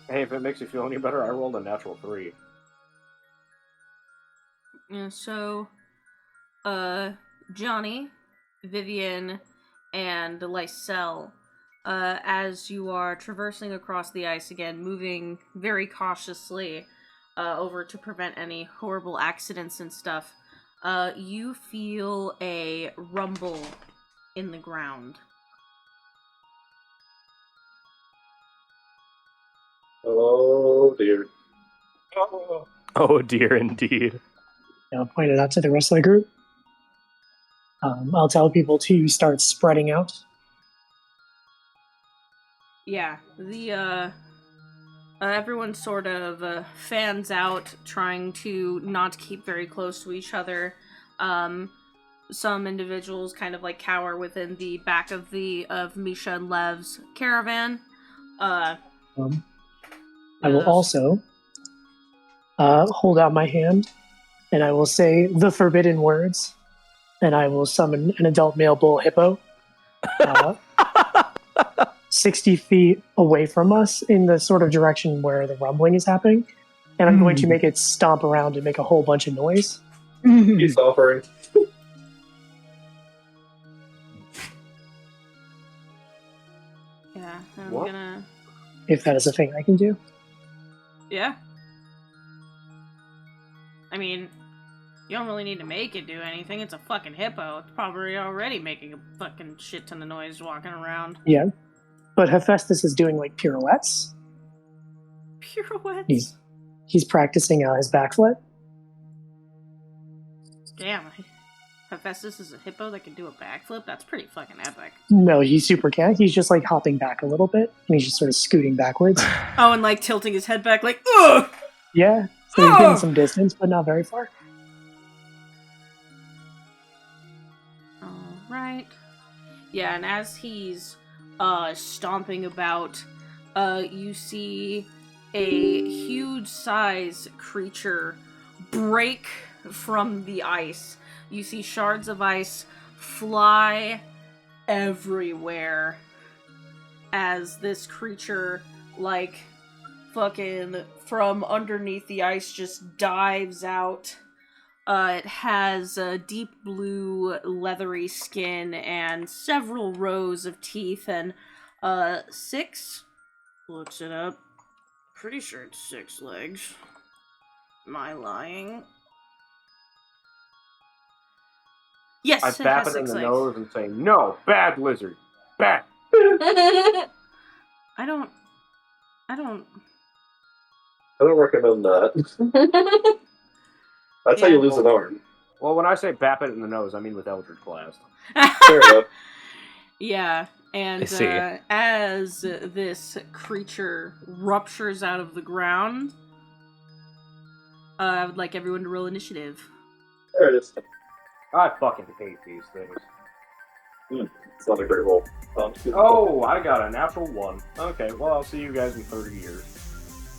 Hey, if it makes you feel any better, I rolled a natural 3. Yeah, so, Johnny, Vivian, and Lysel, as you are traversing across the ice again, moving very cautiously, over to prevent any horrible accidents and stuff, you feel a rumble in the ground. Oh dear. Oh dear, indeed. I'll point it out to the rest of the group. I'll tell people to start spreading out. Yeah, everyone sort of fans out, trying to not keep very close to each other. Some individuals kind of like cower within the back of Misha and Lev's caravan. I will also hold out my hand, and I will say the forbidden words, and I will summon an adult male bull hippo 60 feet away from us in the sort of direction where the rumbling is happening, and I'm going to make it stomp around and make a whole bunch of noise. Peace offering. Yeah, I'm What? gonna... If that is a thing I can do. Yeah. I mean, you don't really need to make it do anything. It's a fucking hippo. It's probably already making a fucking shit ton of noise walking around. Yeah. But Hephaestus is doing like pirouettes. Pirouettes? He's practicing his backflip. Damn. Hephaestus is a hippo that can do a backflip? That's pretty fucking epic. No, he super can't. He's just like hopping back a little bit, and he's just sort of scooting backwards. Oh, and like tilting his head back like, ugh! Yeah, so he's getting some distance, but not very far. Alright. Yeah, and as he's stomping about, you see a huge size creature break from the ice. You see shards of ice fly everywhere as this creature, like, fucking from underneath the ice just dives out. It has a deep blue leathery skin and several rows of teeth and 6, looks it up, pretty sure it's 6 legs. Am I lying? Yes, I it tap has it in 6 the legs. nose and say, "No, bad lizard, bad." I don't recommend that. That's how you lose an arm. Well, when I say bap it in the nose, I mean with Eldritch Blast. Fair enough. Yeah, and I see. as this creature ruptures out of the ground, I would like everyone to roll initiative. There it is. I fucking hate these things. It's not a great roll. Oh, I got a natural 1. Okay, well, I'll see you guys in 30 years.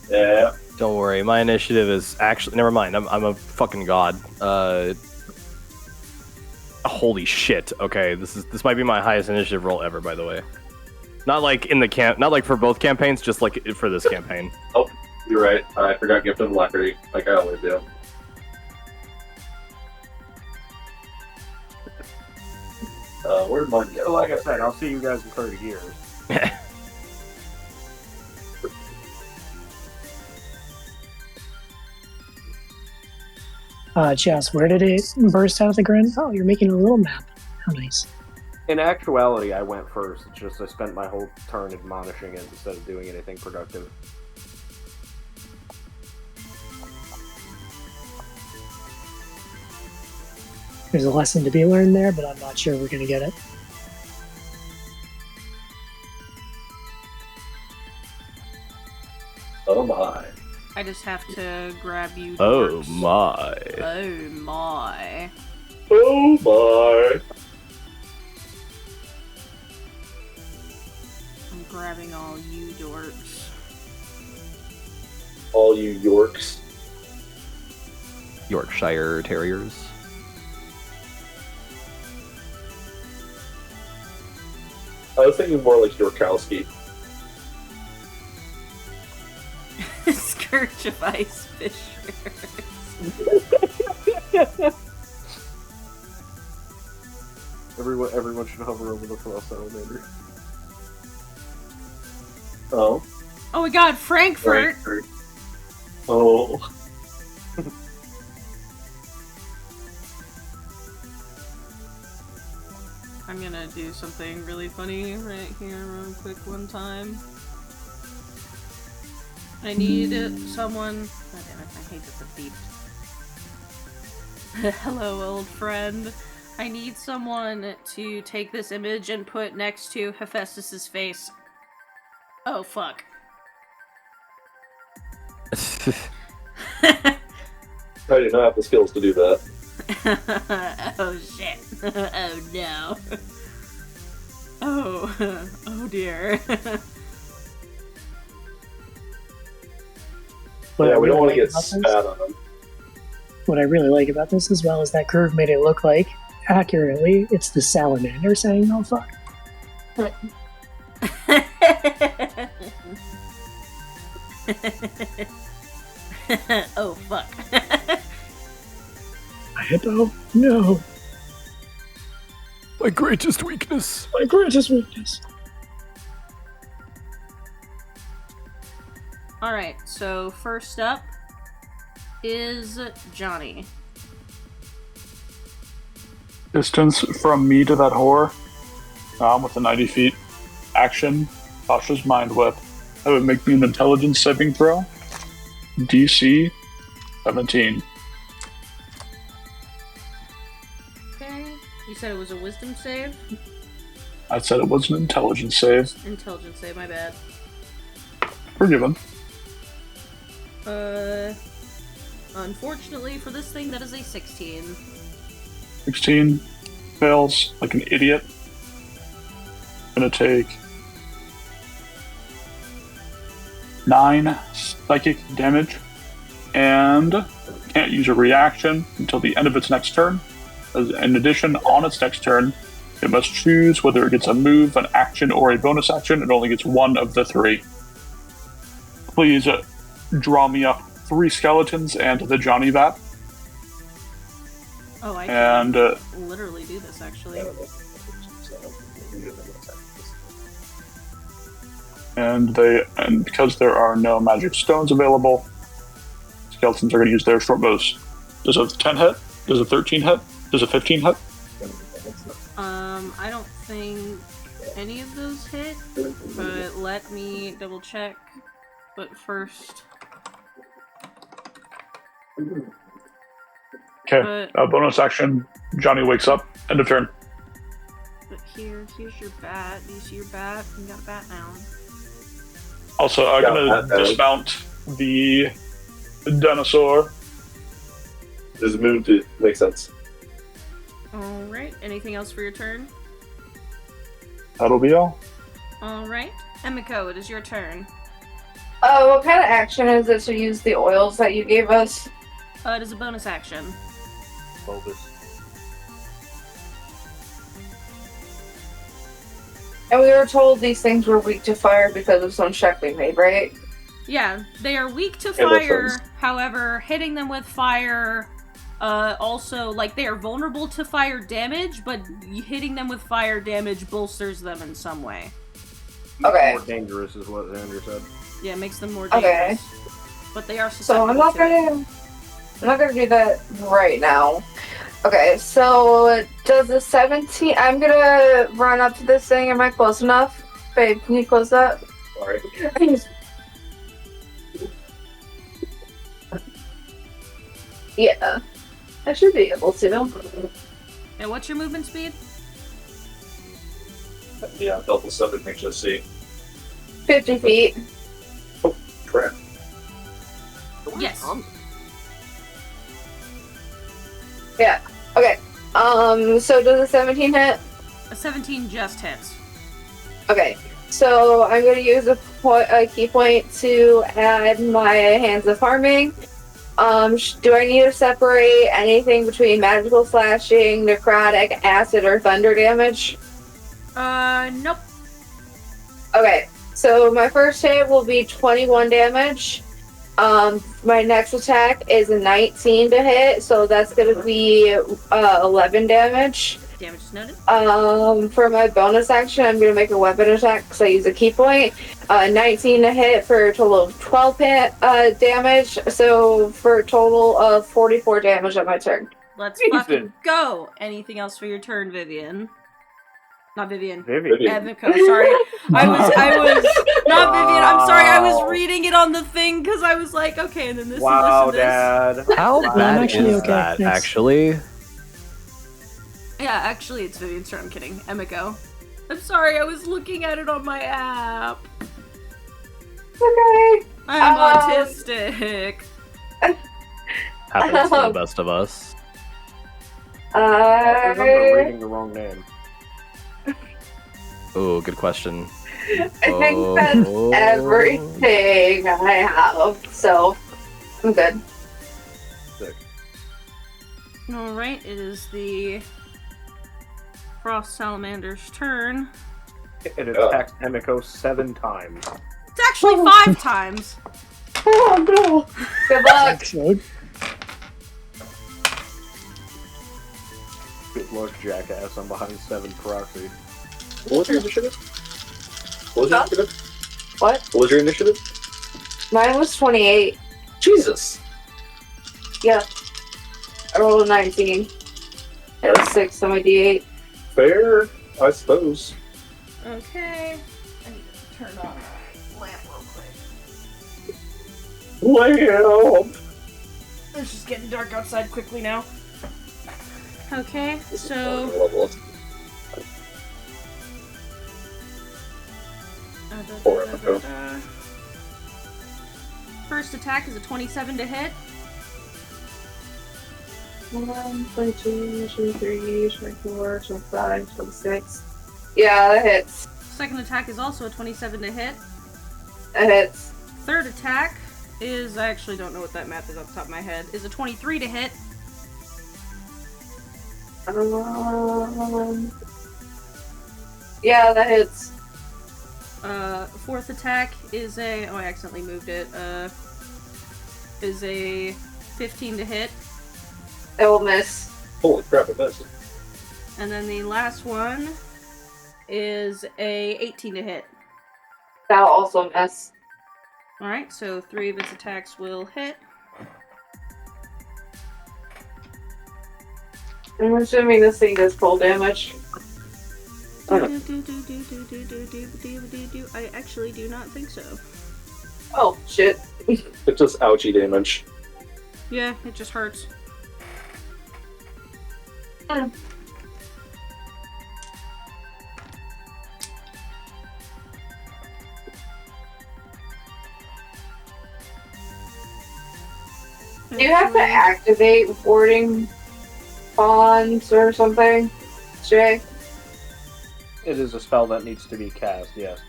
Yeah. Don't worry, my initiative is actually... Never mind, I'm a fucking god. Holy shit, okay, this might be my highest initiative roll ever, by the way. Not like in the not like for both campaigns, just like for this campaign. Oh, you're right. I forgot Gift of Alacrity, like I always do. Where'd mine go? Like I said, I'll see you guys in 30 years. Jess, where did it burst out of the ground? Oh, you're making a little map. How nice. In actuality, I went first. It's just I spent my whole turn admonishing it instead of doing anything productive. There's a lesson to be learned there, but I'm not sure we're going to get it. Oh my. I just have to grab you. Oh dorks. my. Oh my. Oh my. I'm grabbing all you dorks. All you Yorks. Yorkshire Terriers. I was thinking more like Yorkowski. Scourge of Ice Fishers. Everyone should hover over the Frost Elevator. Oh. Oh my god, Frankfurt! Oh. I'm gonna do something really funny right here real quick one time. I need someone... God damn it, my hate that the beep. Hello, old friend. I need someone to take this image and put next to Hephaestus's face. Oh, fuck. I do not have the skills to do that. Oh, shit. Oh, no. Oh dear. Yeah, we don't want to get about this- spat on them. What I really like about this as well is that curve made it look like, accurately, it's the salamander saying, oh fuck. Oh, fuck. I hit out. No. My greatest weakness. My greatest weakness. Alright, so first up is Johnny. Distance from me to that whore, with a 90 feet action, cautious mind whip. That would make me an intelligence saving throw. DC 17. Okay. You said it was a wisdom save? I said it was an intelligence save. Intelligence save, my bad. Forgiven. Unfortunately for this thing, that is a 16. 16 fails like an idiot. Gonna take 9 psychic damage and can't use a reaction until the end of its next turn. In addition, on its next turn, it must choose whether it gets a move, an action, or a bonus action. It only gets one of the 3. Please draw me up 3 skeletons and the Johnny Vat. Oh, I And can literally do this, actually. and because there are no magic stones available, skeletons are going to use their short bows. Does a 10 hit? Does a 13 hit? Does a 15 hit? I don't think any of those hit, but let me double check. But first... Okay, bonus action. Johnny wakes up. End of turn. But here's your bat. Do you see your bat? You got a bat now. Also, I'm going to dismount the dinosaur. Does it move to make sense? Alright, anything else for your turn? That'll be all. Alright, Emiko, it is your turn. What kind of action is it to use the oils that you gave us? It is a bonus action. Bulbous. And we were told these things were weak to fire because of some check we made, right? Yeah, they are weak to Yeah, makes fire, sense. however, hitting them with fire, also, like, they are vulnerable to fire damage, but hitting them with fire damage bolsters them in some way. Okay. More dangerous is what Xander said. Yeah, it makes them more Okay. dangerous. But they are So susceptible I'm not to it. gonna do that right now. Okay, so does the 17... I'm gonna run up to this thing. Am I close enough? Babe, can you close that? Sorry. Yeah. I should be able to. And what's your movement speed? Yeah, double 7 makes us see. 50 feet. Crap. Yes. Yeah. Okay. So does a 17 hit? A 17 just hits. Okay. So I'm going to use a key point to add my Hands of Harming. Do I need to separate anything between magical slashing, necrotic, acid, or thunder damage? Nope. Okay. So my first hit will be 21 damage. My next attack is a 19 to hit, so that's going to be 11 damage. Damage is noted. For my bonus action, I'm going to make a weapon attack because I use a key point. 19 to hit for a total of 12 damage, so for a total of 44 damage on my turn. Let's Jesus. fucking go! Anything else for your turn, Vivian? Not Vivian. Vivian. Emiko, sorry. I was not Vivian. I'm sorry. I was reading it on the thing because I was like, okay, and then this Wow, and this and this. Dad. How Wow. bad actually is okay, that, thanks. actually? Yeah, actually, it's Vivian's turn. I'm kidding. Emiko. I'm sorry. I was looking at it on my app. Okay. I'm autistic. Happens to the best of us. I remember reading the wrong name. Oh, good question. I think that's everything I have, so I'm good. Sick. Alright, it is the Frost Salamander's turn. It attacks Emiko 7 times. It's actually 5 times. Oh no! Good luck! Episode. Good luck, jackass. I'm behind 7 proxy. What was your initiative? What was your Huh? initiative? What? What was your initiative? Mine was 28. Jesus. Yeah. I rolled a 19. It was 6 on my d8. Fair, I suppose. Okay. I need to turn on the lamp real quick. Lamp! It's just getting dark outside quickly now. Okay, so... First attack is a 27 to hit. 1, 22, 23, 24, 25, 26. Yeah, that hits. Second attack is also a 27 to hit. That hits. Third attack is... I actually don't know what that math is off the top of my head. Is a 23 to hit. Yeah, that hits. Fourth attack is a... Oh, I accidentally moved it. Is a 15 to hit. It will miss. Holy crap, it missed. And then the last one is a 18 to hit. That'll also miss. Alright, so 3 of its attacks will hit. I'm assuming this thing does full damage. I actually do not think so. Oh, shit. It's just ouchie damage. Yeah, it just hurts. Do you have to activate warding bonds or something, Jay? It is a spell that needs to be cast, yes.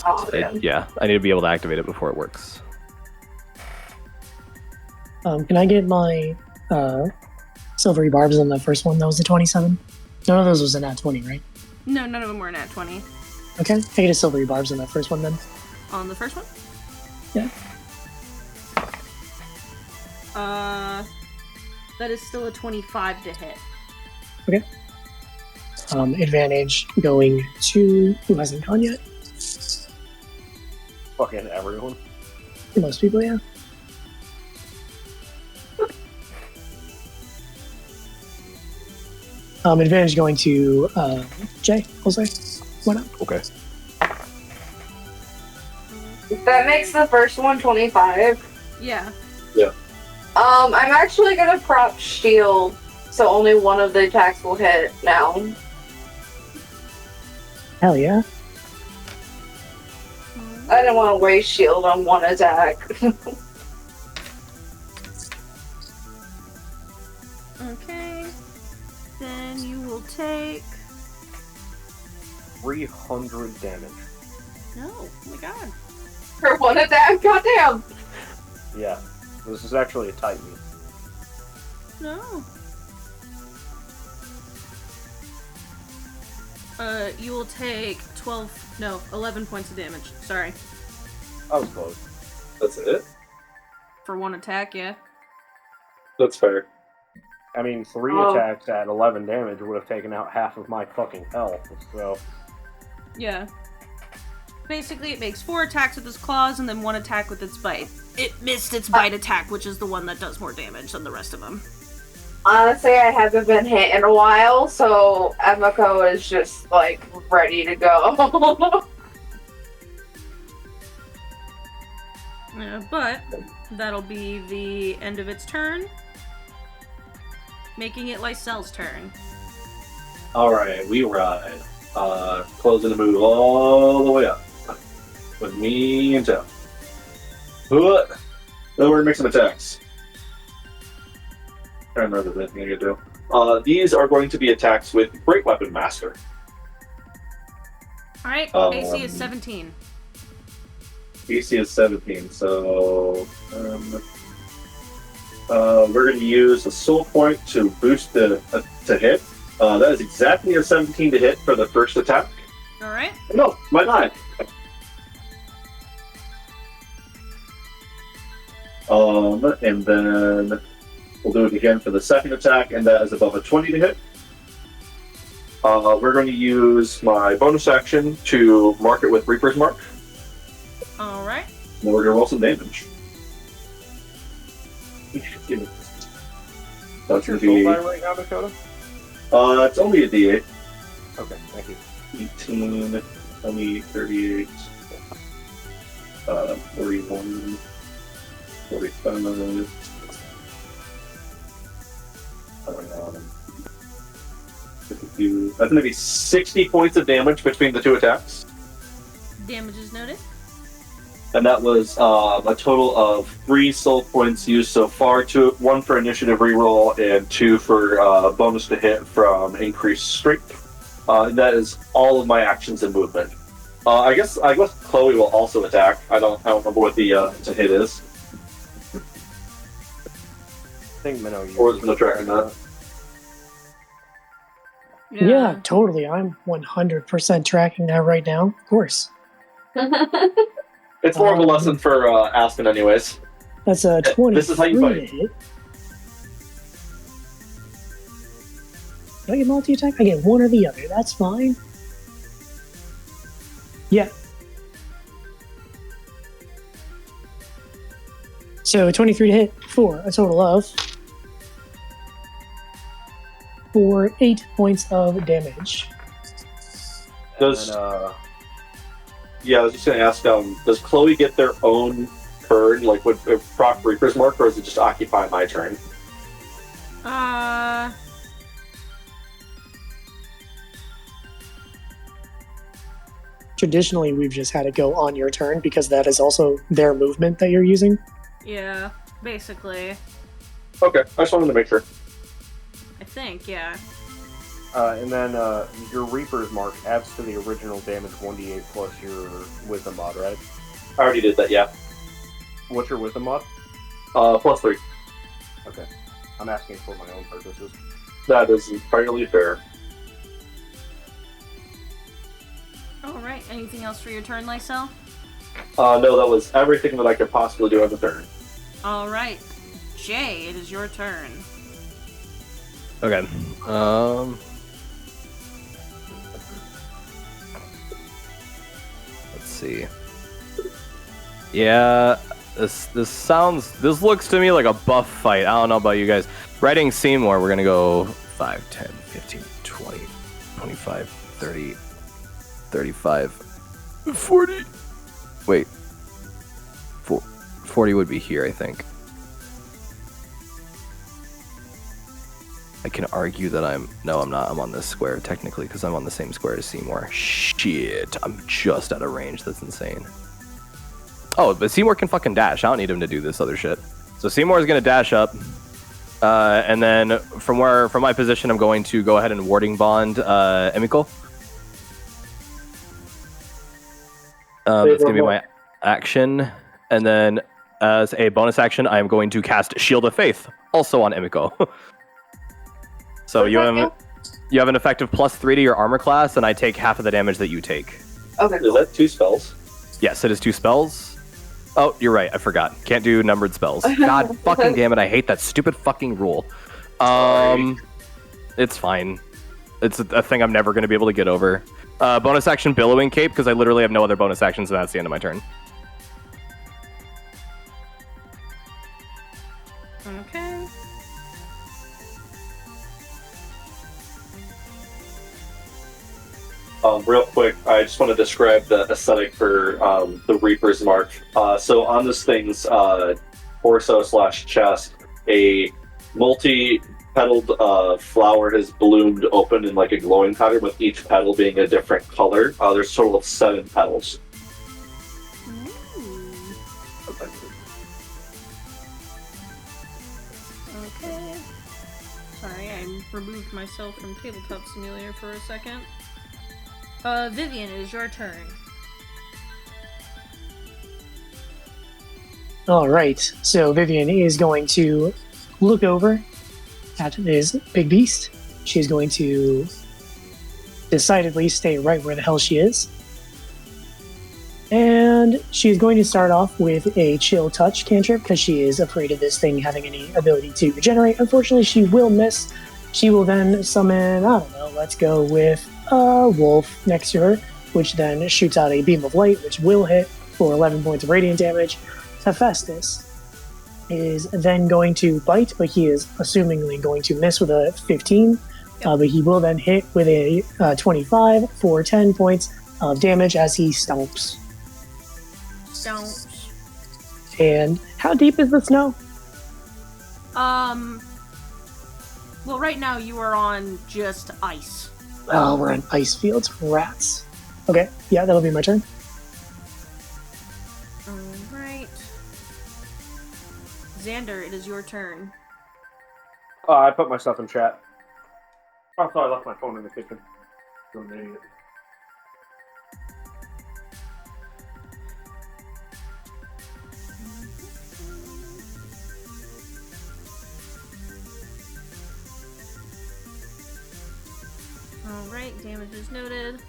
Oh, man. Yeah, I need to be able to activate it before it works. Can I get my silvery barbs on the first one? That was the 27? None of those was a nat 20, right? No, none of them were nat 20. Okay, I get a silvery barbs on that first one then. On the first one? Yeah. That is still a 25 to hit. Okay. Advantage going to... Who hasn't gone yet? Fucking everyone. Most people, yeah. Advantage going to Jay, Jose. Why not? Okay. That makes the first one 25. Yeah. I'm actually gonna prop shield, so only one of the attacks will hit now. Hell yeah. I didn't want to waste shield on one attack. Okay. Then you will take... 300 damage. No, oh my god. For one attack? Goddamn! Yeah. This is actually a Titan. No. You will take 11 points of damage. Sorry. I was close. That's it? For one attack, yeah. That's fair. I mean, 3 Oh. attacks at 11 damage would have taken out half of my fucking health, so... Yeah. Basically, it makes 4 attacks with its claws and then 1 attack with its bite. It missed its bite attack, which is the one that does more damage than the rest of them. Honestly, I haven't been hit in a while, so Emiko is just, like, ready to go. But that'll be the end of its turn, making it Lysel's turn. Alright, we ride. Closing the move all the way up. With me and Tim. Then we're gonna make some attacks. I don't remember if there's anything I can do. These are going to be attacks with Great Weapon Master. Alright, AC is 17. AC is 17, so we're going to use a soul point to boost to hit. That is exactly a 17 to hit for the first attack. Alright. No, my 9. And then we'll do it again for the second attack, and that is above a 20 to hit. We're going to use my bonus action to mark it with Reaper's Mark. Alright. And we're going to roll some damage. What's your soul die right now, Dakota? It's only a D8. Okay, thank you. 18, 20, 38, 41, 45. That's going to be 60 points of damage between the two attacks. Damage is noted. And that was a total of 3 soul points used so far. 1 for initiative reroll and 2 for bonus to hit from increased strength. And that is all of my actions and movement. I guess Chloe will also attack. I don't remember what the to hit is. I think Minnow. Or is Minnow tracking that? Yeah, totally. I'm 100% tracking that right now. Of course. It's more of a lesson for Aspen, anyways. That's a 20. This is how you fight. Did I get multi-attack? I get one or the other. That's fine. Yeah. So 23 to hit for a total of 8 points of damage. Yeah, I was just going to ask, does Chloe get their own turn, like with proc Reaper's Mark, or is it just occupy my turn? Traditionally, we've just had it go on your turn because that is also their movement that you're using. Yeah, basically. Okay, I just wanted to make sure. I think, yeah. And then your Reaper's Mark adds to the original damage 1d8 plus your Wisdom mod, right? I already did that, yeah. What's your Wisdom mod? Plus 3. Okay. I'm asking for my own purposes. That is entirely fair. Alright, anything else for your turn, Lysel? No, that was everything that I could possibly do on the turn. Alright. Jay, it is your turn. Okay. Let's see. Yeah, this looks to me like a buff fight. I don't know about you guys. Riding Seymour, we're gonna go 5, 10, 15, 20, 25, 30, 35, 40. Wait. 40 would be here, I think. I can argue that No, I'm not. I'm on this square, technically, because I'm on the same square as Seymour. Shit. I'm just out of range. That's insane. Oh, but Seymour can fucking dash. I don't need him to do this other shit. So Seymour's going to dash up. And then from my position, I'm going to go ahead and warding bond Emiko. That's going to be my action. And then as a bonus action, I'm going to cast Shield of Faith, also on Emiko. So you have an effective +3 to your armor class, and I take half of the damage that you take. Okay. Is that 2 spells? Yes, it is 2 spells. Oh, you're right. I forgot. Can't do numbered spells. God fucking damn it. I hate that stupid fucking rule. It's fine. It's a thing I'm never going to be able to get over. Bonus action Billowing Cape, because I literally have no other bonus actions, and that's the end of my turn. Okay. real quick, I just want to describe the aesthetic for the Reaper's Mark. So on this thing's torso/chest, a multi-petaled flower has bloomed open in like a glowing pattern, with each petal being a different color. There's a total of 7 petals. Okay. Sorry, I removed myself from Tabletop Simulator for a second. Vivian, it is your turn. All right, so Vivian is going to look over at this big beast. She's going to decidedly stay right where the hell she is. And she's going to start off with a chill touch cantrip because she is afraid of this thing having any ability to regenerate. Unfortunately, she will miss. She will then summon, I don't know, let's go with a wolf next to her, which then shoots out a beam of light, which will hit for 11 points of radiant damage. Hephaestus is then going to bite, but he is assumingly going to miss with a 15. But he will then hit with a 25 for 10 points of damage as he stomps. Stomps. And how deep is the snow? Well, right now you are on just ice. Oh, we're in ice fields. Rats. Okay, yeah, that'll be my turn. Alright. Xander, it is your turn. I put my stuff in chat. I thought I left my phone in the kitchen. I'm an idiot. Alright, damage is noted.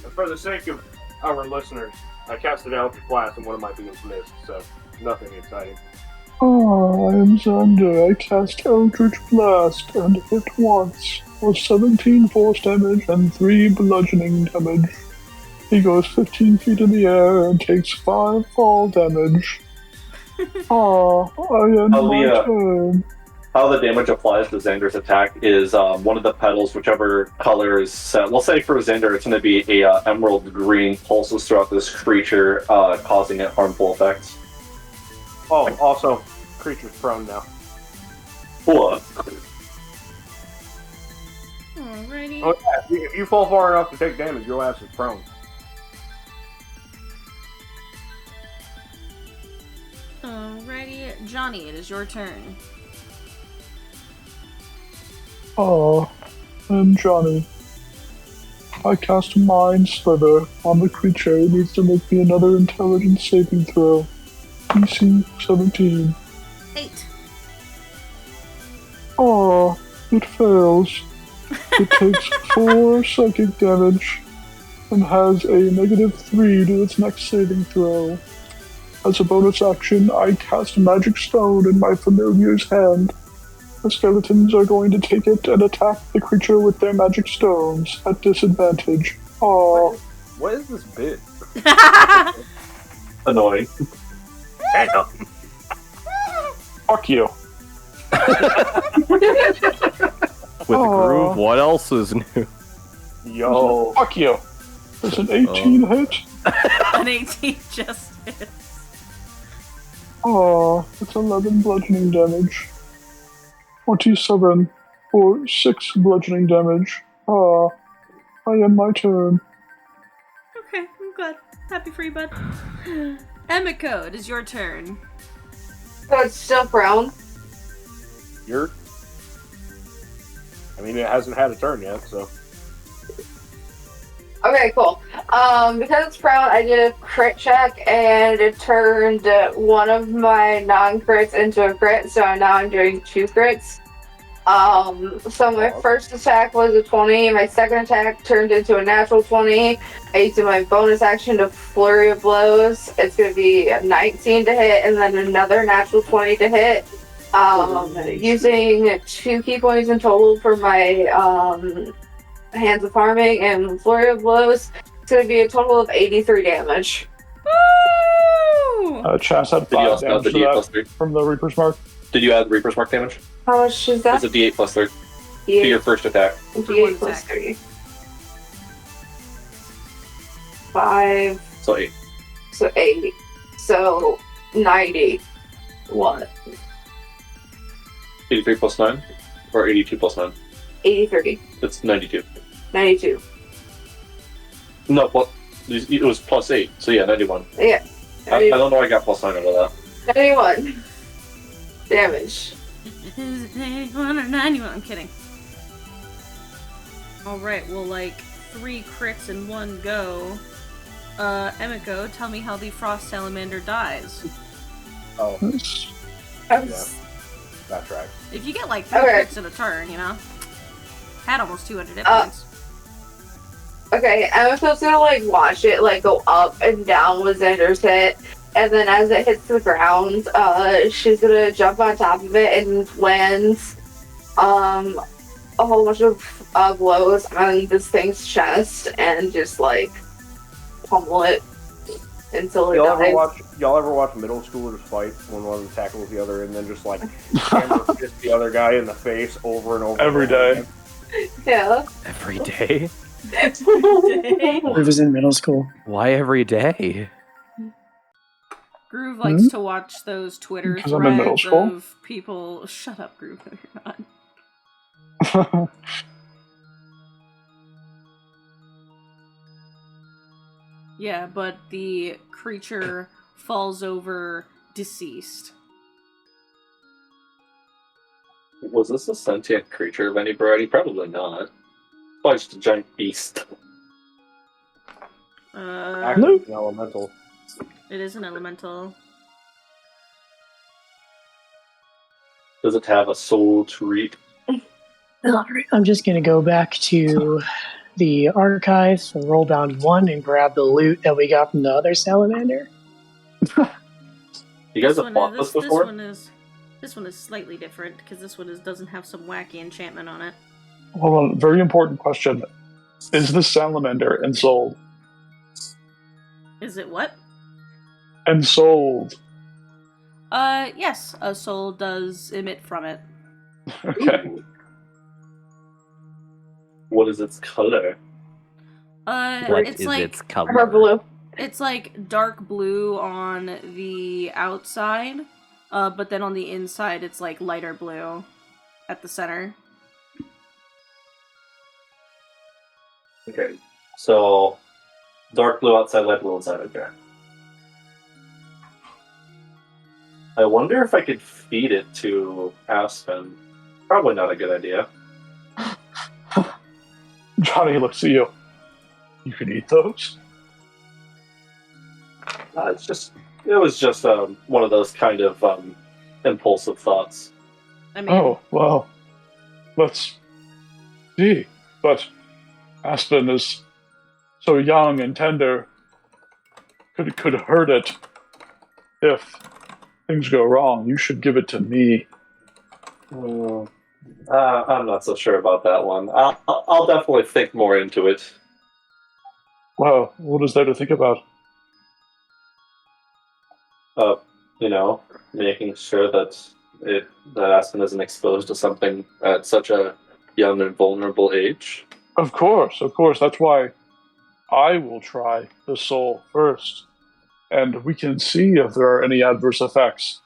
And for the sake of our listeners, I casted Eldritch Blast and one of my beams missed, so nothing exciting. Oh, I am Xander. I cast Eldritch Blast and hit once for 17 force damage and 3 bludgeoning damage. He goes 15 feet in the air and takes 5 fall damage. I end my turn. How the damage applies to Xander's attack is one of the petals, whichever color is set. Let's say for Xander, it's going to be a emerald green, pulses throughout this creature, causing it harmful effects. Oh, also, creature's prone now. What? Alrighty. Oh yeah, if you fall far enough to take damage, your ass is prone. Alrighty, Johnny, it is your turn. Oh, I'm Johnny. I cast Mind Slither on the creature. It needs to make me another intelligence saving throw. DC 17. 8. Oh, it fails. It takes 4 psychic damage and has a -3 to its next saving throw. As a bonus action, I cast Magic Stone in my familiar's hand. The skeletons are going to take it and attack the creature with their magic stones at disadvantage. Oh. What is this bit? Annoying. Damn. Fuck you. With the groove, what else is new? Yo. Fuck you. There's an 18 hit. An 18 just hits. Oh, it's 11 bludgeoning damage. 27 for 6 bludgeoning damage. I end my turn. Okay, I'm glad. Happy for you, bud. Emiko, it is your turn. So it's still brown. I mean, it hasn't had a turn yet, so. Okay, cool. Because it's brown, I did a crit check and it turned one of my non-crits into a crit, so now I'm doing 2 crits. So my first attack was a 20, my second attack turned into a natural 20. I used my bonus action to Flurry of Blows. It's going to be a 19 to hit and then another natural 20 to hit. Using 2 key points in total for my Hands of Farming and Flurry of Blows. It's going to be a total of 83 damage. Woo! Chas had 5 damage to that from the Reaper's Mark. Did you add Reaper's Mark damage? How much is that? It's a D8 plus 3 to your first attack. D8 plus 3. 5. So 8. So 8. So 90. What? 83 plus 9? Or 82 plus 9? 83. It's 92. 92. No, it was plus 8, so yeah, 91. Yeah. I don't know why I got plus 9 out of that. 91. Damage. Is it 91 or 91? I'm kidding. Alright, well, like, 3 crits in one go. Emiko, tell me how the frost salamander dies. Oh, Yeah. that tracks. If you get like 3 Okay. crits in a turn, you know? Had almost 200 hit points. Okay, Emiko's gonna like watch it like go up and down with Xander's hit, and then as it hits the ground, she's gonna jump on top of it and lands a whole bunch of blows on this thing's chest and just like pummel it until it dies. Y'all ever watch middle schoolers fight when one of them tackles the other and then just like hammer fist the other guy in the face over and over? Every day. Yeah. Every day? I was in middle school. Why every day? Groove likes to watch those Twitter Because I'm in middle threads school? of people. Shut up, Groove. No, you're not. Yeah, but the creature falls over deceased. Was this a sentient creature of any variety? Probably not. Probably just a giant beast. Actually, it's an elemental. It is an elemental. Does it have a soul to read? Alright, I'm just gonna go back to the archives for RollBound 1 and grab the loot that we got from the other salamander. You guys have fought this before? This one is slightly different because this one doesn't have some wacky enchantment on it. Hold on, very important question. Is the salamander ensouled? Is it what? Ensouled. Yes, a soul does emit from it. Okay. What is its color? What it's is like its color? Her blue. it's like dark blue on the outside, but then on the inside it's like lighter blue at the center. Okay. So, dark blue outside, light blue inside, okay. I wonder if I could feed it to Aspen. Probably not a good idea. Johnny looks at you. You can eat those? It was just one of those kind of impulsive thoughts. I mean, Oh, well. Let's see. But Aspen is so young and tender. Could hurt it if things go wrong. You should give it to me. I'm not so sure about that one. I'll definitely think more into it. Well, what is there to think about? Making sure that Aspen isn't exposed to something at such a young and vulnerable age. Of course. That's why I will try the soul first. And we can see if there are any adverse effects.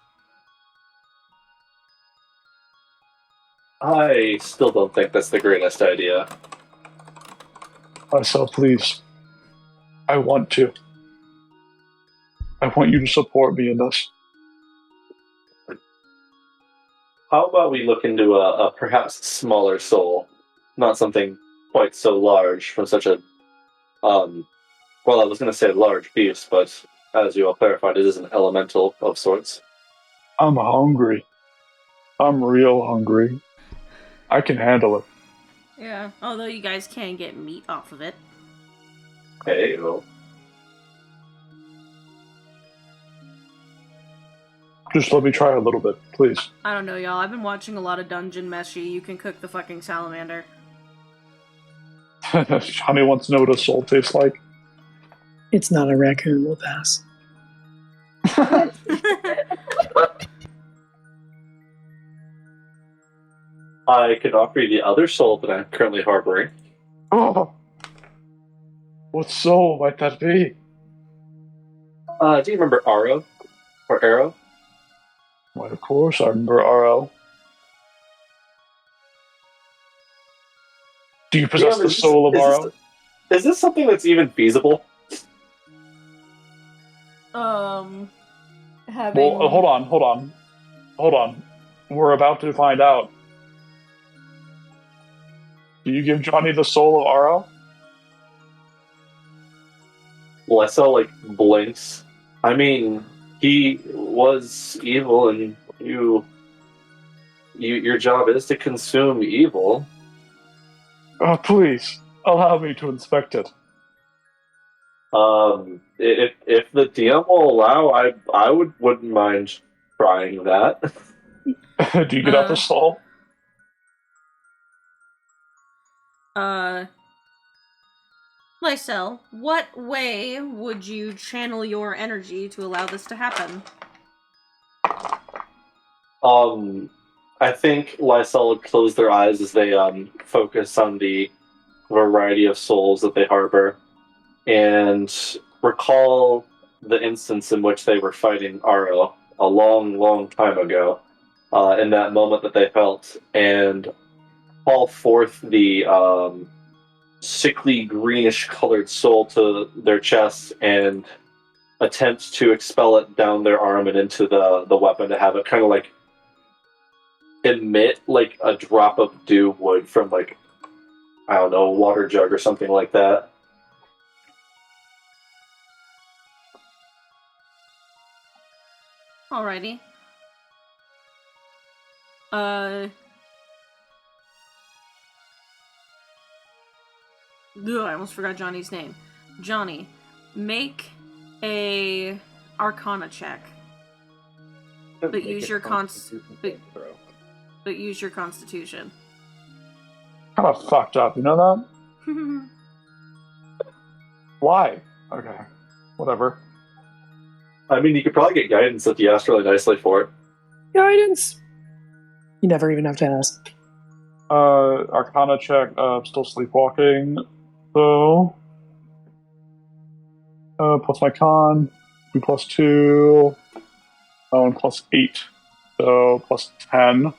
I still don't think that's the greatest idea. Myself, please. I want to. I want you to support me in this. How about we look into a perhaps smaller soul? Not something quite so large from such a, I was going to say large beast, but as you all clarified, it is an elemental of sorts. I'm hungry. I'm real hungry. I can handle it. yeah. Although you guys can get meat off of it. Hey, well, Just let me try a little bit, please. I don't know, y'all. I've been watching a lot of Dungeon Meshi. You can cook the fucking salamander. Johnny wants to know what a soul tastes like. It's not a raccoon, we'll pass. I could offer you the other soul that I'm currently harboring. Oh, what soul might that be? Do you remember Aro? Or Arrow? Why, of course, I remember RL. Do you possess the soul of RL? Is this something that's even feasible? Having... Well, hold on. We're about to find out. Do you give Johnny the soul of RL? Lysel, like, blinks. I mean, he was evil, and your job is to consume evil. Oh, please, allow me to inspect it. If the DM will allow, I wouldn't mind trying that. Do you get out the soul? Lysel, what way would you channel your energy to allow this to happen? I think Lysel would close their eyes as they focus on the variety of souls that they harbor, and recall the instance in which they were fighting Aro a long, long time ago, in that moment that they felt, and call forth the sickly greenish colored soul to their chest and attempt to expel it down their arm and into the weapon to have it kind of like emit like a drop of dew would from, like, I don't know, a water jug or something like that. Alrighty. I almost forgot Johnny's name. Johnny, make a Arcana check. But use your but use your Constitution. Kind of fucked up, you know that? Why? Okay, whatever. I mean, you could probably get guidance if you asked really nicely for it. Guidance! You never even have to ask. Arcana check, still sleepwalking. So, plus my con, be plus 2, and plus 8. So, plus 10.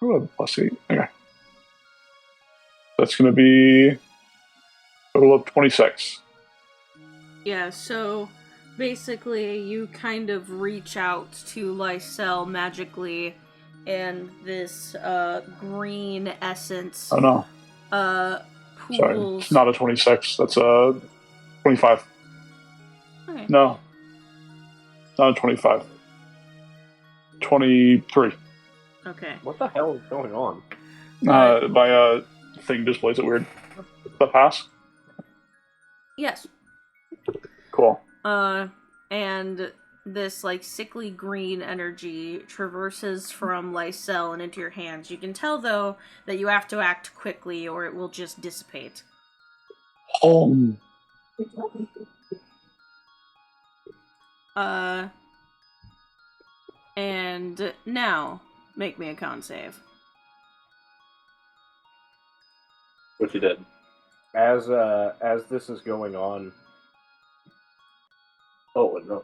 Ooh, plus 8. Okay. That's going to be a total of 26. Yeah, so basically you kind of reach out to Lysel magically, and this green essence Oh no. pools... Sorry, it's not a 26. That's a 25. Okay. No. Not a 25. 23. Okay. What the hell is going on? My thing displays it weird. Does that pass? Yes. Cool. And this, like, sickly green energy traverses from Lysel and into your hands. You can tell, though, that you have to act quickly or it will just dissipate. Home. And now, make me a con save. Which you did. As this is going on. Oh no.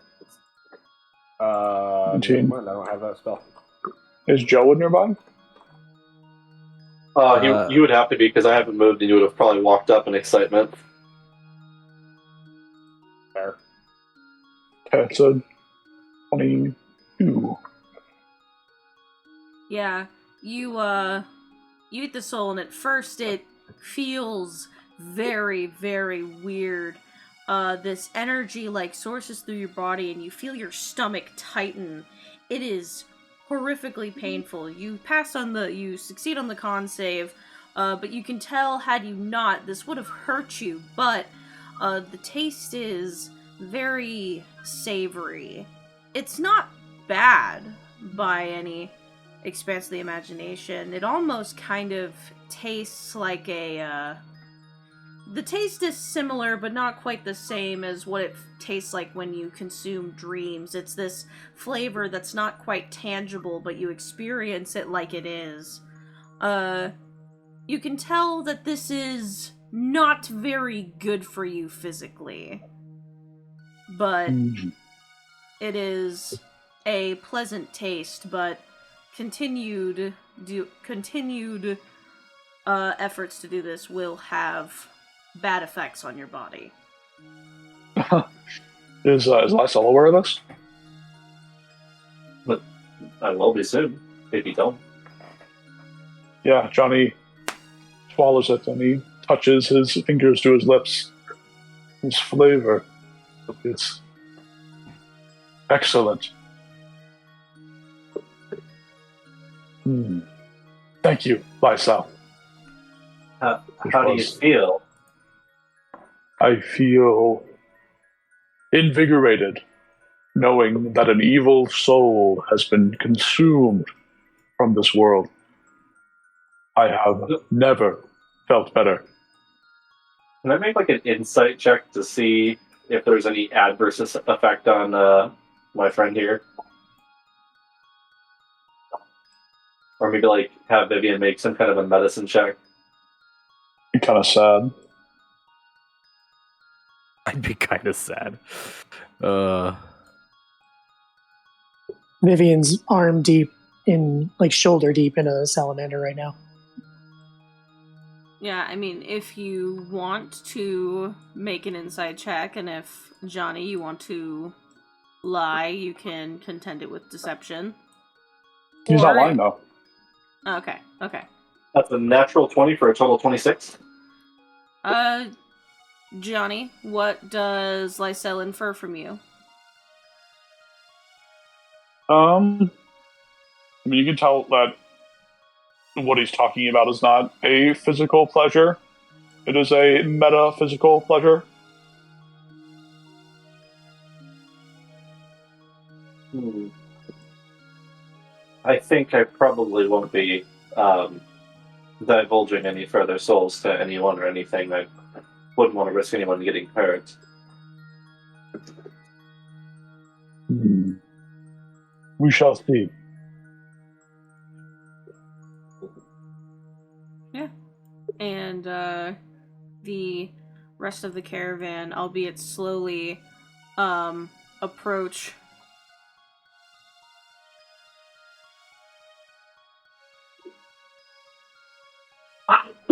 Never mind, I don't have that spell. Is Joe nearby? You would have to be, because I haven't moved, and you would have probably walked up in excitement. Fair. Okay, it's a 22. Yeah, you eat the soul, and at first it feels very, very weird. This energy, like, sources through your body, and you feel your stomach tighten. It is horrifically painful. You succeed on the con save, but you can tell, had you not, this would have hurt you, but the taste is very savory. It's not bad by any expanse of the imagination. It almost kind of tastes like the taste is similar, but not quite the same as what it tastes like when you consume dreams. It's this flavor that's not quite tangible, but you experience it like it is. you can tell that this is not very good for you physically. But it is a pleasant taste, but continued efforts to do this will have bad effects on your body. Is Lysel aware of this? But I will be soon, if you don't. Yeah, Johnny swallows it and he touches his fingers to his lips. His flavor is excellent. Thank you, Lysel. How do you feel? I feel invigorated, knowing that an evil soul has been consumed from this world. I have never felt better. Can I make like an insight check to see if there's any adverse effect on my friend here? Or maybe like have Vivian make some kind of a medicine check? Be kind of sad. I'd be kind of sad. Vivian's arm deep in, like, shoulder deep in a salamander right now. Yeah, I mean, if you want to make an inside check, and if, Johnny, you want to lie, you can contend it with deception. He's not lying, though. Okay. That's a natural 20 for a total 26. Johnny, what does Lysel infer from you? I mean, you can tell that what he's talking about is not a physical pleasure. It is a metaphysical pleasure. I think I probably won't be divulging any further souls to anyone or anything. I wouldn't want to risk anyone getting hurt. We shall see. Yeah. And the rest of the caravan, albeit slowly, approach.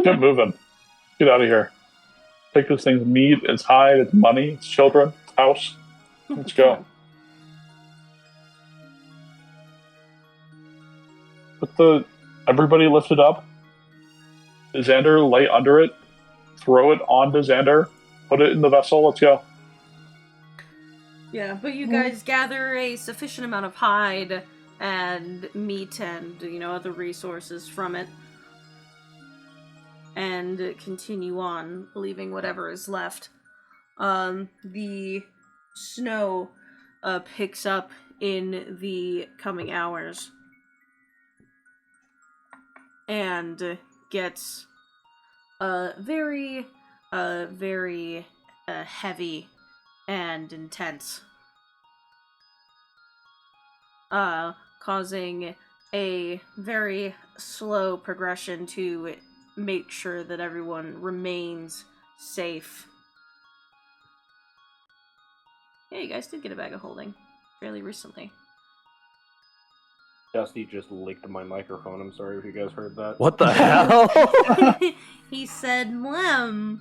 Get moving. Get out of here. Take this thing's meat, its hide, its money, its children, its house. Let's go. Everybody lift it up. Xander, lay under it. Throw it onto Xander. Put it in the vessel. Let's go. Yeah, but you guys gather a sufficient amount of hide and meat and, other resources from it. And continue on, leaving whatever is left. The snow picks up in the coming hours. And gets very heavy and intense. Causing a very slow progression to make sure that everyone remains safe. Yeah, you guys did get a bag of holding fairly recently. Dusty just licked my microphone. I'm sorry if you guys heard that. What the hell? He said, "Mwem."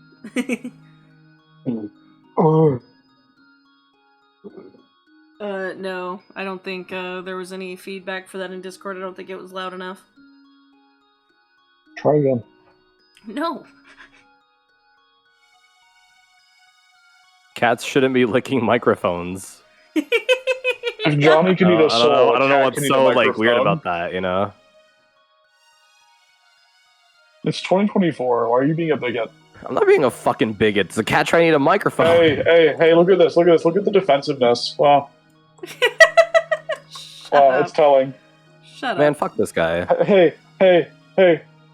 No, I don't think there was any feedback for that in Discord. I don't think it was loud enough. Try again. No. Cats shouldn't be licking microphones. If Johnny can eat a soul, I don't know what's so weird about that, It's 2024. Why are you being a bigot? I'm not being a fucking bigot. It's a cat trying to eat a microphone. Hey, look at this. Look at the defensiveness. Wow. Wow, it's telling. Shut up. Man, fuck this guy. Hey.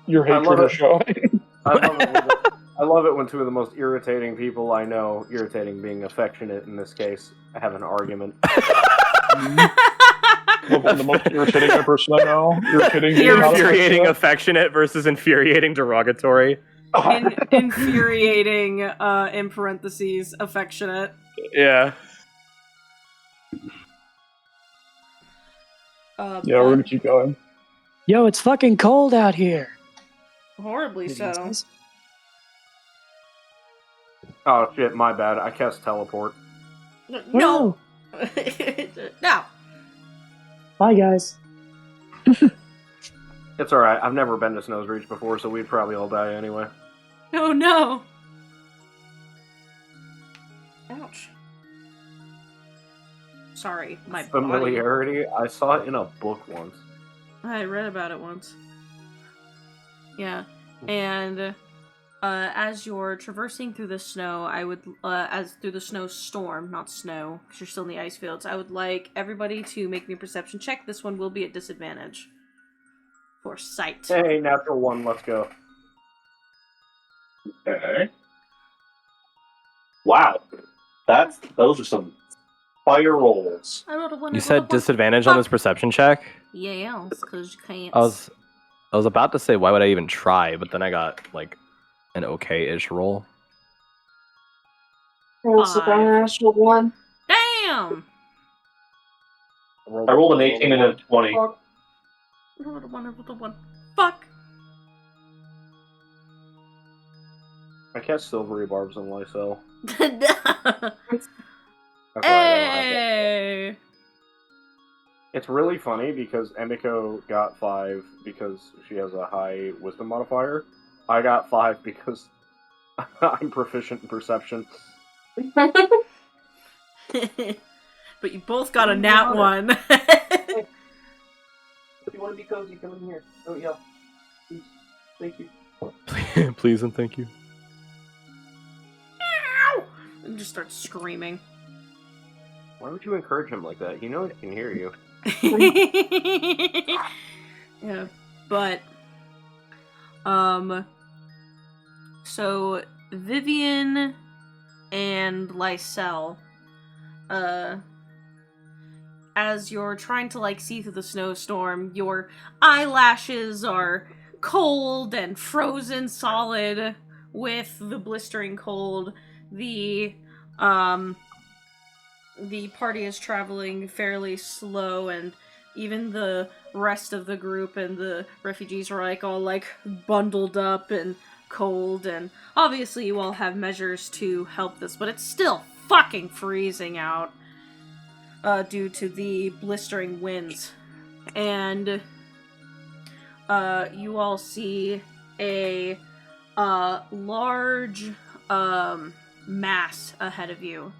Your hatred is showing. I love it when two of the most irritating people I know, irritating being affectionate in this case, have an argument. Level the most irritating person I know. Irritating, not Infuriating, affectionate. affectionate versus infuriating, derogatory. Infuriating, in parentheses, affectionate. Yeah. Yeah, we're gonna keep going. Yo, it's fucking cold out here. Horribly so. Oh shit, my bad. I cast teleport. No! No! Bye, guys. It's alright, I've never been to Snow's Reach before, so we'd probably all die anyway. Oh no! Ouch. Sorry, my body. Familiarity? I saw it in a book once. I read about it once. Yeah, and as you're traversing through the snow, I would, as through the snowstorm, not snow, because you're still in the ice fields, I would like everybody to make me a perception check. This one will be at disadvantage. For sight. Hey, natural one, let's go. Okay. Wow. Those are some fire rolls. I rolled a 1. You said disadvantage on this perception check? Yeah, because you can't. I was about to say, why would I even try? But then I got, like, an okay-ish roll. That's a natural one. Damn! I rolled an 18 and a 20. I rolled a 1, I rolled a 1. Fuck! I cast silvery barbs on Lysel. Hey! It's really funny because Emiko got 5 because she has a high wisdom modifier. I got 5 because I'm proficient in perception. But you both got a nat 1. If you want to be cozy, come in here. Oh, yeah. Please. Thank you. Please and thank you. And just start screaming. Why would you encourage him like that? You know he can hear you. Yeah, but so Vivian and Lysel, as you're trying to like see through the snowstorm, your eyelashes are cold and frozen solid with the blistering cold. The party is traveling fairly slow, and even the rest of the group and the refugees are like all like bundled up and cold, and obviously you all have measures to help this, but it's still fucking freezing out due to the blistering winds. And you all see a large mass ahead of you.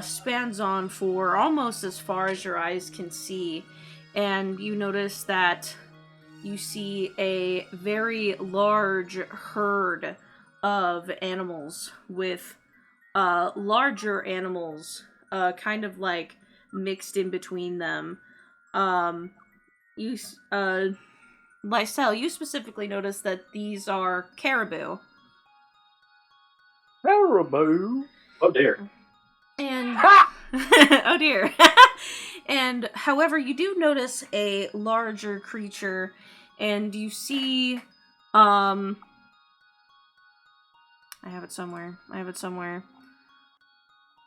Spans on for almost as far as your eyes can see, and you notice that you see a very large herd of animals with larger animals kind of like mixed in between them. Lysel, you specifically notice that these are caribou. Caribou? Oh dear. And oh dear. And however, you do notice a larger creature, and you see I have it somewhere.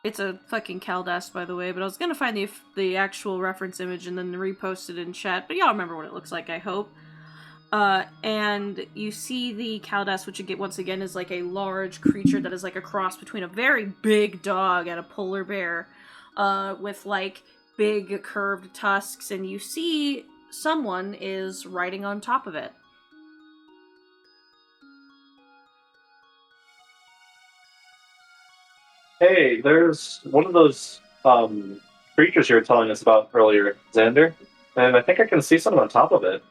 It's a fucking Caldas, by the way, but I was gonna find the actual reference image and then repost it in chat, but y'all remember what it looks like, I hope. And you see the Caldas, which once again is like a large creature that is like a cross between a very big dog and a polar bear, with like big curved tusks, and you see someone is riding on top of it. Hey, there's one of those creatures you were telling us about earlier, Xander, and I think I can see someone on top of it.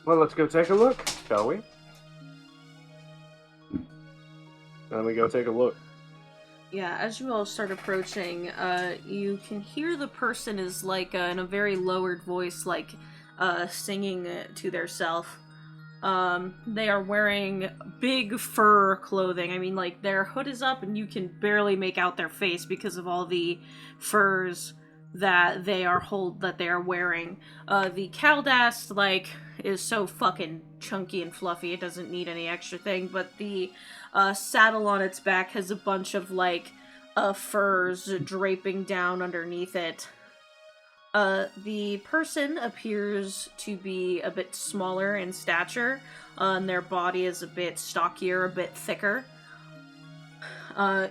Well, let's go take a look, shall we? Then we go take a look. Yeah, as you all start approaching, you can hear the person is like in a very lowered voice, like singing to theirself. They are wearing big fur clothing. I mean, like, their hood is up and you can barely make out their face because of all the furs that they are wearing. The Caldast, like, is so fucking chunky and fluffy, it doesn't need any extra thing, but the saddle on its back has a bunch of, like, furs draping down underneath it. The person appears to be a bit smaller in stature, and their body is a bit stockier, a bit thicker.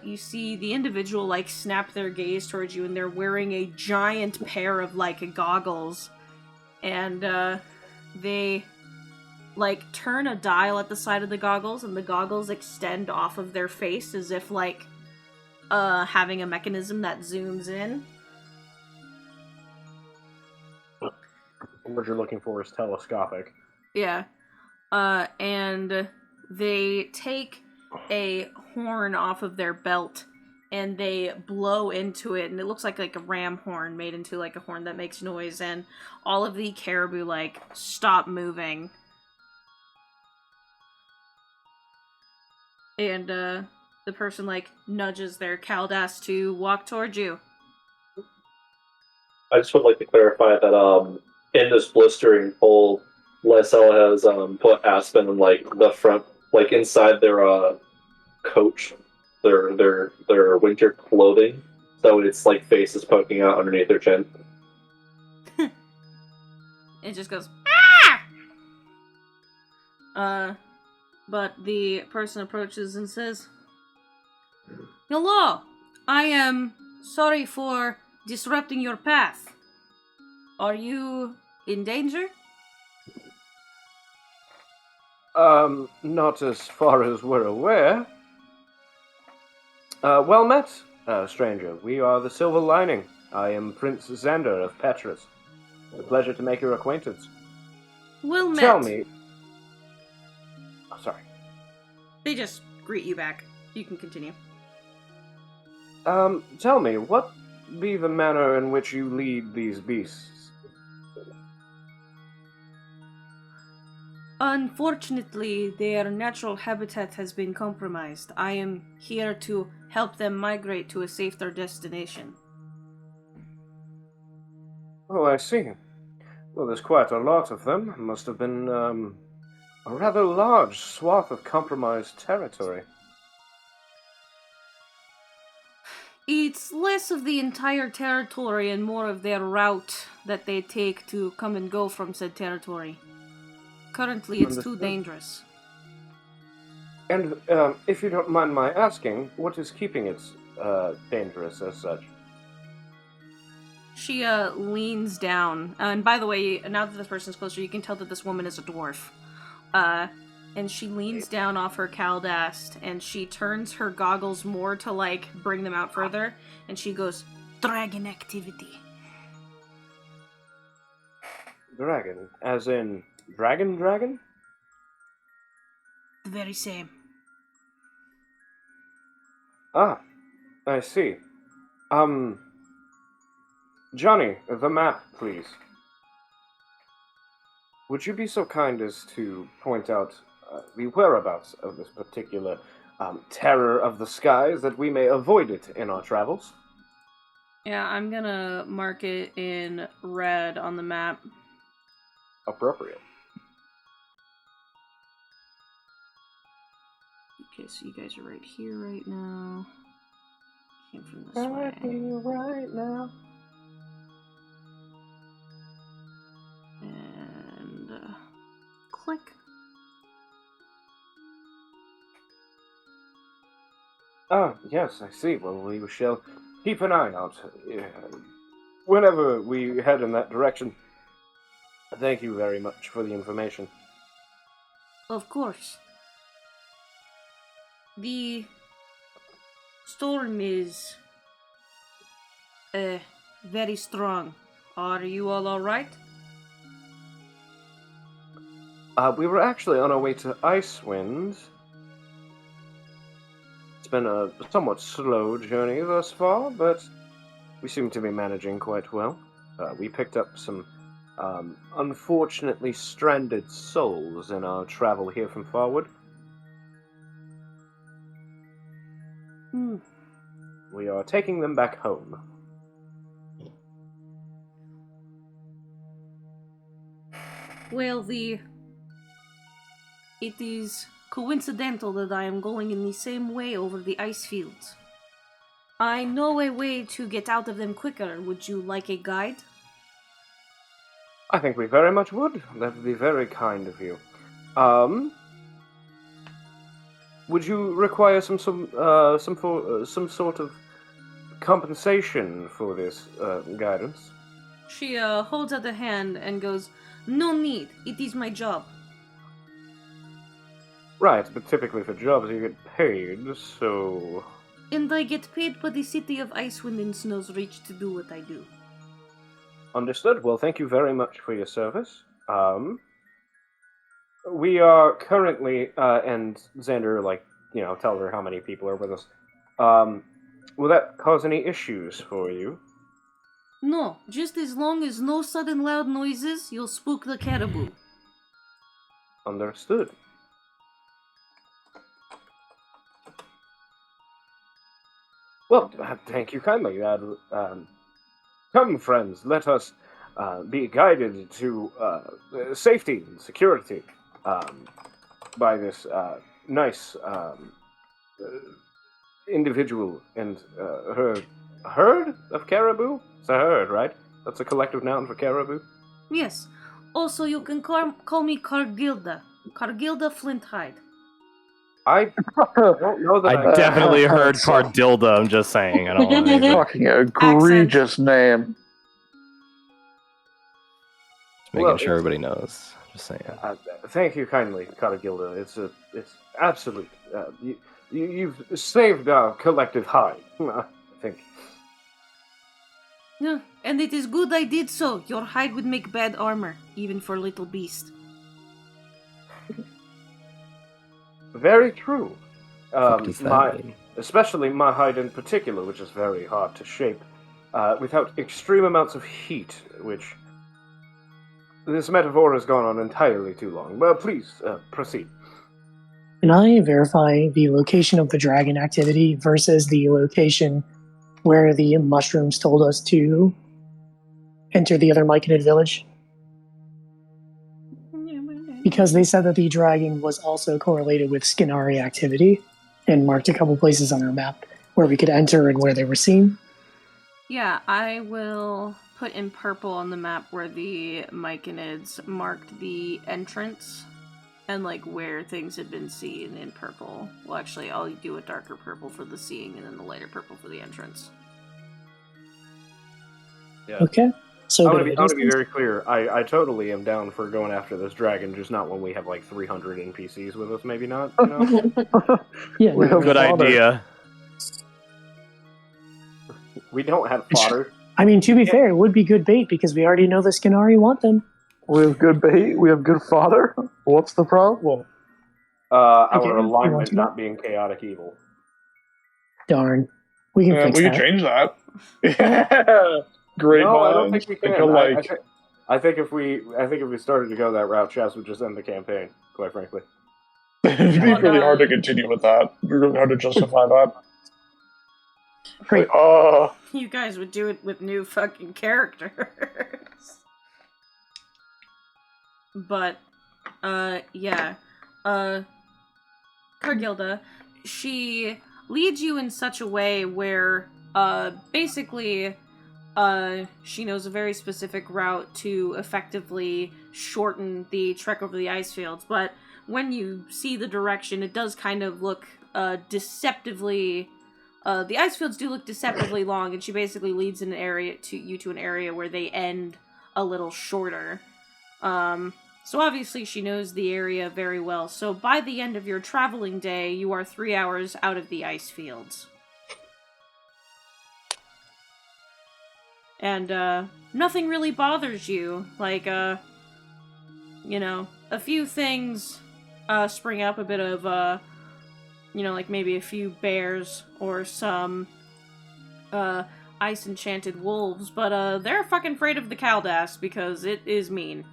You see the individual, like, snap their gaze towards you, and they're wearing a giant pair of, like, goggles. And, they, like, turn a dial at the side of the goggles, and the goggles extend off of their face as if, like, having a mechanism that zooms in. What you're looking for is telescopic. Yeah. And they take a horn off of their belt and they blow into it, and it looks like a ram horn made into like a horn that makes noise, and all of the caribou like stop moving. And the person like nudges their Caldas to walk towards you. I just would like to clarify that in this blistering cold, Lysel has put Aspen in like the front, like inside their coach, their winter clothing, so its like face is poking out underneath their chin. It just goes ah. But the person approaches and says, "Hello, I am sorry for disrupting your path. Are you in danger?" Not as far as we're aware. Well met, stranger. We are the Silver Lining. I am Prince Xander of Petrus. It's a pleasure to make your acquaintance. Well met. Tell me... Oh, sorry. They just greet you back. You can continue. Tell me, what be the manner in which you lead these beasts? Unfortunately, their natural habitat has been compromised. I am here to help them migrate to a safer destination. Oh, I see. Well, there's quite a lot of them. Must have been, a rather large swath of compromised territory. It's less of the entire territory and more of their route that they take to come and go from said territory. Currently, it's too dangerous. And, if you don't mind my asking, what is keeping it, dangerous as such? She, leans down. And by the way, now that this person's closer, you can tell that this woman is a dwarf. And she leans down off her Caldast, and she turns her goggles more to, like, bring them out further, and she goes, "Dragon activity." Dragon? As in, dragon? The very same. Ah, I see. Johnny, the map, please. Would you be so kind as to point out the whereabouts of this particular terror of the skies, that we may avoid it in our travels? Yeah, I'm gonna mark it in red on the map. Appropriate. Okay, so you guys are right here right now. Came from this way. Right now. And click. Ah, yes, I see. Well, we shall keep an eye out whenever we head in that direction. Thank you very much for the information. Of course. The storm is very strong. Are you all alright? We were actually on our way to Icewind. It's been a somewhat slow journey thus far, but we seem to be managing quite well. We picked up some unfortunately stranded souls in our travel here from Farwood. We are taking them back home. Well, it is coincidental that I am going in the same way over the ice fields. I know a way to get out of them quicker. Would you like a guide? I think we very much would. That would be very kind of you. Would you require some sort of compensation for this guidance? She holds out a hand and goes, "No need. It is my job." Right, but typically for jobs you get paid, so... And I get paid by the city of Icewind and Snow's Reach to do what I do. Understood. Well, thank you very much for your service. We are currently, and Xander, tells her how many people are with us. Will that cause any issues for you? No, just as long as no sudden loud noises, you'll spook the caribou. Understood. Well, thank you kindly. Come, friends, let us be guided to safety and security by this nice individual and her herd of caribou? It's a herd, right? That's a collective noun for caribou? Yes. Also, you can call me Cargilda. Cargilda Flinthide. I don't know that I definitely heard Cardilda, I'm just saying. I don't want to Fucking egregious name. Just making sure everybody knows. Just saying. Thank you kindly, Cargilda. It's absolute. You've saved our collective hide, I think. Yeah, and it is good I did so. Your hide would make bad armor, even for a little beast. Very true. Especially my hide in particular, which is very hard to shape, without extreme amounts of heat, which... This metaphor has gone on entirely too long. Well, please, proceed. Can I verify the location of the dragon activity versus the location where the mushrooms told us to enter the other Myconid village? Because they said that the dragon was also correlated with Skinari activity and marked a couple places on our map where we could enter and where they were seen. Yeah, I will put in purple on the map where the Myconids marked the entrance and where things had been seen in purple. Well, actually, I'll do a darker purple for the seeing and then the lighter purple for the entrance. Yeah. Okay. So I want to be very clear. I totally am down for going after this dragon, just not when we have 300 NPCs with us. Maybe not. You know? Yeah, good idea. We don't have fodder. I mean, to be fair, it would be good bait because we already know the Skinari want them. We have good bait. We have good fodder. What's the problem? Our alignment not being chaotic evil. Darn. We can fix we that. can change that. Yeah. Great No, minds. I don't think we can. I think if we started to go that route, Chaz would just end the campaign. Quite frankly, it'd be really hard to continue with that. It'd be really hard to justify that. Great. You guys would do it with new fucking characters. But, yeah. Cargilda, she leads you in such a way where, basically, she knows a very specific route to effectively shorten the trek over the ice fields, but when you see the direction, it does kind of look, deceptively... the ice fields do look deceptively long, and she basically leads an area to an area where they end a little shorter. So obviously she knows the area very well. So by the end of your traveling day, you are 3 hours out of the ice fields. And, nothing really bothers you. A few things, spring up, a bit of, maybe a few bears or some, ice-enchanted wolves, but they're fucking afraid of the Kaldas because it is mean.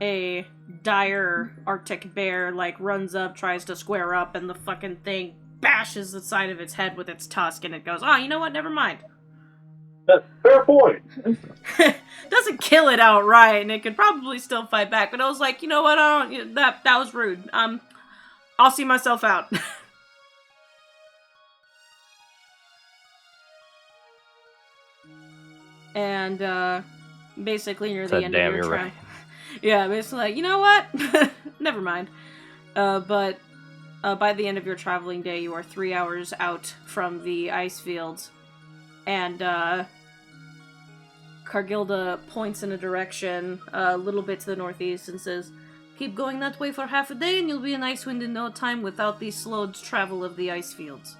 A dire Arctic bear, runs up, tries to square up, and the fucking thing bashes the side of its head with its tusk, and it goes, oh, you know what, never mind. Fair point. Doesn't kill it outright, and it could probably still fight back, but I was like, you know what, that was rude. I'll see myself out. And, basically near the end of your trip. Yeah, basically you know what? Never mind. But by the end of your traveling day, you are 3 hours out from the ice fields. And, Cargilda points in a direction a little bit to the northeast and says, keep going that way for half a day and you'll be in Icewind in no time without the slowed travel of the ice fields.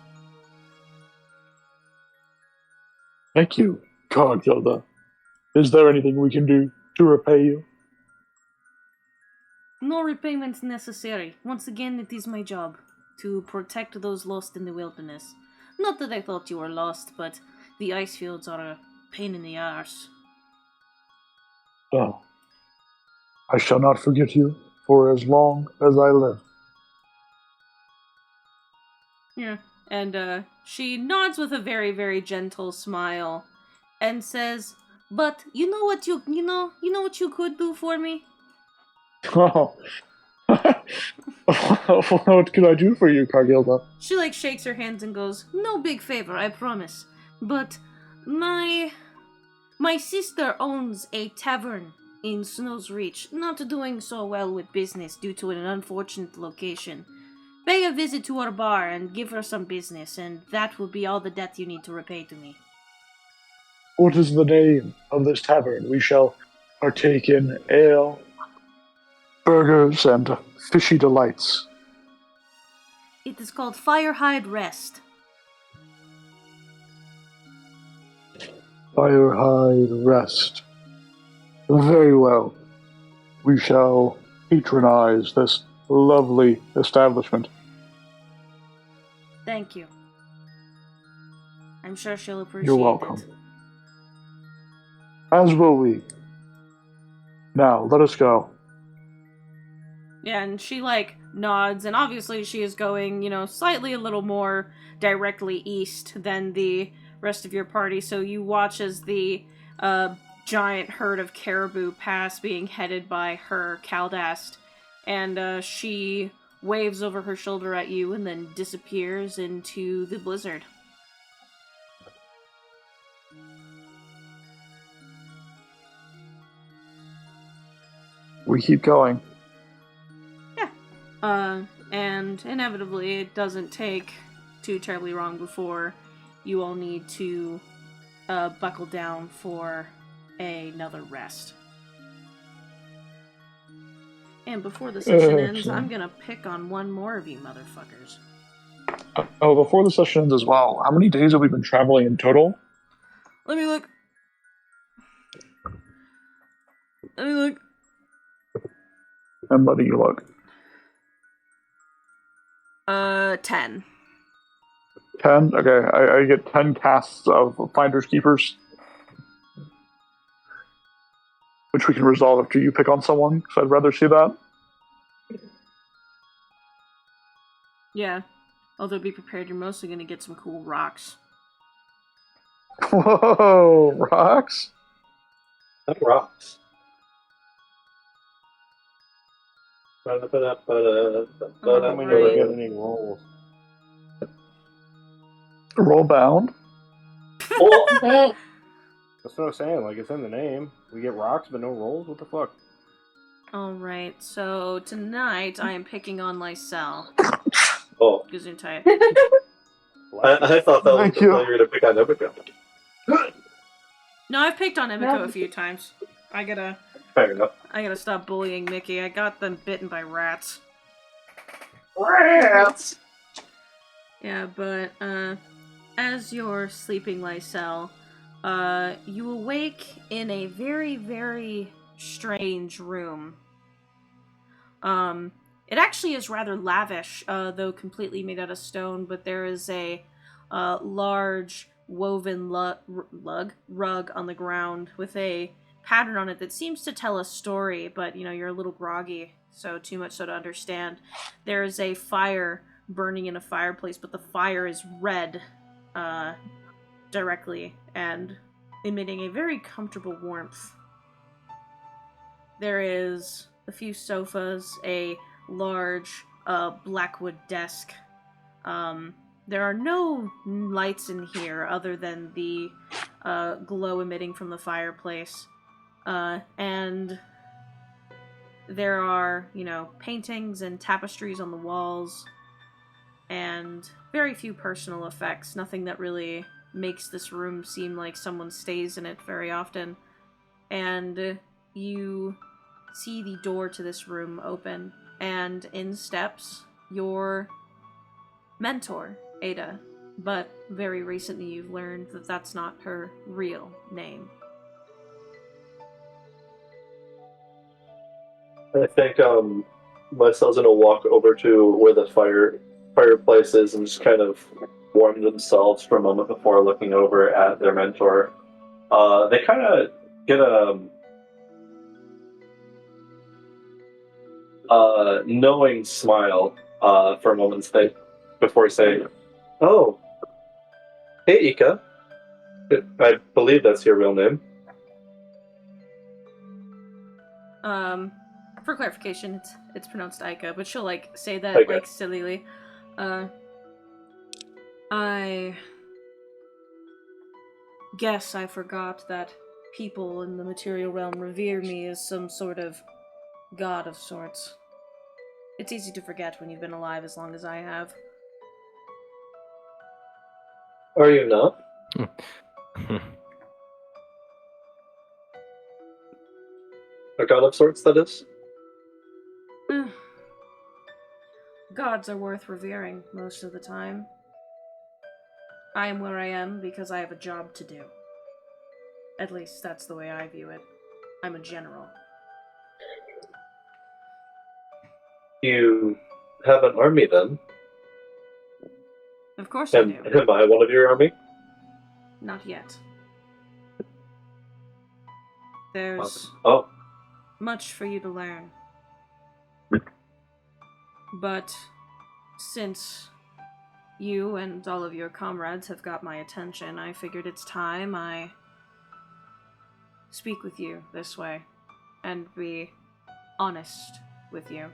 Thank you, Cargilda. Is there anything we can do to repay you? No repayment necessary. Once again, it is my job to protect those lost in the wilderness. Not that I thought you were lost, but the ice fields are a pain in the arse. Oh, I shall not forget you for as long as I live. Yeah, and she nods with a very, very gentle smile and says, but you know what you what you could do for me? Oh. What can I do for you, Cargilda? She shakes her hands and goes, no big favor, I promise. But my sister owns a tavern in Snow's Reach, not doing so well with business due to an unfortunate location. Pay a visit to our bar and give her some business, and that will be all the debt you need to repay to me. What is the name of this tavern? We shall partake in ale, burgers, and fishy delights. It is called Firehide Rest. Firehide Rest. Very well. We shall patronize this lovely establishment. Thank you. I'm sure she'll appreciate You're welcome. it. As will we. Now, let us go. Yeah, and she, nods, and obviously she is going, slightly a little more directly east than the rest of your party, so you watch as the, giant herd of caribou pass, being headed by her Kaldast, and, she waves over her shoulder at you and then disappears into the blizzard. We keep going. And inevitably it doesn't take too terribly long before you all need to, buckle down for another rest. And before the session ends, I'm gonna pick on one more of you motherfuckers. Oh, before the session ends as well, how many days have we been traveling in total? Let me look. And what do you look? 10. 10? Okay, I get 10 casts of Finders Keepers. Which we can resolve after you pick on someone, because I'd rather see that. Yeah. Although be prepared, you're mostly gonna get some cool rocks. Whoa, rocks? Not rocks. I don't really get any rolls. RollBound? That's what I'm saying. It's in the name. We get rocks, but no rolls. What the fuck? Alright, so tonight I am picking on Lysel. Oh. Gesundheit. I thought that was you were going to pick on Emiko. No, I've picked on Emiko a few times. I gotta stop bullying Mickey. I got them bitten by rats. Rats! Yeah, but, as you're sleeping, Lysel, you awake in a very, very strange room. It actually is rather lavish, though completely made out of stone, but there is a large woven rug on the ground with a pattern on it that seems to tell a story, but, you're a little groggy, so too much so to understand. There is a fire burning in a fireplace, but the fire is red directly and emitting a very comfortable warmth. There is a few sofas, a large blackwood desk. There are no lights in here other than the glow emitting from the fireplace. And there are, paintings and tapestries on the walls, and very few personal effects. Nothing that really makes this room seem like someone stays in it very often. And you see the door to this room open, and in steps your mentor, Ada. But very recently you've learned that that's not her real name. I think Marcel's gonna walk over to where the fireplace is and just kind of warm themselves for a moment before looking over at their mentor. They kind of get a knowing smile for a moment's sake before saying, "Oh, hey, Ika. I believe that's your real name." For clarification, it's pronounced Ika, but she'll say that Okay. sillily. I guess I forgot that people in the material realm revere me as some sort of god of sorts. It's easy to forget when you've been alive as long as I have. Are you not? A god of sorts, that is? Gods are worth revering most of the time. I am where I am because I have a job to do. At least that's the way I view it. I'm a general. You have an army then? Of course I do. Am I one of your army? Not yet. There's much for you to learn. But since you and all of your comrades have got my attention, I figured it's time I speak with you this way and be honest with you.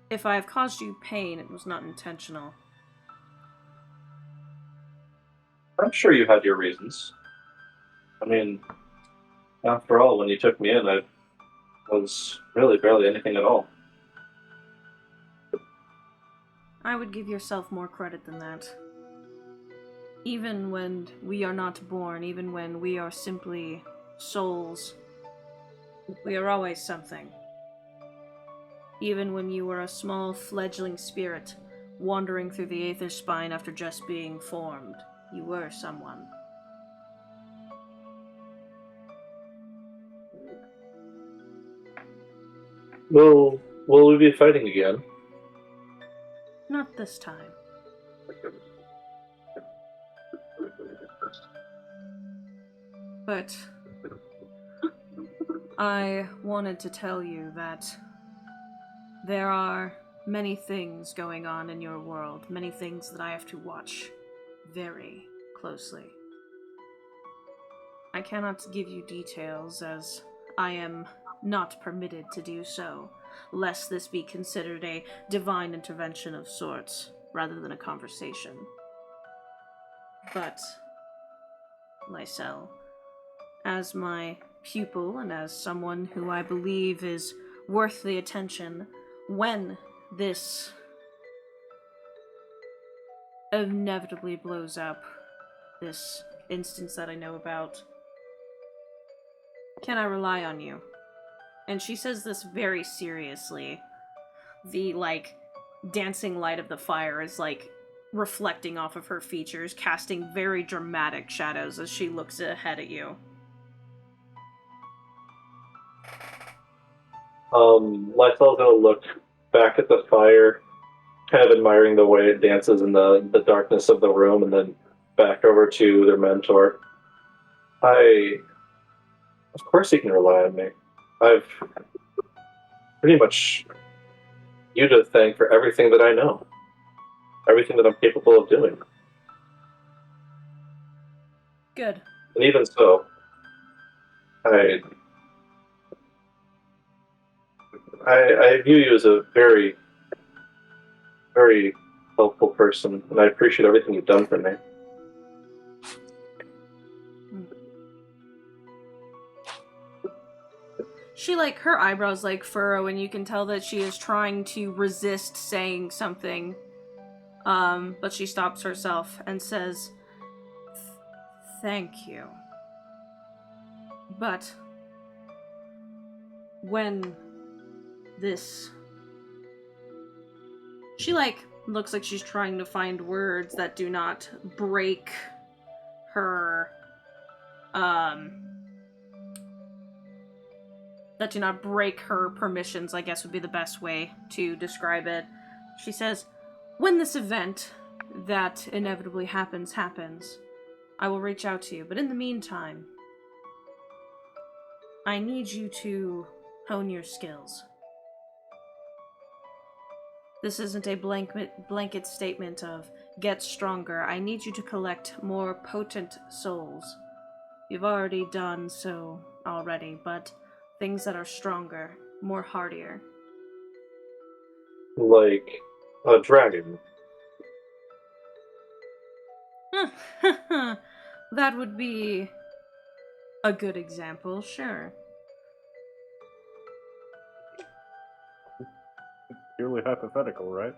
If I have caused you pain, it was not intentional. I'm sure you had your reasons. I mean, after all, when you took me in, I was really barely anything at all. I would give yourself more credit than that. Even when we are not born, even when we are simply souls, we are always something. Even when you were a small fledgling spirit wandering through the aether spine after just being formed, you were someone. Will we be fighting again? Not this time. But I wanted to tell you that there are many things going on in your world, many things that I have to watch very closely. I cannot give you details as I am not permitted to do so, lest this be considered a divine intervention of sorts, rather than a conversation. But, Lysel, as my pupil and as someone who I believe is worth the attention, when this inevitably blows up, this instance that I know about, can I rely on you? And she says this very seriously. The, dancing light of the fire is, reflecting off of her features, casting very dramatic shadows as she looks ahead at you. Lysel's gonna look back at the fire, kind of admiring the way it dances in the darkness of the room, and then back over to their mentor. Of course you can rely on me. I've pretty much you to thank for everything that I know, everything that I'm capable of doing. Good. And even so, I view you as a very, very helpful person, and I appreciate everything you've done for me. She, her eyebrows, furrow, and you can tell that she is trying to resist saying something. But she stops herself and says, "Thank you. But when this..." She, looks like she's trying to find words that do not break her, that do not break her permissions, I guess would be the best way to describe it. She says, "When this event that inevitably happens, I will reach out to you. But in the meantime, I need you to hone your skills. This isn't a blanket statement of get stronger. I need you to collect more potent souls. You've already done so already, but things that are stronger, more hardier." Like a dragon. That would be a good example, sure. Purely hypothetical, right?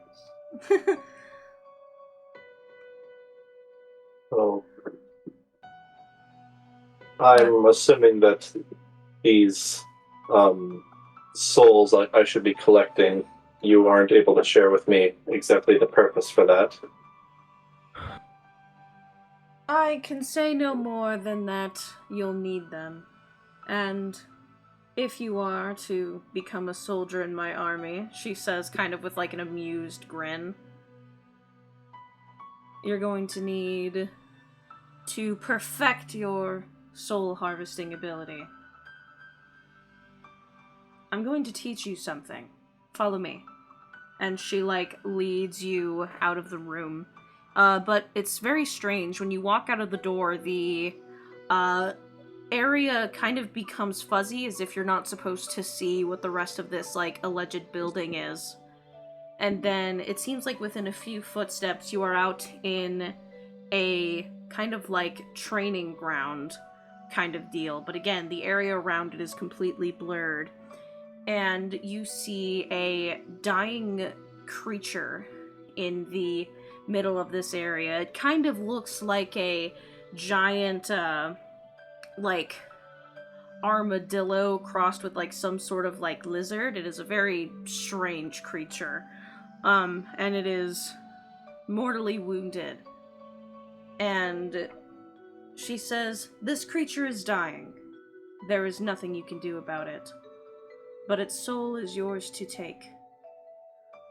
So, I'm assuming that these souls I should be collecting, you aren't able to share with me exactly the purpose for that. I can say no more than that you'll need them. And if you are to become a soldier in my army, she says kind of with an amused grin, you're going to need to perfect your soul harvesting ability. I'm going to teach you something. Follow me. And she, leads you out of the room. But it's very strange. When you walk out of the door, the area kind of becomes fuzzy, as if you're not supposed to see what the rest of this, alleged building is. And then it seems like within a few footsteps, you are out in a kind of training ground kind of deal. But again, the area around it is completely blurred. And you see a dying creature in the middle of this area. It kind of looks like a giant, armadillo crossed with some sort of lizard. It is a very strange creature. And it is mortally wounded. And she says, "This creature is dying. There is nothing you can do about it. But its soul is yours to take.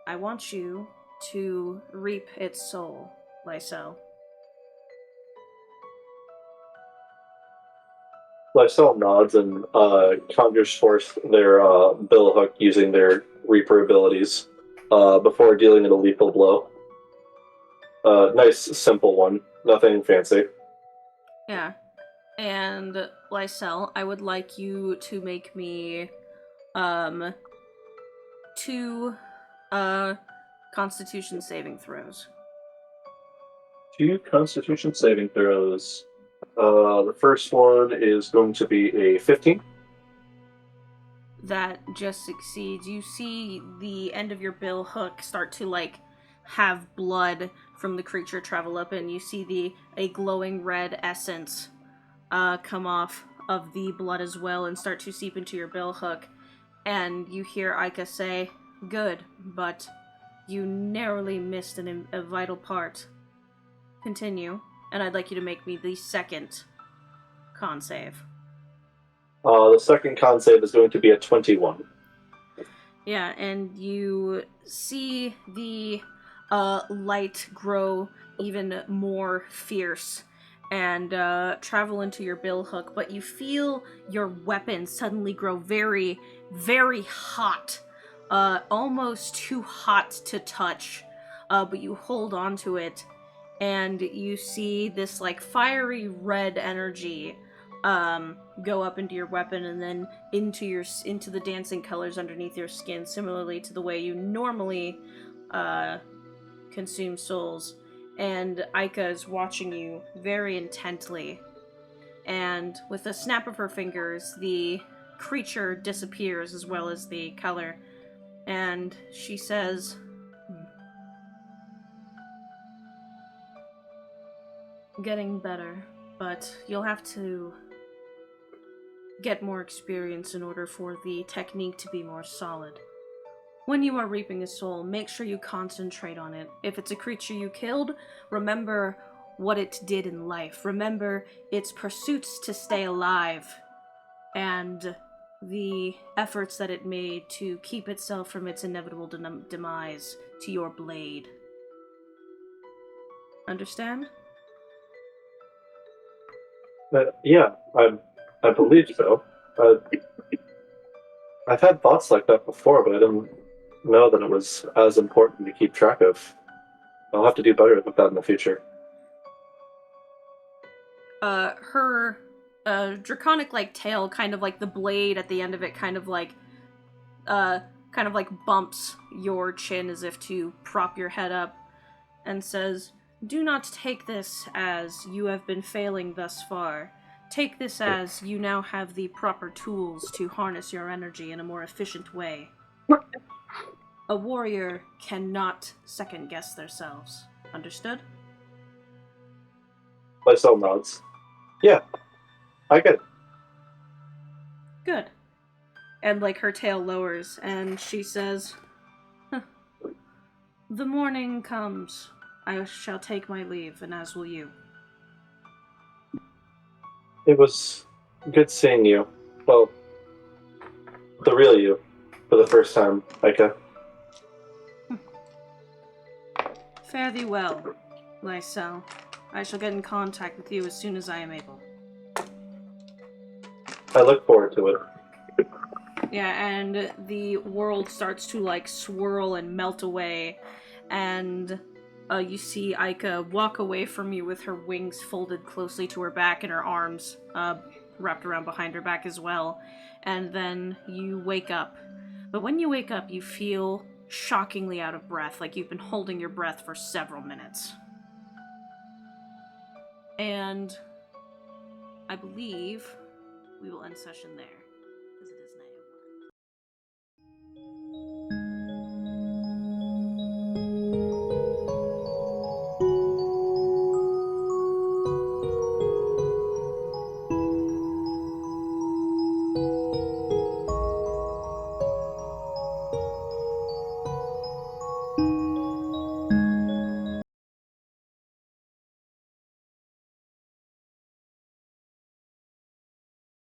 I want you to reap its soul, Lysel." Lysel nods and conjures forth their billhook using their Reaper abilities before dealing it a lethal blow. Nice, simple one. Nothing fancy. Yeah. And Lysel, I would like you to make me 2 Constitution saving throws. 2 Constitution saving throws. The first one is going to be a 15. That just succeeds. You see the end of your bill hook start to have blood from the creature travel up, and you see a glowing red essence come off of the blood as well and start to seep into your bill hook. And you hear Aika say, "Good, but you narrowly missed a vital part. Continue, and I'd like you to make me the second con save." The second con save is going to be a 21. Yeah, and you see the light grow even more fierce and travel into your billhook, but you feel your weapon suddenly grow very, very hot. Almost too hot to touch, but you hold on to it, and you see this, like, fiery red energy go up into your weapon and then into the dancing colors underneath your skin, similarly to the way you normally consume souls. And Aika is watching you very intently. And with a snap of her fingers, the creature disappears as well as the color. And she says, "Getting better, but you'll have to get more experience in order for the technique to be more solid. When you are reaping a soul, make sure you concentrate on it. If it's a creature you killed, remember what it did in life. Remember its pursuits to stay alive, and the efforts that it made to keep itself from its inevitable demise to your blade. Understand?" Yeah, I believe so. I've had thoughts like that before, but I didn't know that it was as important to keep track of. I'll have to do better with that in the future. Her draconic like tail, kind of like the blade at the end of it, kind of like bumps your chin as if to prop your head up, and says, "Do not take this as you have been failing thus far. Take this as you now have the proper tools to harness your energy in a more efficient way. A warrior cannot second guess themselves. Understood?" Lysel nods. Yeah, I get it. Good. And like her tail lowers and she says, "The morning comes. I shall take my leave, and as will you." It was good seeing you. Well, the real you, for the first time, Aika. Fare thee well, Lysel. I shall get in contact with you as soon as I am able. I look forward to it. Yeah, and the world starts to like swirl and melt away, and you see Aika walk away from you with her wings folded closely to her back and her arms wrapped around behind her back as well. And then you wake up. But when you wake up, you feel shockingly out of breath, like you've been holding your breath for several minutes. And I believe we will end session there, as it is night.